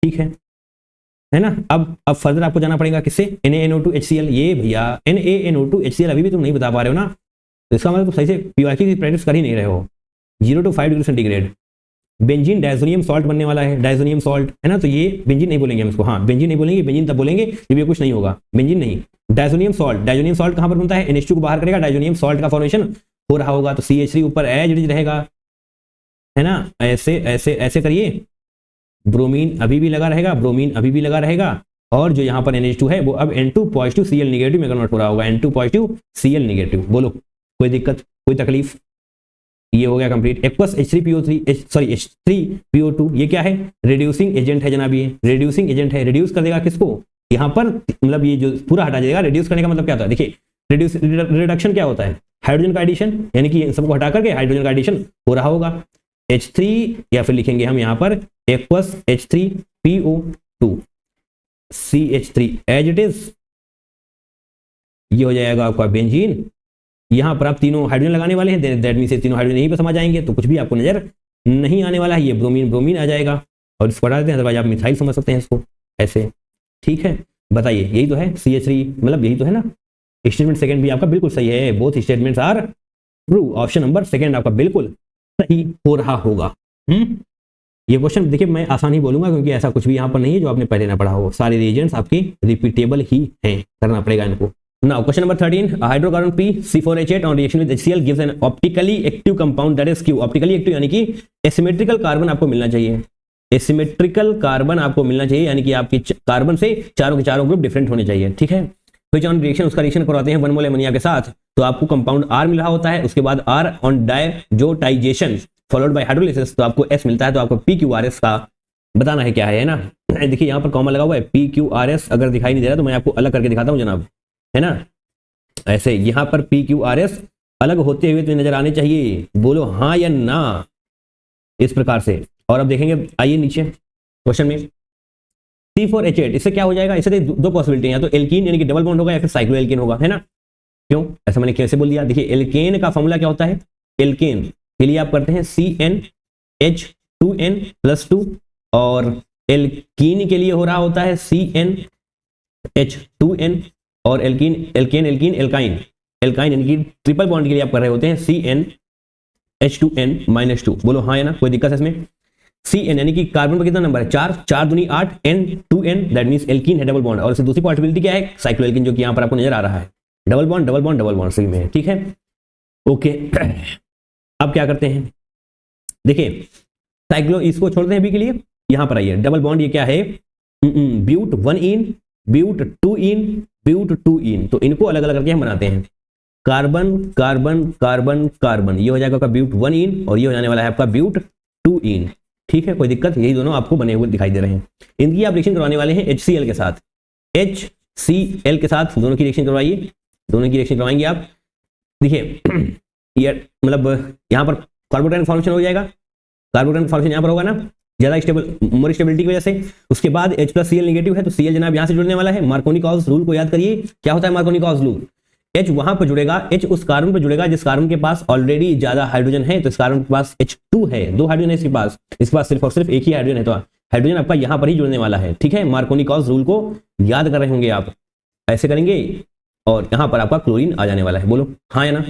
Speaker 1: ठीक है ना। अब फर्दर आपको जाना पड़ेगा किससे, NaNO2 HCl। ये भैया NaNO2 HCl अभी भी तुम नहीं बता पा रहे हो ना, तो इसका मतलब सही से पीवाईक्यू की प्रैक्टिस कर ही नहीं रहे हो। 0 to 5 degree centigrade benzene diazonium salt बनने वाला है, डायजोनियम सॉल्ट है ना, तो ये बेंजीन नहीं बोलेंगे हम इसको, हाँ बेंजीन नहीं बोलेंगे, बेंजीन तब बोलेंगे जब ये कुछ नहीं होगा, बेंजीन नहीं, डायजोनियम सॉल्ट कहां पर बनता है, NH2 को बाहर करेगा, डायजोनियम सॉल्ट का फॉर्मेशन हो रहा होगा, तो CH3 ऊपर एज इट इज रहेगा, है ना, ऐसे ऐसे ऐसे करिए, ब्रोमीन अभी भी लगा रहेगा, और जो यहाँ पर NH2 है वो अब N2 पॉजिटिव Cl निगेटिव में कन्वर्ट हो रहा होगा, N2 पॉजिटिव Cl निगेटिव। बोलो कोई दिक्कत, कोई तकलीफ, ये हो गया कंप्लीट। एक्वस H3PO2 ये क्या है, रिड्यूसिंग एजेंट है जनाब, ये रिड्यूसिंग एजेंट है, रिड्यूस कर देगा किसको, यहाँ पर मतलब ये जो पूरा हटा जाएगा। रिड्यूस करने का मतलब क्या होता है, देखिए रिडक्शन क्या होता है, हाइड्रोजन का एडिशन, यानी कि सबको हटा करके हाइड्रोजन का एडिशन हो रहा होगा, H3 या फिर लिखेंगे हम यहाँ पर aqueous H3PO2 CH3 as it is, ये हो जाएगा आपका बेंजीन। यहां पर आप तीनों हाइड्रोजन लगाने वाले हैं, दैट मींस तीनों हाइड्रोजन यहीं पर समा जाएंगे, तो कुछ भी आपको नजर नहीं आने वाला है, ये ब्रोमीन आ जाएगा, और इसको हटा देते हैं, अदरवाइज आप मिथाइल समझ सकते हैं इसको ऐसे, ठीक है। बताइए यही तो है CH3, मतलब यही तो है ना। स्टेटमेंट सेकंड भी आपका बिल्कुल सही है, both statements are true, option number second आपका बिल्कुल सही हो रहा होगा। ये क्वेश्चन देखिए मैं आसान ही बोलूंगा, क्योंकि ऐसा कुछ भी यहाँ पर नहीं है जो आपने पहले ना पढ़ा हो, सारे रिएजेंट्स आपके रिपीटेबल ही हैं, करना पड़ेगा इनको। Now question number 13, hydrocarbon P(C4H8) on reaction with HCl gives an optically active compound that is Q। Optically active यानी कि एसिमेट्रिकल कार्बन आपको मिलना चाहिए, एसिमेट्रिकल कार्बन आपको मिलना चाहिए, यानी कि आपके कार्बन से चारों के चारों ग्रुप डिफरेंट होने चाहिए, ठीक है। फिर ऑन रिएक्शन उसका रिएक्शन करवाते हैं 1 मोल अमोनिया के साथ, तो आपको कंपाउंड R मिल रहा होता है, उसके बाद R on डायजोटाइजेशन followed by hydrolysis, तो आपको S मिलता है। तो आपको PQRS का बताना है क्या है ना। देखिए यहाँ पर कॉमा लगा हुआ है PQRS, अगर दिखाई नहीं दे रहा तो मैं आपको अलग करके दिखाता हूँ जनाब, है ना। ऐसे यहाँ पर PQRS अलग होते हुए तो नजर आने चाहिए, बोलो हाँ या ना, इस प्रकार से। और अब देखेंगे, आइए नीचे क्वेश्चन में C4H8, इससे क्या हो जाएगा, इससे दो पॉसिबिलिटी है, या तो एल्कीन यानी कि डबल बॉन्ड होगा या फिर साइक्लो एल्कीन होगा, है ना। क्यों ऐसा मैंने कैसे बोल दिया, देखिए एल्केन का फॉर्मूला क्या होता है, एल्केन के लिए आप करते हैं CnH2n+2, और एल्कीन के लिए हो रहा होता है CnH2n, और alkene alkane alkene alkyne alkyne यानी कि ट्रिपल बॉन्ड के लिए आप कर रहे होते हैं CnH2n-2। बोलो हाँ या ना, कोई दिक्कत है इसमें। Cn यानी कि कार्बन पर कितना नंबर है, 4, 4 दूनी 8, N2n, दैट मींस एल्कीन है डबल बॉन्ड, और इसकी दूसरी पॉसिबिलिटी क्या है, साइक्लो एल्कीन, जो कि यहां पर आपको नजर आ रहा है, double bond double bond double bond सही में है, ठीक है। ओके अब क्या करते हैं, देखिए साइक्लो इसको छोड़ते हैं अभी के लिए, यहां पर आइए डबल बॉन्ड, ये क्या है, ब्यूट 1 ब्यूट 2 तो इनको अलग अलग करके हम बनाते हैं, कार्बन कार्बन कार्बन कार्बन, ये हो जाएगा आपका ब्यूट 1 और ये हो जाने वाला है आपका ब्यूट 2, ठीक है, कोई दिक्कत, यही दोनों आपको बने हुए दिखाई दे रहे हैं। इनकी आप रिएक्शन करवाने वाले हैं HCl के साथ, HCl के साथ दोनों की रिएक्शन करवाइए, दोनों की रिएक्शन करवाएंगे आप। देखिए ये मतलब यहाँ पर कार्बोटाइन फॉर्मेशन हो जाएगा, कार्बोटाइन फॉर्मेशन यहाँ पर होगा ना, ज्यादा स्टेबल मोर स्टेबिलिटी की वजह से। उसके बाद H+Cl नेगेटिव है, तो Cl जनाब यहाँ से जुड़ने वाला है। मार्कोनी-कॉल्स रूल को याद करिए, क्या होता है मार्कोनी-कॉल्स रूल, H वहां पर जुड़ेगा, H उस कार्बन पर जुड़ेगा जिस कार्बन के पास ऑलरेडी ज्यादा हाइड्रोजन है, तो इस कार्बन के पास H2 है, 2 हाइड्रोजन है इसके पास सिर्फ और सिर्फ एक ही हाइड्रोजन है, तो हाइड्रोजन आपका यहां पर ही जुड़ने वाला है, ठीक है। मार्कोनी-कॉल्स रूल को याद कर रहे होंगे आप, ऐसे करेंगे और यहां पर आपका क्लोरीन आ जाने वाला है, बोलो हाँ या ना।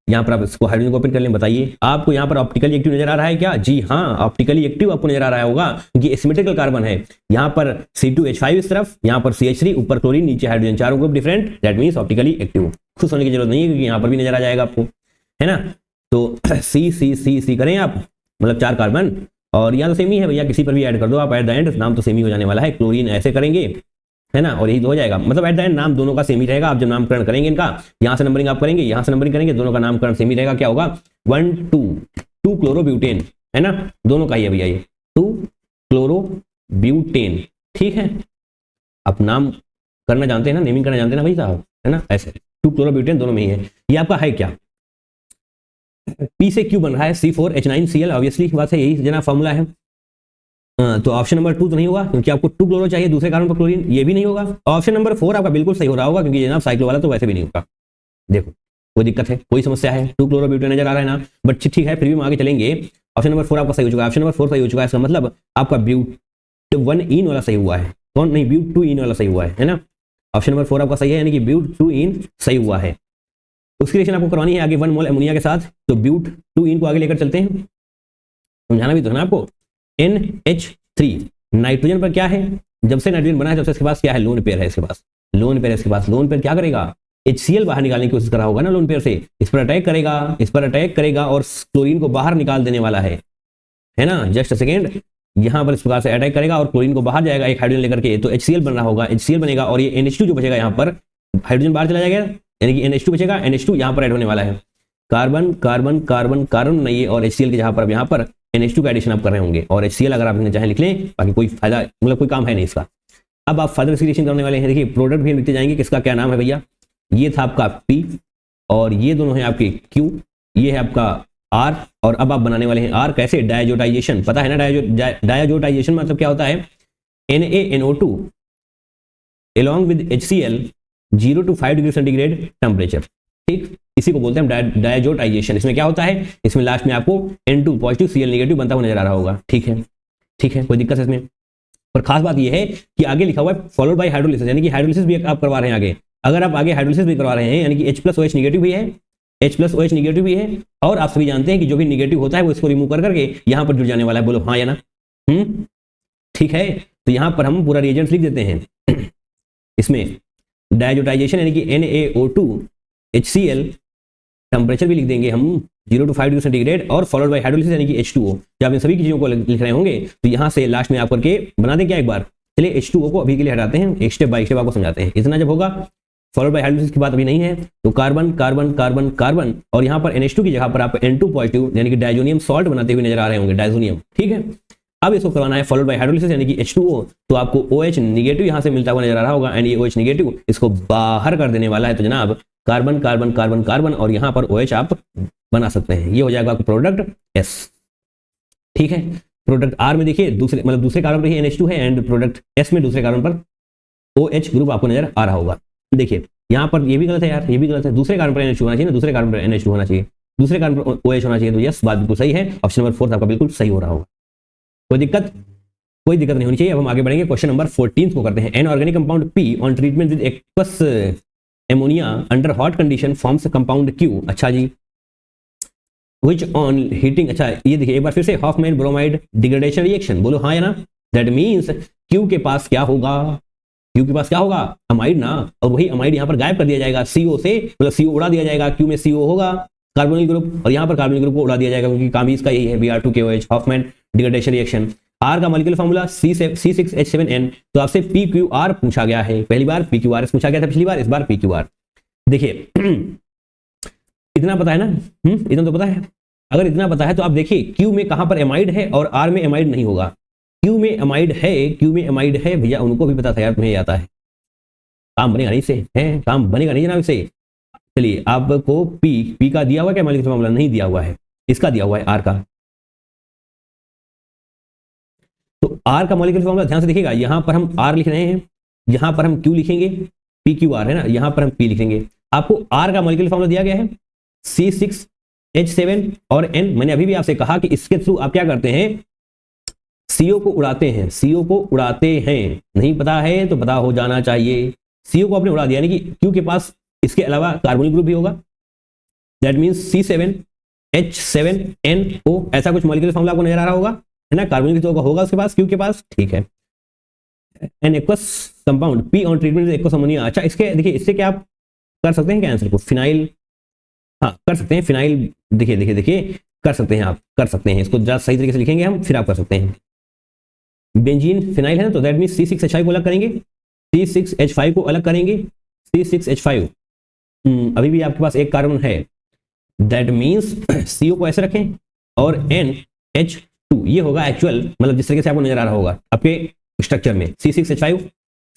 Speaker 1: यहाँ पर आप इसको हाइड्रोजन को ओपन कर लें, बताइए आपको यहाँ पर ऑप्टिकली एक्टिव नजर आ रहा है क्या, जी हाँ ऑप्टिकली एक्टिव आपको नजर आ रहा होगा, क्योंकि एसिमेट्रिकल कार्बन है, यहाँ पर C2H5 इस तरफ, यहाँ पर CH3, ऊपर क्लोरीन, नीचे हाइड्रोजन, चारों group different, that means optically active. खुश होने की जरूरत नहीं है, क्योंकि यहाँ पर भी नजर आ जाएगा आपको, है ना। तो C करें आप, मतलब 4 कार्बन, और यहाँ तो सेम ही है भैया, किसी पर भी ऐड कर दो आप, एट द एंड नाम तो सेम ही हो जाने वाला है, क्लोरीन ऐसे करेंगे, है ना, और यही हो जाएगा, मतलब एट द एंड नाम दोनों का सेम ही रहेगा। आप जब नामकरण करेंगे इनका, यहाँ से नंबरिंग आप करेंगे, यहाँ से नंबरिंग करेंगे, दोनों का नामकरण सेम ही रहेगा, क्या होगा 1 2 क्लोरोब्यूटेन, है ना, दोनों का ही है भैया ये 2 क्लोरोब्यूटेन, ठीक है। आप नाम करना जानते हैं ना, नेमिंग करना जानते हैं ना भाई साहब, है ना, ऐसे 2 क्लोरोब्यूटेन दोनों में ही है। ये आपका है क्या, P से Q बन रहा है C4H9Cl, ऑब्वियसली बात है, यही जना फॉर्मूला है। तो ऑप्शन नंबर 2 तो नहीं होगा, क्योंकि आपको 2 क्लोरो चाहिए दूसरे कार्बन पर क्लोरीन, ये भी नहीं होगा। ऑप्शन नंबर 4 आपका बिल्कुल सही हो रहा होगा, क्योंकि जनाब साइक्लो वाला तो वैसे भी नहीं होगा। देखो कोई दिक्कत है, कोई समस्या है, 2 क्लोरोब्यूटेन नजर आ रहा है ना, बट ठीक है, फिर भी हम आगे चलेंगे। ऑप्शन नंबर 4 आपका सही हो चुका है, ऑप्शन नंबर 4 सही हो चुका है, इसका मतलब आपका ब्यूट 1 वाला सही हुआ है, कौन नहीं, ब्यूट 2 वाला सही हुआ है ना। ऑप्शन नंबर 4 आपका सही है, यानी कि ब्यूट 2 सही हुआ है। उसकी रिएक्शन आपको करवानी है आगे 1 मोल अमोनिया के साथ, तो ब्यूट 2 को आगे लेकर चलते हैं, समझाना भी तो है ना आपको। NH3 नाइट्रोजन पर क्या है, जब से नाइट्रोजन बना है तब से इसके पास क्या है, लोन पेयर है, इसके पास लोन पेयर है, इसके पास लोन पेयर क्या करेगा, HCl बाहर निकालने की कोशिश कर रहा होगा ना लोन पेयर से, इस पर अटैक करेगा, इस पर अटैक करेगा और क्लोरीन को बाहर निकाल देने वाला है ना। जस्ट अ सेकेंड, यहां पर इस प्रकार से अटैक करेगा और क्लोरीन को बाहर जाएगा एक हाइड्रोजन लेकर के, तो HCl बन रहा होगा, HCl बनेगा, और ये NH2 जो बचेगा, यहाँ पर हाइड्रोजन बाहर चला जाएगा, यानी कि NH2 बचेगा, NH2 यहाँ पर ऐड होने वाला है, कार्बन कार्बन कार्बन कार्बन नहीं है, और HCl के जहां पर यहाँ पर NH2 का एडिशन आप कर रहे होंगे, और HCl अगर आप चाहे लिख लें, बाकी कोई फायदा मतलब कोई काम है नहीं इसका। अब आप फर्दर रिएक्शन करने वाले हैं, देखिए प्रोडक्ट भी लिखते जाएंगे, किसका क्या नाम है भैया, ये था आपका P, और ये दोनों हैं आपके Q, ये है आपका R, और अब आप बनाने वाले हैं R कैसे, डायजोटाइजेशन, पता है ना डायजोटाइजेशन मतलब क्या होता है, NaNO2 along with HCl 0 to 5 degree centigrade temperature, ठीक, इसी को बोलते हैं डायजोटाइजेशन। इसमें क्या होता है, इसमें लास्ट में आपको N2 पॉजिटिव Cl नेगेटिव बनता हुआ नजर आ रहा होगा, ठीक है, ठीक है, कोई दिक्कत है इसमें। पर खास बात यह है कि आगे लिखा हुआ है फॉलोड बाय हाइड्रोलिसिस, यानी कि हाइड्रोलिसिस भी आप करवा रहे हैं आगे, अगर आप आगे हाइड्रोलिसिस भी करवा रहे हैं, यानी कि H+OH नेगेटिव भी है, H+OH नेगेटिव भी है, और आप सभी जानते हैं कि जो भी नेगेटिव होता है वो इसको रिमूव कर करके यहाँ पर जुड़ जाने वाला है, बोलो हाँ या ना, ठीक है। तो यहाँ पर हम पूरा रिएजेंट लिख देते हैं इसमें, डायजोटाइजेशन यानी कि NaO2 HCl टेम्परेचर भी लिख देंगे हम 0 to 5 डिग्री सेंटीग्रेड और फॉलोड बाय हाइड्रोलिसिस यानी कि H2O। जब आप इन सभी चीजों को लिख रहे होंगे तो यहाँ से लास्ट में आप करके बना दें क्या एक बार। चलिए H2O को अभी के लिए हटाते हैं, एक स्टेप बाय स्टेप आपको समझाते हैं। इतना जब होगा, फॉलोड बाय हाइड्रोलिसिस की बात अभी नहीं है, तो कार्बन कार्बन कार्बन कार्बन और यहाँ पर NH2 की जगह पर आप N2 पॉजिटिव यानी कि डायजोनियम सॉल्ट बनाते हुए नजर आ रहे होंगे, डायजोनियम। ठीक है, अब इसको करवाना है फॉलोड बाय हाइड्रोलिसिस यानी कि H2O, तो आपको OH निगेटिव यहाँ से मिलता हुआ नजर आ रहा होगा एंड ये OH निगेटिव इसको बाहर कर देने वाला है, तो जनाब कार्बन कार्बन कार्बन कार्बन और यहाँ पर OH आप बना सकते हैं। ये हो जाएगा आपका प्रोडक्ट S। ठीक है, प्रोडक्ट R में देखिए दूसरे कार्बन पर ही NH2 है एंड प्रोडक्ट S में दूसरे कार्बन पर OH ग्रुप आपको नजर आ रहा होगा। देखिए यहाँ पर ये भी गलत है यार, ये भी गलत है, दूसरे कार्बन पर NH2 होना चाहिए ना, दूसरे कार्बन पर NH2 होना चाहिए, दूसरे कार्बन पर OH होना चाहिए। तो यस, बात बिल्कुल सही है, ऑप्शन नंबर 4 आपका बिल्कुल सही हो रहा होगा। कोई दिक्कत नहीं होनी चाहिए। अब हम आगे बढ़ेंगे, क्वेश्चन नंबर 14 को करते हैं। An organic compound P on treatment with aqueous ammonia under hot condition forms compound Q। अच्छा जी, व्हिच ऑन हीटिंग, अच्छा ये देखिए एक बार फिर से, हॉफमैन ब्रोमाइड डिग्रेडेशन रिएक्शन, बोलो हाँ या ना। दैट मींस Q के पास क्या होगा, Q के पास क्या होगा, अमाइड ना, और वही अमाइड यहाँ पर गायब कर दिया जाएगा CO से, मतलब CO उड़ा दिया जाएगा, Q में CO होगा कार्बोनिल ग्रुप और यहाँ पर कार्बोनिल ग्रुप को उड़ा दिया जाएगा क्योंकि काम इसका यही है, Br2KOH, Hoffmann degradation reaction. R का मॉलिक्यूलर फार्मूला C6H7N। तो आपसे PQR पूछा गया है, पहली बार PQRS पूछा गया था पिछली बार, इस बार PQR। देखिए इतना पता है ना, इतना तो पता है। अगर इतना पता है तो आप देखिए Q में कहां पर एमाइड है और R में एमाइड नहीं होगा। Q में एमाइड है भैया, उनको भी पता था यार, तुम्हें आता है, काम बनेगा नहीं इससे, है काम बनेगा नहीं जनाब इससे। चलिए आपको P का दिया हुआ क्या मॉलिक्यूलर फार्मूला, नहीं दिया हुआ है, इसका दिया हुआ है R का। तो R का मॉलिक्यूलर फार्मूला ध्यान से देखिएगा, यहां पर हम R लिख रहे हैं, यहां पर हम Q लिखेंगे, PQR है ना, यहां पर हम P लिखेंगे। आपको R का मॉलिक्यूलर फार्मूला दिया गया है C6H7 और N। मैंने अभी भी आपसे कहा कि इसके थ्रू आप क्या करते हैं, CO को उड़ाते हैं, CO को उड़ाते हैं। नहीं पता है तो पता हो जाना चाहिए। CO को आपने उड़ा दिया, यानी कि Q के पास इसके अलावा कार्बोनिल ग्रुप भी होगा, दैट मींस C7H7NO, ऐसा कुछ मॉलिक्यूलर फार्मूला आपको नजर आ रहा होगा, है ना, कार्बोनिल ग्रुप होगा उसके पास, Q के पास। ठीक है, an aqueous compound P on treatment with aqueous ammonia. अच्छा इसके देखिए, इससे क्या आप कर सकते हैं क्या आंसर को, फिनाइल, हाँ कर सकते हैं, फिनाइल, देखिए कर सकते हैं, आप कर सकते हैं, इसको जरा सही तरीके से लिखेंगे हम, फिर आप कर सकते हैं। बेंजीन फिनाइल है ना, तो दैट मींस C6H5 को अलग करेंगे, C6H5 को अलग करेंगे, C6H5 अभी भी आपके पास एक कार्बन है, दैट मींस CO को ऐसे रखें और NH2, ये होगा एक्चुअल, मतलब जिस तरीके से आपको नजर आ रहा होगा आपके स्ट्रक्चर में, C6H5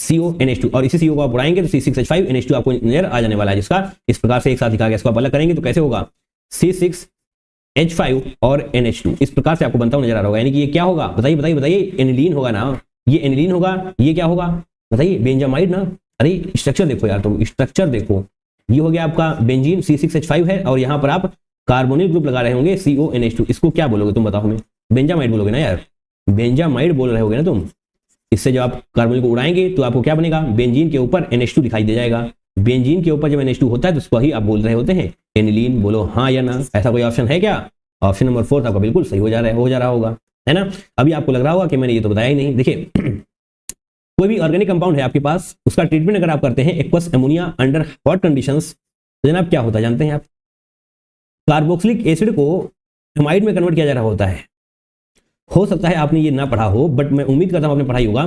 Speaker 1: CO NH2, और इसी CO को आप उड़ाएंगे तो C6H5 NH2 आपको नजर आ जाने वाला है, जिसका इस प्रकार से एक साथ लिखा गया। इसको आप अलग करेंगे तो कैसे होगा, C6H5 और NH2, इस प्रकार से आपको बनता हुआ नजर आ रहा होगा। यानी कि ये क्या होगा, बताइए, एनिलीन होगा ना, ये एनिलीन होगा, ये क्या होगा बताइए, बेंजामाइड ना। अरे स्ट्रक्चर देखो यार, तुम स्ट्रक्चर देखो, ये हो गया आपका बेंजीन, C6H5 है और यहाँ पर आप कार्बोनिल ग्रुप लगा रहे होंगे CONH2, इसको क्या बोलोगे तुम बताओ हमें, बेंजामाइड बोलोगे ना यार, बेंजामाइड बोल रहे होगे ना तुम। इससे जब आप कार्बोनिल को उड़ाएंगे तो आपको क्या बनेगा, बेंजीन के ऊपर NH2 दिखाई दे जाएगा। बेंजीन के ऊपर जब NH2 होता है तो उसको ही आप बोल रहे होते हैं एनिलीन। बोलो हाँ या ना, ऐसा कोई ऑप्शन है क्या। ऑप्शन नंबर 4 आपका बिल्कुल सही हो जा रहा होगा, है ना। अभी आपको लग रहा होगा कि मैंने ये तो बताया ही नहीं। देखिए कोई भी ऑर्गेनिक कंपाउंड है आपके पास, उसका ट्रीटमेंट अगर आप करते हैं aqueous ammonia under hot conditions, तो जनाब क्या होता है जानते हैं आप, कार्बोक्सिलिक एसिड को एमाइड में कन्वर्ट किया जा रहा होता है। हो सकता है आपने ये ना पढ़ा हो, बट मैं उम्मीद करता हूं आपने पढ़ा ही होगा।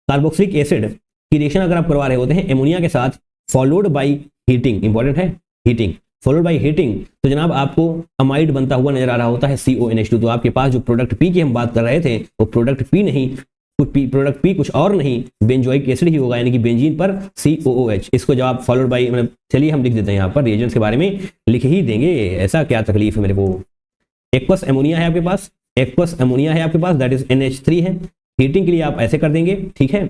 Speaker 1: कार्बोक्सिलिक एसिड की रिएक्शन अगर आप करवा रहे होते हैं एमोनिया के साथ, फॉलोड बाय हीटिंग, इंपॉर्टेंट है हीटिंग, फॉलोड बाय हीटिंग, तो जनाब आपको अमाइड बनता हुआ नजर आ रहा होता है CONH2। तो आपके पास जो प्रोडक्ट P की हम बात कर रहे थे, वो प्रोडक्ट P नहीं, प्रोडक्ट P कुछ और नहीं, बेंजोइक एसिड ही होगा, यानी कि बेंजीन पर COOH। इसको जब आप फॉलोड बाय, मतलब चलिए हम लिख देते हैं यहाँ पर, रिएजेंट्स के बारे में लिख ही देंगे, ऐसा क्या तकलीफ है मेरे को। एक्वस अमोनिया है आपके पास, एक्वस अमोनिया है आपके पास, दैट इज NH3 है। हीटिंग के लिए आप ऐसे कर देंगे, ठीक है,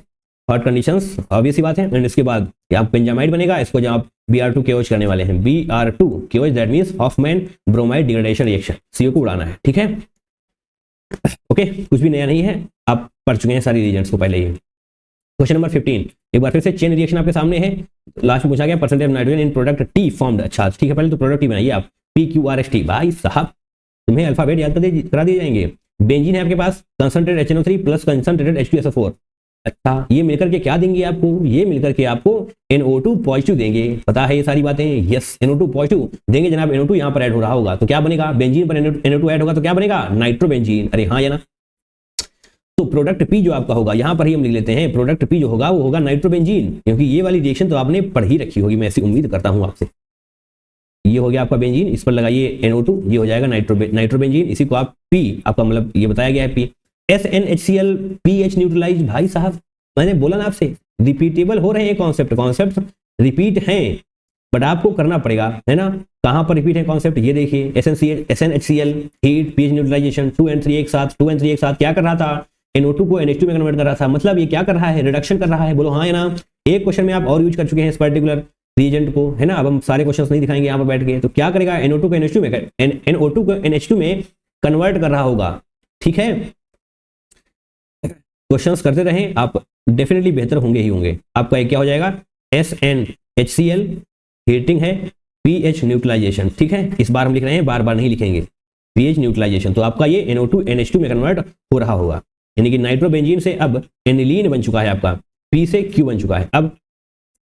Speaker 1: हॉट कंडीशंस, ऑब्वियस सी बात है। एंड इसके बाद आप बेंजामाइड बनेगा, इसको जब आप Br2KOH करने वाले हैं, Br2KOH, that means Hoffmann bromide degradation reaction, CO को उड़ाना है, ठीक है। ओके, कुछ भी नया नहीं है, आप पढ़ चुके हैं सारी रिएजेंट्स को पहले ही। क्वेश्चन नंबर 15, एक बार फिर से चेन रिएक्शन आपके सामने है। लास्ट में पूछा गया percentage of nitrogen in product T formed. अच्छा ठीक है, पहले तो प्रोडक्ट T बनाइए आप, PQRST। भाई साहब तुम्हें अल्फाबेट याद करा दिए जाएंगे। बेंजीन है आपके पास, concentrated HNO3 plus concentrated H2SO4, अच्छा, ये मिलकर के क्या देंगे आपको? ये मिलकर के आपको NO2 पॉजिटिव देंगे, पता है ये सारी बातें? यस, NO2 पॉजिटिव देंगे जनाब। NO2 यहाँ पर ऐड हो रहा होगा तो क्या बनेगा? बेंजीन पर NO2 ऐड होगा तो क्या बनेगा? नाइट्रोबेंजीन। अरे हाँ या ना? तो प्रोडक्ट पी जो आपका होगा, यहां पर ही हम लिख लेते हैं, प्रोडक्ट पी जो होगा वो होगा नाइट्रोबेंजीन, क्योंकि ये वाली रिएक्शन तो आपने पढ़ ही रखी होगी, मैं ऐसी उम्मीद करता हूं आपसे। ये हो गया आपका बेंजीन, इस पर लगाइए NO2, ये हो जाएगा नाइट्रोबेंजीन, इसी को आप पी, आपका मतलब ये बताया गया है पी। SNHCl पीएच न्यूट्रलाइज, भाई साहब मैंने बोला ना आपसे, रिपीटेबल हो रहे हैं कॉन्सेप्ट रिपीट हैं, बट आपको करना पड़ेगा, है ना? कहां पर रिपीट है कॉन्सेप्ट? ये देखिए, SNHCl heat pH neutralization 2 and 3 एक साथ क्या कर रहा था? NO2 को NH2 में कन्वर्ट कर रहा था, मतलब ये क्या कर रहा है? रिडक्शन कर रहा है। बोलो हाँ या ना? एक क्वेश्चन में आप और यूज कर चुके हैं इस पर्टिकुलर रिएजेंट को, है ना? अब हम सारे क्वेश्चंस नहीं दिखाएंगे यहाँ पर बैठ के। तो क्या करेगा? NO2 को NH2 में NO2 को NH2 में कन्वर्ट कर रहा होगा, ठीक है? क्वेश्चंस करते रहें आप, डेफिनेटली बेहतर होंगे ही होंगे। आपका क्या हो जाएगा? SNHCl हीटिंग है, पीएच न्यूट्रलाइजेशन, ठीक है? इस बार हम लिख रहे हैं, बार बार नहीं लिखेंगे, पीएच न्यूट्रलाइजेशन। तो आपका ये NO2 NH2 में कन्वर्ट हो रहा होगा, यानी कि नाइट्रोबेंजीन से अब एनिलीन बन चुका है आपका, पी से क्यू बन चुका है। अब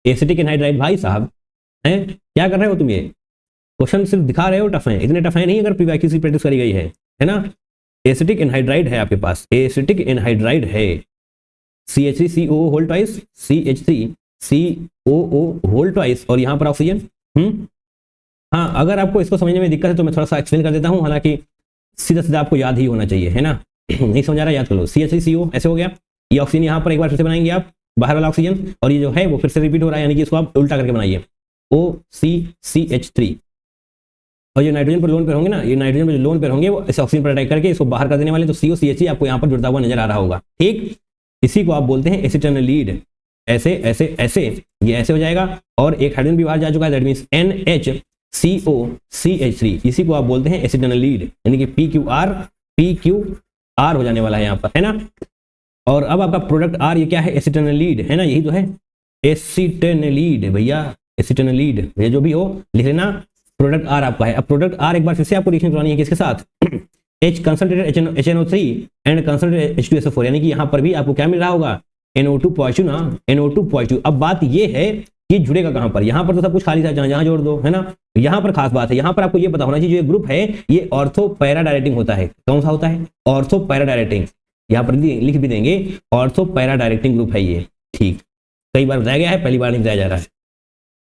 Speaker 1: एसिटिक एनहाइड्राइड, भाई साहब हैं क्या कर रहे हो तुम? ये क्वेश्चन सिर्फ दिखा रहे हो टफ है, इतने टफ है नहीं अगर प्रीवैक्यूसी की प्रैक्टिस करी गई है ना? एसिटिक एनहाइड्राइड है आपके पास, एसिटिक एनहाइड्राइड है, CH3COO whole twice, CH3COO whole twice, और यहाँ पर ऑक्सीजन। हाँ, अगर आपको इसको समझने में दिक्कत है तो मैं थोड़ा सा एक्सप्लेन कर देता हूँ, हालांकि सीधा सीधा आपको याद ही होना चाहिए, है ना? नहीं समझ आ रहा, याद कर लो। CH3CO ऐसे हो गया, ये ऑक्सीजन यहाँ पर एक बार फिर से बनाएंगे आप, बाहर वाला ऑक्सीजन, और ये जो है वो फिर से रिपीट हो रहा है, यानी कि इसको आप उल्टा करके बनाइए, OCCH3, और ये नाइट्रोजन पर लोन पर होंगे ना, ये नाइट्रोजन पर जो लोन पर होंगे वो इस ऑक्सीजन पर अटैक करके इसको बाहर कर देने वाले, तो COCH3 आपको यहाँ पर जुड़ता हुआ नजर आ रहा होगा, ठीक? इसी को आप बोलते हैं एसिटेनलीड। ऐसे ऐसे ऐसे ये ऐसे हो जाएगा, और एक हाइड्रोजन भी बाहर जा चुका है, दैट मींस NHCOCH3, इसी को आप बोलते हैं एसिटेनलीड, यानी कि PQR हो जाने वाला है यहाँ पर, है ना? और अब आपका प्रोडक्ट R, ये क्या है? एसिटेनलीड, है ना? यही तो है एसिटेनलीड भैया, एसिटेनलीड भैया, जो भी हो लिख लेना, प्रोडक्ट R आपका है। अब प्रोडक्ट R एक बार फिर से आपको रिएक्शन करवानी है, किसके साथ? H concentrated HNO3 and concentrated H2SO4, यानी कि यहाँ पर भी आपको क्या मिल रहा होगा? NO2 पॉजिटिव ना, NO2 पॉजिटिव। अब बात ये है ये जुड़ेगा कहां पर? यहाँ पर तो सब कुछ खाली था, जहां जहां जोड़ दो, है ना? यहाँ पर खास बात है, यहाँ पर आपको ये पता होना चाहिए, जो ग्रुप है ये ऑर्थो पैरा डायरेक्टिंग होता है। कौन सा होता है? ऑर्थो पैरा डायरेक्टिंग, यहाँ पर लिख भी देंगे, ऑर्थो पैरा डायरेक्टिंग ग्रुप है ये, ठीक? कई बार बताया गया है, पहली बार नहीं बताया जा रहा है।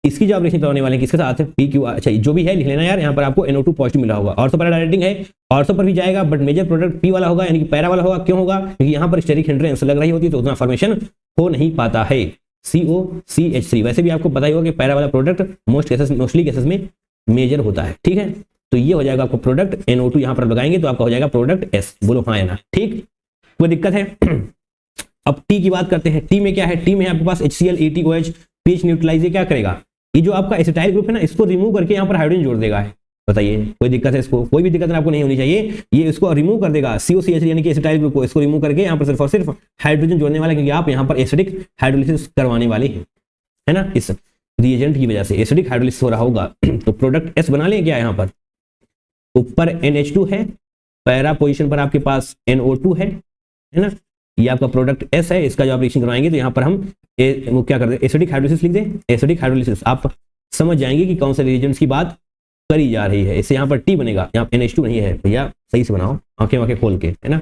Speaker 1: इसकी जो आप रिएक्शन करवाने वाले हैं किसके साथ? PQR, अच्छा जो भी है लिख लेना यार, यहाँ पर आपको NO2 पॉजिटिव मिला होगा, ऑर्थो पैरा डायरेक्टिंग है, ऑर्थो पर भी जाएगा, बट मेजर प्रोडक्ट P वाला होगा, यानी कि पैरा वाला होगा। क्यों होगा? क्योंकि यहाँ पर स्टेरिक हिंड्रेंस लग रही होती है, तो उतना फॉर्मेशन हो नहीं पाता है। COCH3, वैसे भी आपको पता ही होगा कि पैरा वाला प्रोडक्ट मोस्टली केसेस में मेजर होता है, ठीक है? तो ये हो जाएगा आपको प्रोडक्ट, NO2 यहाँ पर लगाएंगे तो आपका हो जाएगा प्रोडक्ट S। बोलो हाँ या ना? ठीक, कोई दिक्कत है? अब T की बात करते हैं। T में क्या है? T में आपके पास HCl ATOH पीएच न्यूट्रलाइज, क्या करेगा? ये जो आपका एसिटाइल ग्रुप है ना, इसको रिमूव करके यहाँ पर हाइड्रोजन जोड़ देगा। बताइए कोई दिक्कत है? इसको कोई भी दिक्कत आपको नहीं होनी चाहिए, ये इसको रिमूव कर देगा, COCH यानी कि एसिटाइल ग्रुप को इसको रिमूव करके यहाँ पर सिर्फ और सिर्फ हाइड्रोजन जोड़ने वाला, क्योंकि आप यहाँ पर एसिडिक हाइड्रोलिसिस करवाने वाले हैं, है ना? इस रिएजेंट की वजह से एसिडिक हाइड्रोलिसिस हो रहा होगा। तो प्रोडक्ट S बना लें क्या? यहाँ पर ऊपर NH2 है, पैरा पोजिशन पर आपके पास NO2 है ना? ये आपका प्रोडक्ट S है, इसका जो आप रिएक्शन करवाएंगे तो यहाँ पर हम क्या कर दे? एसिडिक हाइड्रोलिसिस लिख दें, एसिडिक हाइड्रोलिसिस। आप समझ जाएंगे कि कौन से रिएजेंट्स की बात करी जा रही है। इससे यहाँ पर T बनेगा, यहाँ NH2 नहीं है भैया, सही से बनाओ, आंखें खोल के, है ना?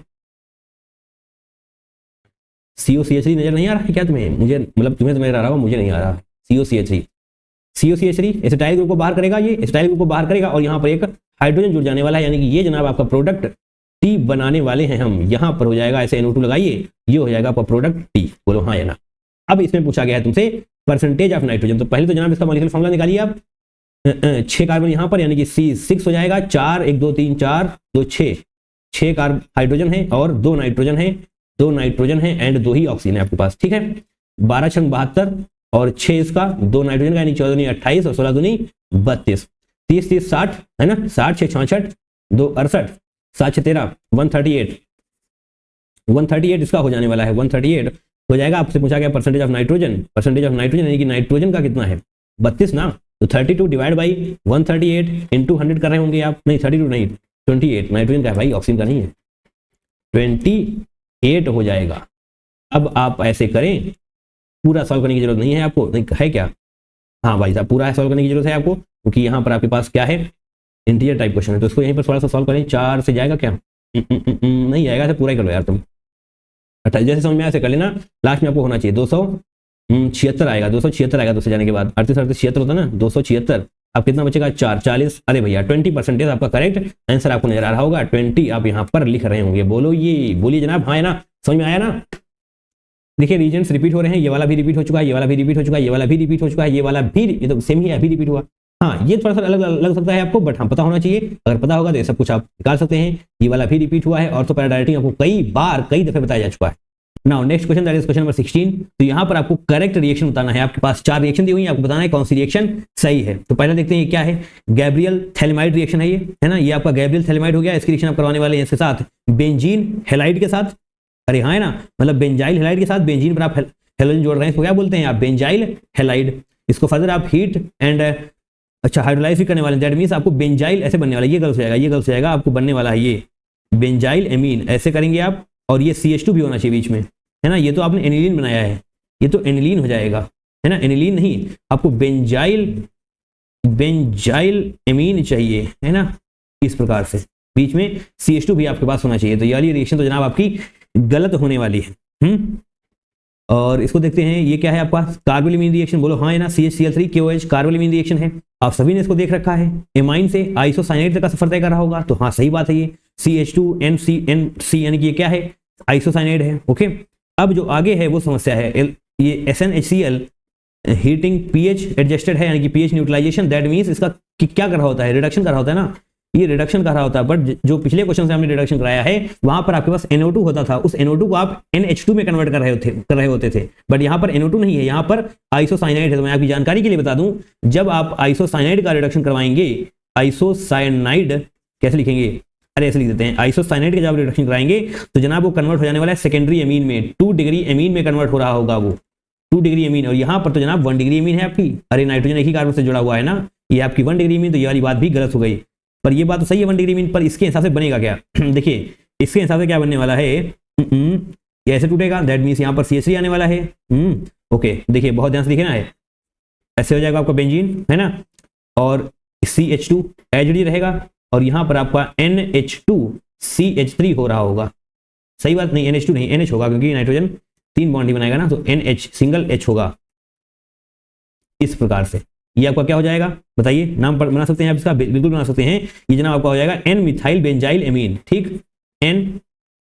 Speaker 1: COCH3 नजर नहीं आ रहा है क्या तुम्हें? मुझे मतलब तुम्हें तो नजर आ रहा होगा, मुझे नहीं आ रहा। COCH3 एसिटाइल ग्रुप को बाहर करेगा, ये एसिटाइल ग्रुप को बाहर करेगा, और यहाँ पर एक हाइड्रोजन जुड़ जाने वाला है, यानी कि ये जनाब आपका प्रोडक्ट T बनाने वाले हैं हम। यहाँ पर हो जाएगा ऐसे NO2 लगाइए, ये हो जाएगा आपका प्रोडक्ट T। बोलो हाँ या ना? अब इसमें पूछा गया है तुमसे परसेंटेज ऑफ नाइट्रोजन, तो पहले तो जनाब इसका मॉलिक्यूलर फॉर्मूला निकालिए आप। 6 कार्बन यहाँ पर, यानी कि C6 हो जाएगा, 4 1 2 3 4 2 6 कार्बन हाइड्रोजन है, और 2 नाइट्रोजन है, 2 नाइट्रोजन है एंड 2 ही ऑक्सीजन है आपके पास, ठीक है? 12 छंग 72 और 6 इसका, 2 नाइट्रोजन का, यानी 14 दूनी 28 और 16 दूनी 32, 30 30 60, है ना? 60 6 66, 2 68, 7 6 13, 138 इसका हो जाने वाला है, 138 हो जाएगा। आपसे पूछा गया परसेंटेज ऑफ नाइट्रोजन, यानी कि नाइट्रोजन का कितना है? 32 ना, तो 32 डिवाइड बाई 138 इंटू 100 कर रहे होंगे आप, नहीं 32 नहीं 28, नाइट्रोजन का है भाई, ऑक्सीजन का नहीं है, 28 हो जाएगा। अब आप ऐसे करें, पूरा सॉल्व करने की जरूरत नहीं है आपको, नहीं है क्या? हाँ भाई साहब, पूरा सॉल्व करने की जरूरत है आपको, क्योंकि यहाँ पर आपके पास क्या है, इंटीजर टाइप क्वेश्चन है, तो इसको यहीं पर थोड़ा सा सॉल्व करें। 4 से जाएगा क्या? नहीं जाएगा, ऐसे पूरा ही करो यार तुम। 28 जैसे समझ में ऐसे कर लेना, लास्ट में आपको होना चाहिए 276 आएगा, 276 आएगा 2 से जाने के बाद। 38 38 76 होता है ना, 276। अब कितना बचेगा? 4 40। अरे भैया 20% आपका करेक्ट आंसर आपको नजर आ रहा होगा। 20 आप यहाँ पर लिख रहे होंगे। बोलो ये, बोलिए जनाब, हाँ है ना, समझ में आया ना? देखिए रीजन्स रिपीट हो रहे हैं, ये वाला भी रिपीट हो चुका है, ये वाला भी रिपीट हो चुका है, ये वाला भी रिपीट हो चुका है, ये वाला भी, ये तो सेम ही है, अभी रिपीट हुआ। हाँ ये थोड़ा सा अलग लग सकता है आपको, बट हाँ पता होना चाहिए। अगर पता होगा तो ये सब कुछ आप निकाल सकते हैं। ये वाला भी रिपीट हुआ है, और तो पैराडायरेक्टिंग आपको कई बार कई दफे बताया जा चुका है। Now next question, that is question number 16। तो यहाँ पर आपको करेक्ट रिएक्शन बताना है। आपके पास 4 रिएक्शन दी हुई है, आपको बताना है कौन सी रिएक्शन सही है। तो पहले देखते हैं ये क्या है। गैब्रियल थैलेमाइड रिएक्शन है ये, है ना, ये आपका गैब्रियल थैलेमाइड हो गया। इसकी रिएक्शन आप करवाने वाले हैं इसके साथ बेंजीन हेलाइड के साथ। अरे हाँ है ना, मतलब बेंजाइल हेलाइड के साथ बेंजीन पर आप हेलोजन जोड़ रहे हैं, इसको क्या बोलते हैं आप? Benzyl halide. इसको फर्दर आप हीट एंड अच्छा हाइड्रोलाइज भी करने वाले, दैट मींस आपको बेंजाइल ऐसे बनने वाला है, ये गलत हो जाएगा, ये गलत हो जाएगा, आपको बनने वाला है ये बेंजाइल एमीन, ऐसे करेंगे आप। और ये CH2 भी होना चाहिए बीच में, है ना, ये तो आपने एनिलीन बनाया है, ये तो एनिलीन हो जाएगा, है ना, एनिलीन नहीं, आपको बेंजाइल एमीन चाहिए, है ना, इस प्रकार से बीच में CH2 भी आपके पास होना चाहिए। तो ये वाली रिएक्शन तो जनाब आपकी गलत होने वाली है। और इसको देखते हैं, ये क्या है आपका? कार्बोलिमीन रिएक्शन। बोलो हाँ है ना, CHCl3 KOH कार्बोलिमीन रिएक्शन है। आप सभी ने इसको देख रखा है, एमाइन से आइसोसाइनाइड तक का सफर तय कर रहा होगा, तो हाँ सही बात है, ये CH2NCN यानी कि ये क्या है? आइसोसाइनाइड है। ओके, अब जो आगे है वो समस्या है, ये SnHCl हीटिंग pH एडजस्टेड है, यानी कि pH न्यूट्रलाइजेशन, दैट मींस इसका क्या कर रहा होता है? रिडक्शन कर रहा होता है ना, ये रिडक्शन कर रहा होता है। बट जो पिछले क्वेश्चन से हमने रिडक्शन कराया है, वहां पर आपके पास NO2 होता था, उस NO2 को आप NH2 में कन्वर्ट कर रहे होते थे, बट यहाँ पर NO2 नहीं है, यहाँ पर आइसोसाइनाइड है। तो मैं आपकी जानकारी के लिए बता दूं, जब आप आइसोसाइनाइड का रिडक्शन करवाएंगे, आइसोसाइनाइड कैसे लिखेंगे? अरे ऐसे लिख देते हैं, आइसोसाइनाइड का जब रिडक्शन कराएंगे तो जनाब वो कन्वर्ट हो जाने वाला है सेकेंडरी एमीन में, 2 डिग्री एमीन में कन्वर्ट हो रहा होगा वो 2 डिग्री एमीन। और यहाँ पर तो जनाब 1 डिग्री एमीन है आपकी। अरे नाइट्रोजन एक ही कार्बन से जुड़ा हुआ है ना, ये आपकी 1 डिग्री एमीन, तो ये वाली बात भी गलत हो गई। पर ये बात तो सही है 1 डिग्री मीन, पर इसके हिसाब से बनेगा क्या? देखिए इसके हिसाब से क्या बनने वाला है, ये ऐसे टूटेगा, दैट मींस यहाँ पर CH3 आने वाला है। ओके, देखिए बहुत ध्यान से लिखे ना, है ऐसे हो जाएगा आपका बेंजीन, है ना, और CH2 एचडी रहेगा, और यहाँ पर आपका NH2CH3 हो रहा होगा। सही बात नहीं, NH2 नहीं, NH होगा, क्योंकि नाइट्रोजन 3 बॉन्ड ही बनाएगा ना, तो NH सिंगल H होगा इस प्रकार से। ये आपका क्या हो जाएगा बताइए? नाम बना सकते हैं आप इसका, बिल्कुल बना सकते हैं। ये जनाब आपका हो जाएगा N मिथाइल बेंजाइल एमीन। ठीक, N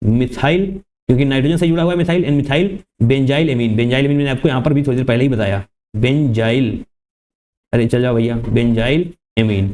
Speaker 1: मिथाइल, क्योंकि नाइट्रोजन से जुड़ा हुआ है methyl, N methyl benzyl amine. Benzyl amine मैंने आपको यहाँ पर भी थोड़ी देर पहले ही बताया, बेंजाइल, अरे चल जाओ भैया, बेंजाइल एमीन।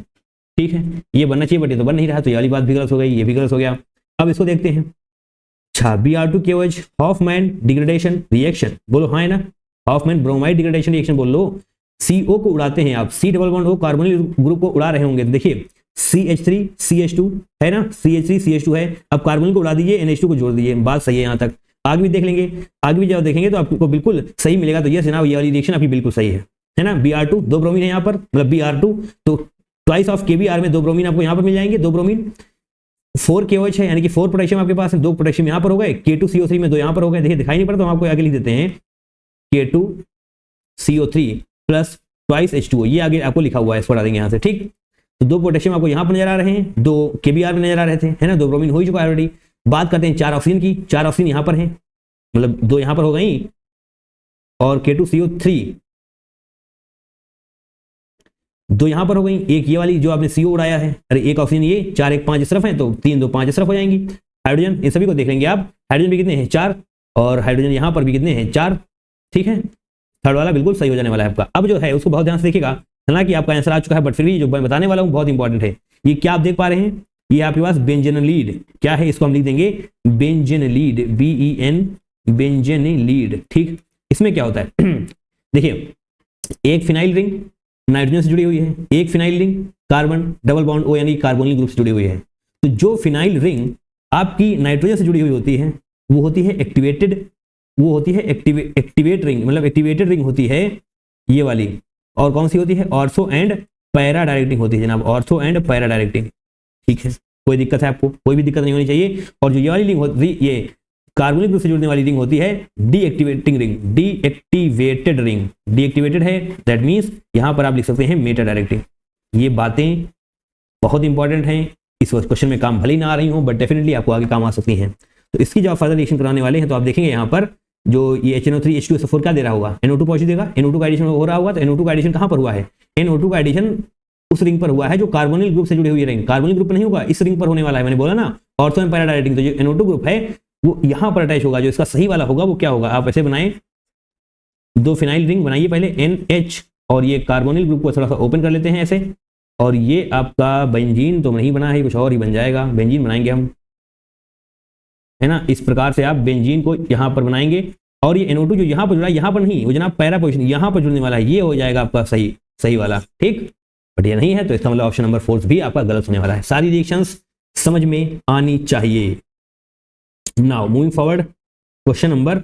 Speaker 1: ठीक है, ये बनना चाहिए बट ये तो बन नहीं रहा, तो ये वाली बात भी गलत हो गई, ये भी गलत हो गया। अब इसको देखते हैं। अच्छा, Br2KOH हॉफमैन डिग्रेडेशन रिएक्शन। बोलो हाँ है ना, हॉफमैन ब्रोमाइड डिग्रेडेशन रिएक्शन बोल लो। CO को उड़ाते हैं आप, C double bond O carbonyl group को उड़ा रहे होंगे, तो देखिए CH3 CH2 है ना, CH3 CH2 है, अब कार्बोनिल को उड़ा दीजिए, NH2 को जोड़ दीजिए, बात सही है यहाँ तक। आगे भी देख लेंगे, आगे भी जब देखेंगे तो आपको बिल्कुल सही मिलेगा। तो ये जनाब ये वाली रिएक्शन आपकी बिल्कुल सही है ना। Br2 2 ब्रोमीन है यहाँ पर, मतलब Br2 तो ट्वाइस ऑफ KBr में 2 ब्रोमीन आपको यहाँ पर मिल जाएंगे, 2 ब्रोमीन। 4 KOH है, यानी कि 4 पोटेशियम आपके पास है, 2 पोटेशियम यहाँ पर हो गए, K2CO3 में 2 यहाँ पर हो गए। देखिए दिखाई नहीं पड़ता तो हम आपको आगे लिख देते हैं, K2CO3 प्लस ट्वाइस H2O, ये आगे आपको लिखा हुआ है, इसको हटा देंगे यहाँ से। ठीक, तो 2 पोटेशियम आपको यहाँ पर नजर आ रहे हैं, 2 KBr में नजर आ रहे थे, है ना, 2 ब्रोमीन हो ही चुका है ऑलरेडी। बात करते हैं 4 ऑक्सीजन की, 4 ऑक्सीजन यहाँ पर है, मतलब 2 यहाँ पर हो गई, और K2CO3 2 यहाँ पर हो गई, एक ये वाली जो आपने CO उड़ाया है, अरे एक ऑक्सीजन ये, 4 1 5 इस तरफ है, तो 3 2 5 इस तरफ हो जाएंगी। हाइड्रोजन इन सभी को देख लेंगे आप, हाइड्रोजन भी कितने हैं 4, और हाइड्रोजन यहाँ पर भी कितने हैं 4। ठीक है, थर्ड वाला बिल्कुल सही हो जाने वाला है आपका। अब जो है उसको बहुत ध्यान से देखिएगा, हालांकि आपका आंसर आ चुका है, बट फिर भी जो मैं बताने वाला हूँ बहुत इंपॉर्टेंट है। ये क्या आप देख पा रहे हैं, ये आपके पास बेंजेनिलीड क्या है, इसको हम लिख देंगे बेंजेनिलीड, BEN बेंजेनिलीड। ठीक, इसमें क्या होता है देखिए, एक फिनाइल रिंग नाइट्रोजन से जुड़ी हुई है, एक phenyl ring carbon double bond O यानी कार्बोनिल ग्रुप से जुड़ी हुई है। तो जो फिनाइल रिंग आपकी नाइट्रोजन से जुड़ी हुई होती है वो होती है एक्टिवेटेड, वो होती है एक्टिवेट रिंग, मतलब एक्टिवेटेड रिंग होती है ये वाली। और कौन सी होती है, ऑर्थो एंड पैरा डायरेक्टिंग होती है जनाब, ऑर्थो एंड पैरा डायरेक्टिंग। ठीक है, कोई दिक्कत है आपको? कोई भी दिक्कत नहीं होनी चाहिए। और जो ये वाली रिंग होती है, ये कार्बोनिल ग्रुप से जुड़ने वाली रिंग होती है deactivating ring, deactivated ring, deactivated है दैट मीन्स यहां पर आप लिख सकते हैं मेटा डायरेक्टिव। ये बातें बहुत इंपॉर्टेंट हैं, इस क्वेश्चन में काम भले ही ना आ रही हो बट डेफिनेटली आपको आगे काम आ सकती हैं। तो इसकी जब फर्दर रिएक्शन कराने वाले हैं तो आप देखेंगे यहाँ पर जो ये HNO3 H2SO4 क्या दे रहा होगा, NO2 पॉजिटिव देगा, NO2 का एडिशन हो रहा होगा, तो NO2 का एडिशन कहाँ पर हुआ है, NO2 का एडिशन उस रिंग पर हुआ है जो कार्बोनिल ग्रुप से जुड़ी हुई रिंग, कार्बोनिल ग्रुप नहीं होगा, इस रिंग पर होने वाला है, मैंने बोला ना ऑर्थो एंड पैरा डायरेक्टिंग। तो जो NO2 ग्रुप है वो यहाँ पर अटैच होगा, जो इसका सही वाला होगा वो क्या होगा, आप ऐसे बनाएं, दो फिनाइल रिंग बनाइए पहले NH, और ये कार्बोनिल ग्रुप को थोड़ा सा ओपन कर लेते हैं ऐसे, और ये आपका बेंजीन तो नहीं बना है, कुछ और ही बन जाएगा, बेंजीन बनाएंगे हम, है ना। इस प्रकार से आप बेंजीन को यहाँ पर बनाएंगे, और ये NO2 जो यहाँ पर जुड़ा है, यहाँ पर नहीं, वो जनाब पैरा पोजिशन यहाँ पर जुड़ने वाला है, ये हो जाएगा आपका सही वाला, ठीक। बट ये नहीं है तो इसका मतलब ऑप्शन नंबर 4 भी आपका गलत होने वाला है। सारी रिएक्शंस समझ में आनी चाहिए। Now moving forward, question number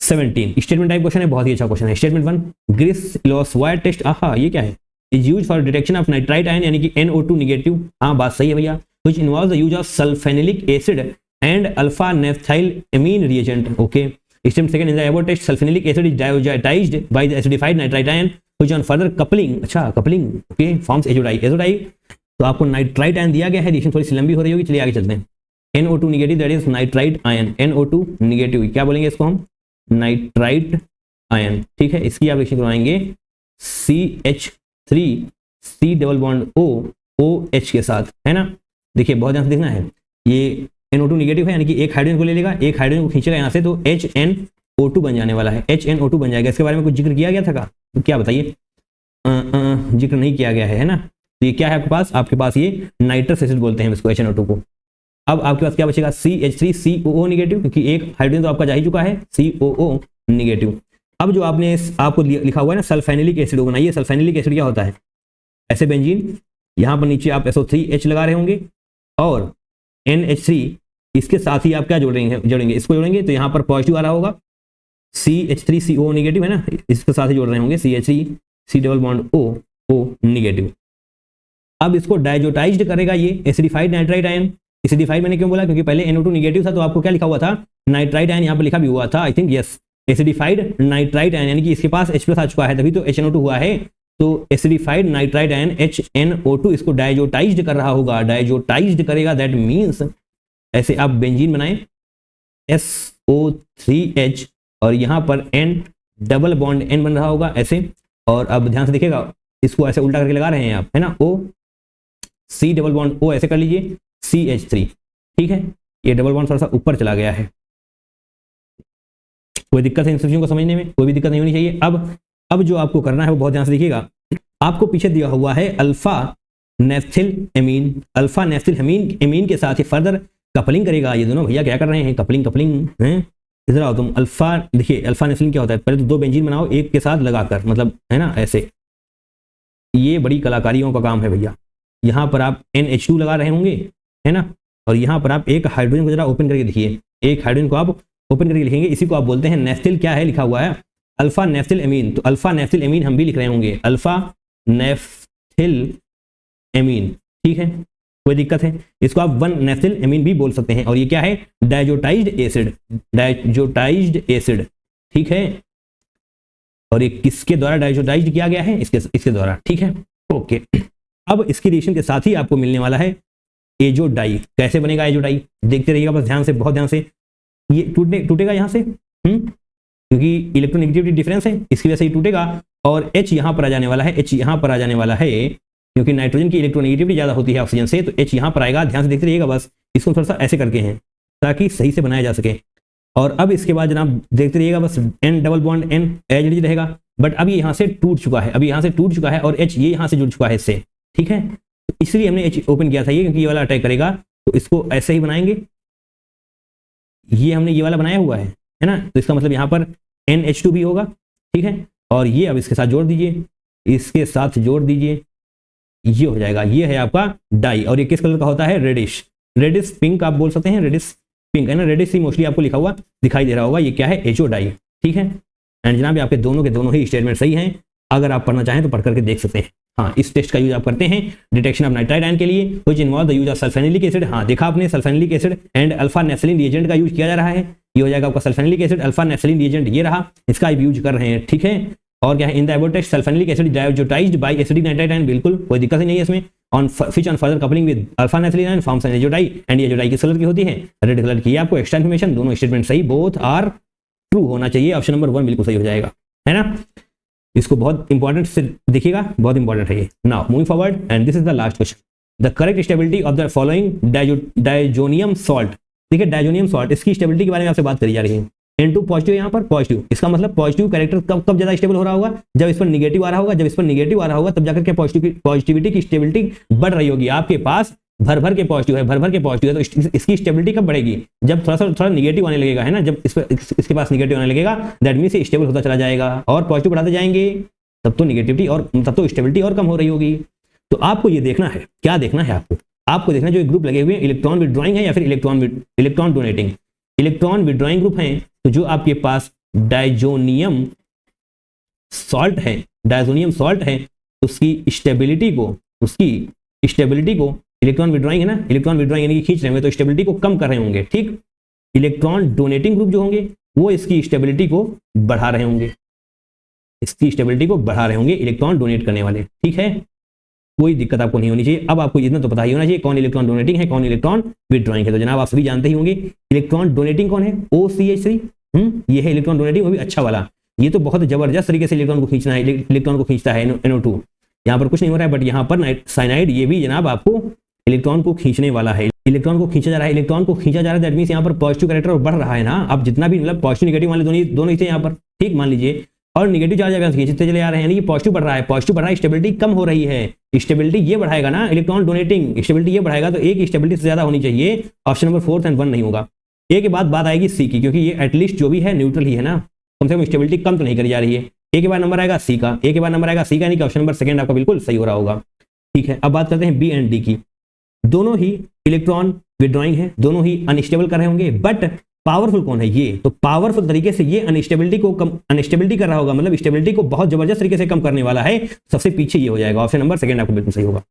Speaker 1: 17 statement type question है, बहुत ही अच्छा क्वेश्चन है। Statement 1 Griess Ilosvay test, आहा ये क्या है, is use for detection of nitrite ion यानी कि NO2 नेगेटिव, हाँ बात सही है भैया, which involve the use of sulphanilic acid and alpha naphthyl amine reagent. Okay, statement second, in the above test sulphanilic acid is diazotised by the acidified nitrite ion which on further coupling, अच्छा coupling, okay, forms azo dye. तो आपको nitrite ion दिया गया है, reaction थोड़ी सी लंबी हो रही होगी, चलिए आगे चलते हैं। NO2 negative that is nitrite ion, NO2 negative क्या बोलेंगे इसको हम, नाइट्राइट आयन, ठीक है। इसकी आप रिएक्शन करवाएंगे CH3 C double bond O OH के साथ, है ना। देखिए बहुत ध्यान से देखना है, ये NO2 नेगेटिव है यानी कि एक हाइड्रोजन को ले लेगा, एक हाइड्रोजन को खींचेगा यहाँ से, तो HNO2 बन जाने वाला है, HNO2 बन जाएगा। इसके बारे में कुछ जिक्र किया गया था का, तो क्या बताइए, जिक्र नहीं किया गया है ना। तो ये क्या है आपके पास ये नाइट्रस एसिड बोलते हैं इसको, HNO2 को। अब आपके पास क्या बचेगा, CH3 COO नेगेटिव, क्योंकि एक हाइड्रोजन तो आपका जा ही चुका है, COO नेगेटिव। अब जो आपको लिखा हुआ है ना सल्फेनिलिक एसिड, बनाइए सल्फेनिलिक एसिड क्या होता है, ऐसे बेंजीन, यहाँ पर नीचे आप SO3H लगा रहे होंगे और NH3, इसके साथ ही आप क्या जोड़ेंगे इसको जोड़ेंगे, तो यहाँ पर पॉजिटिव आ रहा होगा, CH3 CO नेगेटिव है ना, इसके साथ ही जोड़ रहे होंगे, CH3 C double bond O negative. अब इसको डायजोटाइज्ड करेगा ये एसिडिफाइड नाइट्राइट आयन। एसिडिफाइड मैंने क्यों बोला, क्योंकि पहले NO2 नेगेटिव था तो आपको क्या लिखा हुआ था, नाइट्राइट आयन, यहाँ पर लिखा भी हुआ था I think, yes, acidified nitrite ion, यानी कि इसके पास H+ आ चुका है तभी तो HNO2 हुआ है। तो एसिडिफाइड नाइट्राइट आयन HNO2 इसको डायजोटाइज्ड कर रहा होगा, डायजोटाइज्ड करेगा दैट मीन्स, ऐसे आप बेंजीन बनाएं SO3H और यहाँ पर N डबल बॉन्ड N बन रहा होगा ऐसे, और अब ध्यान से देखिएगा इसको ऐसे उल्टा करके लगा रहे हैं आप, है ना, O C double bond O ऐसे कर लीजिए, CH3, ठीक है, ये डबल बॉन्ड थोड़ा सा ऊपर चला गया है। कोई दिक्कत है इन सब्जियों को समझने में, कोई भी दिक्कत नहीं होनी चाहिए। अब जो आपको करना है वो बहुत ध्यान से देखिएगा, आपको पीछे दिया हुआ है अल्फा नेफ्थिल एमीन, अल्फा नेफ्थिल एमीन के साथ ही फर्दर कपलिंग करेगा। ये दोनों भैया क्या कर रहे हैं, कपलिंग हैं, इधर आओ तुम। अल्फा, देखिए अल्फा नेफ्थिल क्या होता है, पहले तो दो बेंजीन बनाओ एक के साथ लगाकर, मतलब है ना ऐसे, ये बड़ी कलाकारियों का काम है भैया। यहाँ पर आप NH2 लगा रहे होंगे, है ना, और यहाँ पर आप एक हाइड्रोजन को जरा ओपन करके देखिए, एक हाइड्रोजन को आप ओपन करके लिखेंगे, इसी को आप बोलते हैं नेफ्थिल, क्या है लिखा हुआ है अल्फा नेफ्थिल एमीन। तो अल्फा नेफ्थिल एमीन हम भी लिख रहे होंगे, अल्फा नेफ्थिल एमीन, ठीक है, कोई दिक्कत है। इसको आप 1 नेफ्थिल एमीन भी बोल सकते हैं, और ये क्या है, डायजोटाइज्ड एसिड, ठीक है, और ये किसके द्वारा डायजोटाइज्ड किया गया है, इसके द्वारा, ठीक है, ओके। अब इसकी रिएक्शन के साथ ही आपको मिलने वाला है एजोडाई। कैसे बनेगा एजोडाई, देखते रहिएगा बस ध्यान से, बहुत ध्यान से। ये टूटेगा यहाँ से, क्योंकि इलेक्ट्रोनेगेटिविटी डिफरेंस है, इसकी वजह से ये टूटेगा, और H यहाँ पर आ जाने वाला है, H यहाँ पर आ जाने वाला है, क्योंकि नाइट्रोजन की इलेक्ट्रोनेगेटिविटी ज़्यादा होती है ऑक्सीजन से, तो H यहाँ पर आएगा। ध्यान से देखते रहिएगा बस, इसको थोड़ा सा ऐसे करके हैं ताकि सही से बनाया जा सके। और अब इसके बाद जनाब देखते रहिएगा बस, N double bond N as it is रहेगा, बट अब ये यहाँ से टूट चुका है, और H ये यहाँ से जुड़ चुका है इससे, ठीक है। तो इसलिए हमने H ओपन किया था ये, क्योंकि ये वाला अटैक करेगा, तो इसको ऐसे ही बनाएंगे, ये हमने ये वाला बनाया हुआ है ना, तो इसका मतलब यहाँ पर NH2 भी होगा, ठीक है, और ये अब इसके साथ जोड़ दीजिए, इसके साथ जोड़ दीजिए, ये हो जाएगा, ये है आपका डाई। और ये किस कलर का होता है, रेडिश पिंक आप बोल सकते हैं, रेडिश पिंक है ना, रेडिश ही मोस्टली आपको लिखा हुआ दिखाई दे रहा होगा, ये क्या है, एचो डाई, ठीक है। एंड जनाब आपके दोनों के दोनों ही स्टेटमेंट सही हैं, अगर आप पढ़ना चाहें तो पढ़ करके देख सकते हैं। हाँ, इस टेस्ट का यूज आप करते हैं डिटेक्शन ऑफ नाइट्राइट आयन के लिए, which involve the use of sulphanilic acid. हाँ, देखा आपने, sulphanilic acid and alpha naphthalene reagent का यूज किया जा रहा है, ये हो जाएगा आपका sulphanilic acid, alpha naphthalene reagent ये रहा, इसका आप यूज कर रहे हैं, ठीक है। और क्या है, in the above text sulphanilic acid diazotised by acidic nitrite ion, बिल्कुल कोई दिक्कत ही नहीं है इसमें। On which on further coupling with alpha naphthalene ion forms an azo dye, and ये एजोडाई किस कलर की होती है, रेड कलर की। आपको एक्स्ट्रा इन्फॉर्मेशन, दोनों स्टेटमेंट सही, बोथ आर ट्रू होना चाहिए, ऑप्शन नंबर 1 बिल्कुल सही हो जाएगा, है ना। इसको बहुत इंपॉर्टेंट से देखिएगा, बहुत इंपॉर्टेंट है ये। Now moving forward and this is the last question, the correct stability of the following diazonium salt. देखिए डायजोनियम सॉल्ट, इसकी स्टेबिलिटी के बारे में आपसे बात करी जा रही है। N2 पॉजिटिव, यहाँ पर पॉजिटिव, इसका मतलब पॉजिटिव कैरेक्टर कब ज्यादा स्टेबल हो रहा होगा, जब इस पर निगेटिव आ रहा होगा। जब इस पर निगेटिव आ रहा होगा तब जाकर के पॉजिटिविटी की स्टेबिलिटी बढ़ रही होगी। आपके पास भर भर के पॉजिटिव है, भर भर के पॉजिटिव है, तो इसकी स्टेबिलिटी कब बढ़ेगी, जब थोड़ा निगेटिव आने लगेगा, है ना। जब इसके पास निगेटिव आने लगेगा, दैट मींस ये स्टेबल होता चला जाएगा, और पॉजिटिव बढ़ाते जाएंगे तब तो निगेटिविटी और तब तो स्टेबिलिटी और कम हो रही होगी। तो आपको ये देखना है, क्या देखना है आपको देखना है जो ग्रुप लगे हुए हैं, इलेक्ट्रॉन विड्रॉइंग है या फिर electron donating. Electron withdrawing group हैं तो जो आपके पास डायजोनियम सॉल्ट है, उसकी स्टेबिलिटी को इलेक्ट्रॉन विड्रॉइंग है ना, इलेक्ट्रॉन विड्रॉइंग यानी कि खींच रहे होंगे, तो स्टेबिलिटी को कम कर रहे होंगे, ठीक। इलेक्ट्रॉन डोनेटिंग ग्रुप जो होंगे वो इसकी स्टेबिलिटी को बढ़ा रहे होंगे, इलेक्ट्रॉन डोनेट करने वाले, ठीक है। कोई दिक्कत आपको नहीं होनी चाहिए। अब आपको इतना तो पता ही होना चाहिए कौन इलेक्ट्रॉन डोनेटिंग है, कौन इलेक्ट्रॉन विड्रॉइंग है। तो जनाब आप सभी जानते ही होंगे इलेक्ट्रॉन डोनेटिंग कौन है, OCH3, ये है इलेक्ट्रॉन डोनेटिंग, वो भी अच्छा वाला। ये तो बहुत जबरदस्त तरीके से इलेक्ट्रॉन को खींचता है NO2। यहाँ पर कुछ नहीं हो रहा है, बट यहाँ पर साइनाइड ये भी जनाब आपको इलेक्ट्रॉन को खींचने वाला है, इलेक्ट्रॉन को खींचा जा रहा है, दैट मींस यहाँ पर पॉजिटिव कैरेक्टर बढ़ रहा है ना। अब जितना भी मतलब पॉजिटिव निगेटिव वाले दोनों ही थे यहाँ पर, ठीक, मान लीजिए, और निगेटिव चार्ज खींचते चले आ रहे हैं, यानी कि पॉजिटिव बढ़ रहा है, स्टेबिलिटी कम हो रही है। स्टेबिलिटी ये बढ़ाएगा ना, इलेक्ट्रॉन डोनेटिंग स्टेबिलिटी ये बढ़ाएगा, तो एक स्टेबिलिटी से ज्यादा होनी चाहिए, ऑप्शन नंबर 4 और 1 नहीं होगा। ए के बाद बात आएगी सी की, क्योंकि ये एटलीस्ट जो भी है न्यूट्रल ही है ना, कम से कम स्टेबिलिटी कम तो नहीं करी जा रही है। ए के बाद नंबर आएगा सी का, यानी कि ऑप्शन नंबर 2 आपका बिल्कुल सही हो रहा होगा, ठीक है। अब बात करते हैं बी एंड डी की। दोनों ही इलेक्ट्रॉन विड्रॉइंग है, दोनों ही अनस्टेबल कर रहे होंगे, बट पावरफुल कौन है, ये तो पावरफुल तरीके से ये अनस्टेबिलिटी कर रहा होगा, मतलब स्टेबिलिटी को बहुत जबरदस्त तरीके से कम करने वाला है। सबसे पीछे ये हो जाएगा, ऑप्शन नंबर 2 आपको बिल्कुल सही होगा।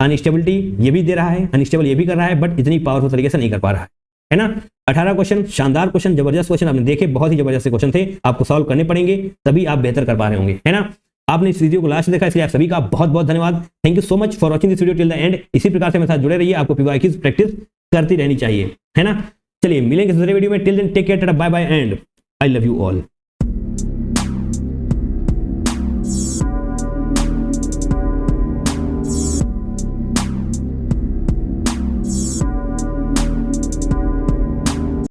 Speaker 1: अनस्टेबिलिटी ये भी दे रहा है, अनस्टेबल ये भी कर रहा है, बट इतनी पावरफुल तरीके से नहीं कर पा रहा है ना। 18 क्वेश्चन, शानदार क्वेश्चन, जबरदस्त क्वेश्चन आपने देखे, बहुत ही जबरदस्त क्वेश्चन थे, आपको सॉल्व करने पड़ेंगे तभी आप बेहतर कर पा रहे होंगे, है ना। आपने इस वीडियो को लास्ट देखा, इसलिए आप सभी का बहुत बहुत धन्यवाद। Thank you so much for watching this video till the end. इसी प्रकार से मेरे साथ जुड़े रहिए, आपको PYQs प्रैक्टिस करती रहनी चाहिए, है ना। चलिए मिलेंगे दूसरे वीडियो में, till then take care, tata, bye bye and I love you all.